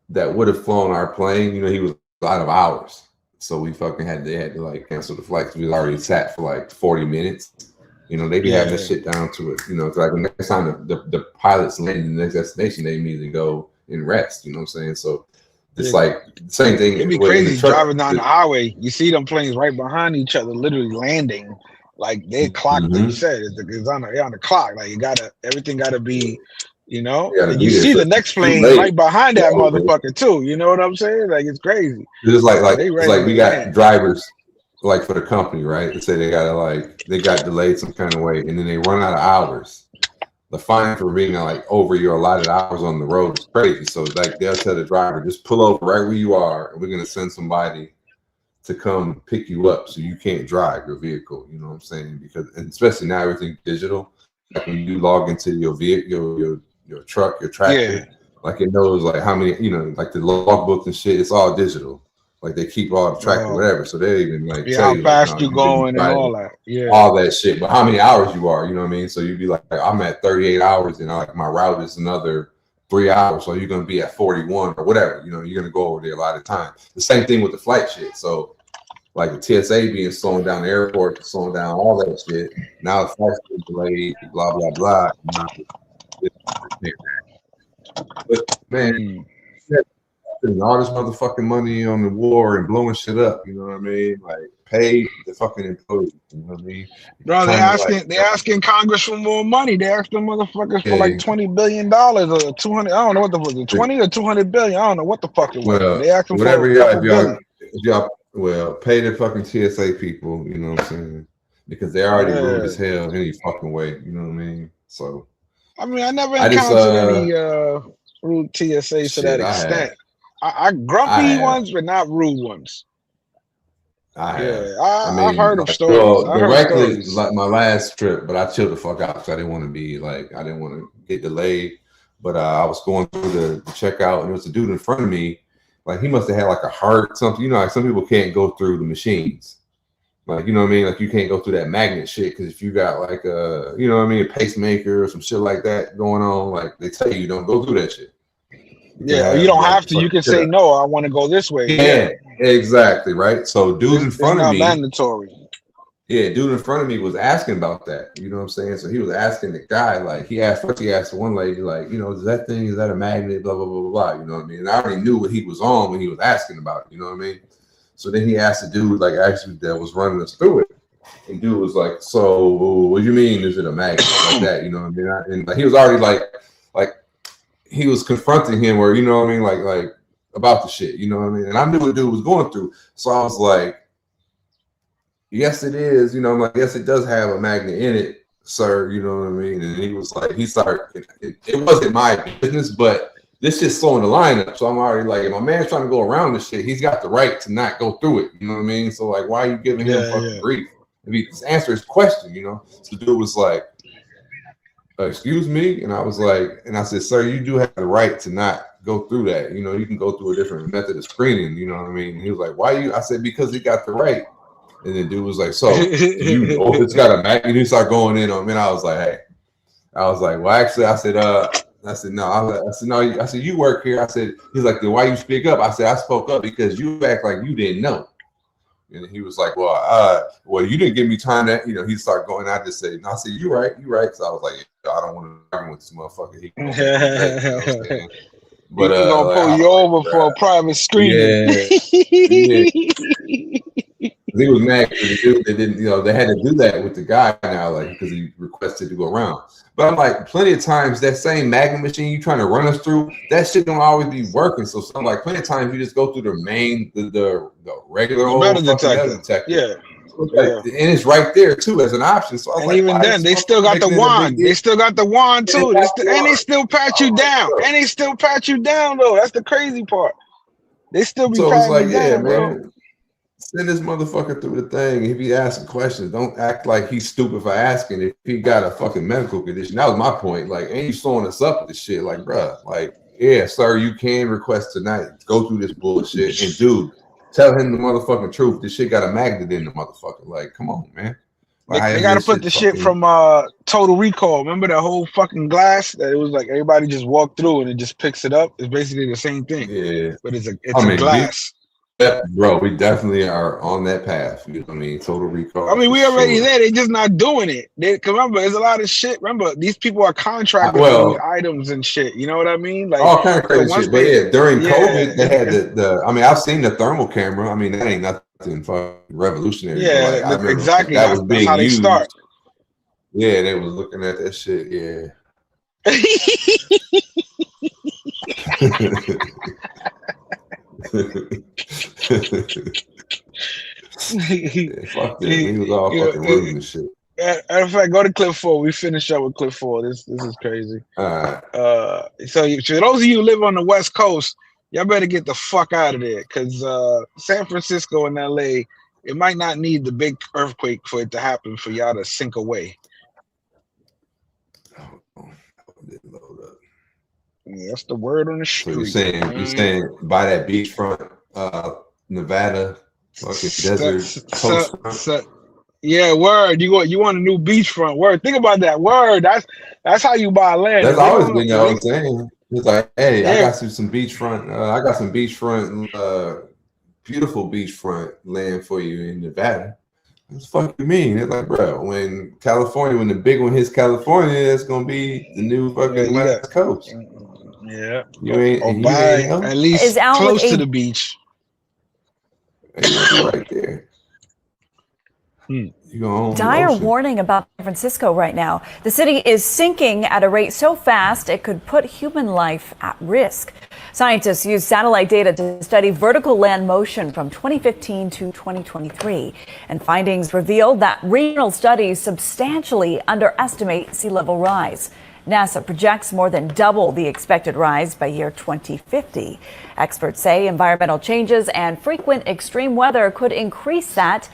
that would have flown our plane, he was out of hours. So they had to like cancel the flight because we already sat for like 40 minutes. They be having this shit down to it, so like the next time the pilots land in the next destination, they immediately go and rest, you know what I'm saying? So it's like same thing. It'd be crazy driving down the highway. You see them planes right behind each other, literally landing. Like they clocked, like you said, it's on the clock. Like everything gotta be, and you see the next plane right behind that motherfucker too. You know what I'm saying? Like it's crazy. It's like it's like we got drivers like for the company, right? They say they got delayed some kind of way, and then they run out of hours. The fine for being like over your allotted hours on the road is crazy. So like they'll tell the driver, just pull over right where you are, and we're gonna send somebody to come pick you up so you can't drive your vehicle. You know what I'm saying? Because and especially now everything's digital. Like when you log into your vehicle, your truck, your tractor, like it knows like how many, like the logbook and shit. It's all digital. Like they keep all the track or whatever. So they even like tell how you fast like, you going and all that. Yeah. All that shit. But how many hours you are, you know what I mean? So you'd be like, I'm at 38 hours and like my route is another 3 hours. So you're gonna be at 41 or whatever. You're gonna go over there a lot of time. The same thing with the flight shit. So like the TSA being slowing down the airport, slowing down all that shit. Now the flight's been delayed, blah blah blah. But man, all this motherfucking money on the war and blowing shit up, you know what I mean? Like pay the fucking employees, you know what I mean? Bro, they asking Congress for more money. They asked them motherfuckers for like $20 billion or 200. I don't know what the fuck, 20 or 200 billion. I don't know what the fuck it was. But they asked them whatever for a couple billion. Y'all pay the fucking TSA people, you know what I'm saying? Because they're already rude as hell any fucking way, you know what I mean? So I mean, I never encountered any rude TSA to that extent. I grumpy ones, but not rude ones. I've heard of stories. Well, directly, like my last trip, but I chilled the fuck out because I didn't want to be like, I didn't want to get delayed. But I was going through the checkout, and there was a dude in front of me. Like he must have had like a heart, something. Like some people can't go through the machines. Like, you know what I mean? Like you can't go through that magnet shit because if you got like a, you know what I mean, a pacemaker or some shit like that going on, like they tell you don't go through that shit. You don't have to. You can say no. I want to go this way. Yeah, exactly. Right. So dude in front of me, mandatory. Yeah, dude in front of me was asking about that. You know what I'm saying? So he was asking the guy, like he asked one lady, like, is that a magnet? Blah blah blah blah blah. You know what I mean? And I already knew what he was on when he was asking about it. You know what I mean? So then he asked the dude, like actually that was running us through it. And dude was like, "So what do you mean? Is it a magnet like that?" You know what I mean? And like, he was already like he was confronting him, or you know what I mean, like about the shit. You know what I mean? And I knew what dude was going through, so I was like, "Yes, it is." You know, I'm like, "Yes, it does have a magnet in it, sir." You know what I mean? And he was like, he started. It wasn't my business, but this shit's slowing the line up. So I'm already like, if my man's trying to go around this shit, he's got the right to not go through it. You know what I mean? So like, why are you giving him fucking grief? If he just answer his question, you know? So the dude was like, excuse me? And I was like, and I said, sir, you do have the right to not go through that. You know, you can go through a different method of screening, you know what I mean? And he was like, why you? I said, because he got the right. And the dude was like, so do you know if it's got a mag? And he started going in on me. And I was like, hey. I was like, well, actually, I said, no. I said, no. I said, you work here. I said, he's like, then why you speak up? I said, I spoke up because you act like you didn't know. And he was like, well, you didn't give me time to, you know, he started going. I just said, no, I said, you're right. So I was like, I don't want to argue with this motherfucker. He gonna but he gonna pull you over for a private screening. Yeah. He was mad because the dude, they didn't, you know, they had to do that with the guy now, like, because he requested to go around. But I'm like, plenty of times that same magnet machine you trying to run us through, that shit don't always be working. So I'm like, plenty of times you just go through the main, the regular old metal detector. Yeah. And it's right there too as an option. So I was and like, even then, they still got the wand. They still got the wand too. And they still pat you down. And they still pat you down though. That's the crazy part. They still be patting you down, bro. Send this motherfucker through the thing. If he asking questions, don't act like he's stupid for asking. If he got a fucking medical condition, that was my point. Like, ain't you slowing us up with this shit? Like, bruh, like, yeah, sir, you can request tonight. Go through this bullshit. And dude, tell him the motherfucking truth. This shit got a magnet in the motherfucker. Like, come on, man. Like, they gotta put the shit from Total Recall. Remember that whole fucking glass that it was like everybody just walked through and it just picks it up? It's basically the same thing. Yeah. But it's a glass. Bro, we definitely are on that path. You know what I mean? Total Recall. I mean, we already there. They just not doing it. Cause remember, there's a lot of shit. Remember, these people are contracted with items and shit. You know what I mean? Like all kind of crazy shit. But yeah, during COVID, they had the. I mean, I've seen the thermal camera. I mean, that ain't nothing fucking revolutionary. Yeah, like, exactly. That was being that's how they used. start. Yeah, they was looking at that shit. Yeah. Fuck this. He was all fucking rude and shit. Matter of fact, go to clip 4. We finish up with clip 4. This is crazy. All right. So for those of you who live on the West Coast, y'all better get the fuck out of there, because San Francisco and LA, it might not need the big earthquake for it to happen for y'all to sink away. Yeah, that's the word on the street. So you're saying by that beachfront, Nevada, fucking desert coast. Yeah, word. You want a new beachfront? Word. Think about that. Word. That's how you buy land. That's always been what I'm saying. It's like, hey, I got some beachfront. I got some beachfront, beautiful beachfront land for you in Nevada. What the fuck you mean? It's like, bro, when the big one hits California, it's gonna be the new fucking West Coast. Yeah, you ain't at least close to the beach. Right there. Dire warning about San Francisco right now. The city is sinking at a rate so fast it could put human life at risk. Scientists used satellite data to study vertical land motion from 2015 to 2023, and findings revealed that regional studies substantially underestimate sea level rise. NASA projects more than double the expected rise by year 2050. Experts say environmental changes and frequent extreme weather could increase that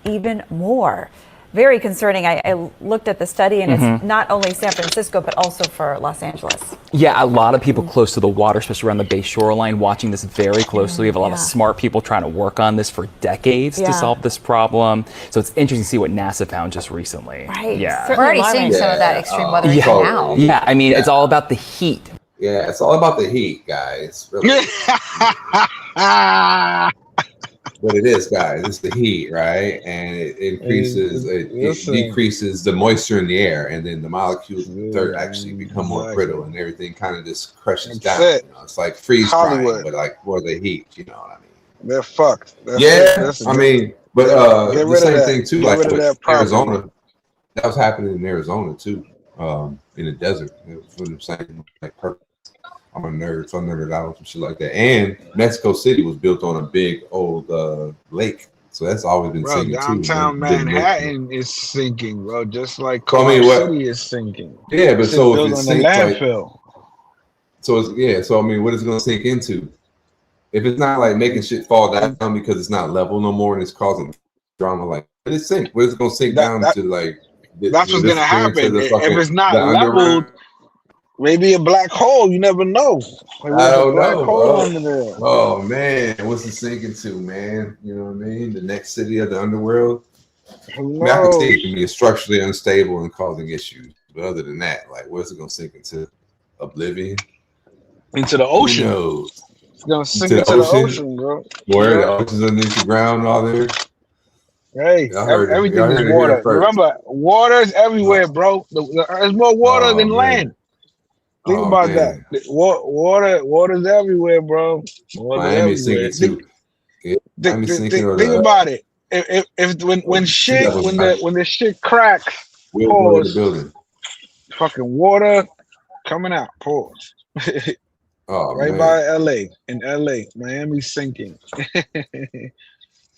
even more. Very concerning. I looked at the study, and it's not only San Francisco, but also for Los Angeles. Yeah, a lot of people close to the water, especially around the Bay shoreline, watching this very closely. We have a lot of smart people trying to work on this for decades to solve this problem. So it's interesting to see what NASA found just recently. Right. Yeah. We're already seeing some of that extreme weather now. Yeah, I mean, it's all about the heat. Yeah, it's all about the heat, guys. Really. What it is, guys, it's the heat, right? And it increases, it decreases the moisture in the air, and then the molecules of the dirt actually become more brittle, and everything kind of just crushes down. You know? It's like freeze drying, but like for the heat, you know what I mean? They're fucked. I mean, but the same thing too, like with Arizona, that was happening in Arizona too, in the desert. It was the same like purpose. I'm a nerd, so I nerded out and shit like that. And Mexico City was built on a big old lake, so that's always been sinking too. Downtown Manhattan is sinking, bro, just like Culver City is sinking. Yeah, but so if it sinks, like, So I mean, what is it gonna sink into? If it's not like making shit fall down because it's not level no more and it's causing drama, like what is it sink? What is it gonna sink down to? Like that's what's gonna happen. If it's not the leveled, underground? maybe a black hole. You never know. Maybe I there's a don't black know, hole bro. under there. Oh man, what's it sinking to, man? You know what I mean? The next city of the underworld. Who I mean, I can see knows? it can be structurally unstable and causing issues, but other than that, like, what's it gonna sink into? Oblivion? Into the ocean. Who knows? It's gonna sink into the ocean, bro. Where Yeah. the ocean's underneath the ground, all there. Hey, Y'all heard it. everything Y'all is heard it water. here first. Remember, water's everywhere, bro. There's more water than land. Think about that. Water's everywhere, bro. Water's Miami's everywhere. sinking too. Yeah, Miami's sinking. Think about it. If when the shit cracks, we'll go to the pause. building. Fucking water coming out. Pause. Oh, right man. by LA. In LA, Miami's sinking.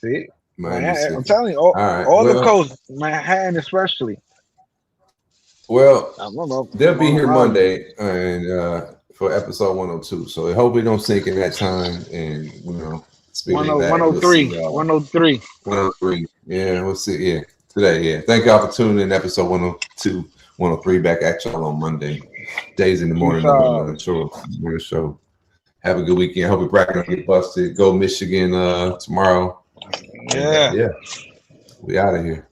See, Manhattan, I'm telling you, all the coast, Manhattan especially. Well, I don't know. they'll be here Monday and for episode 102. So I hope we don't sink in that time. And you know, speaking of that, 103. 103. 103. Yeah, we'll see. Yeah, today. Yeah. Thank y'all for tuning in. Episode 102, 103. Back at y'all on Monday. Days in the morning. Another show. Have a good weekend. Hope your bracket don't get busted. Go Michigan tomorrow. Yeah. Yeah. We out of here.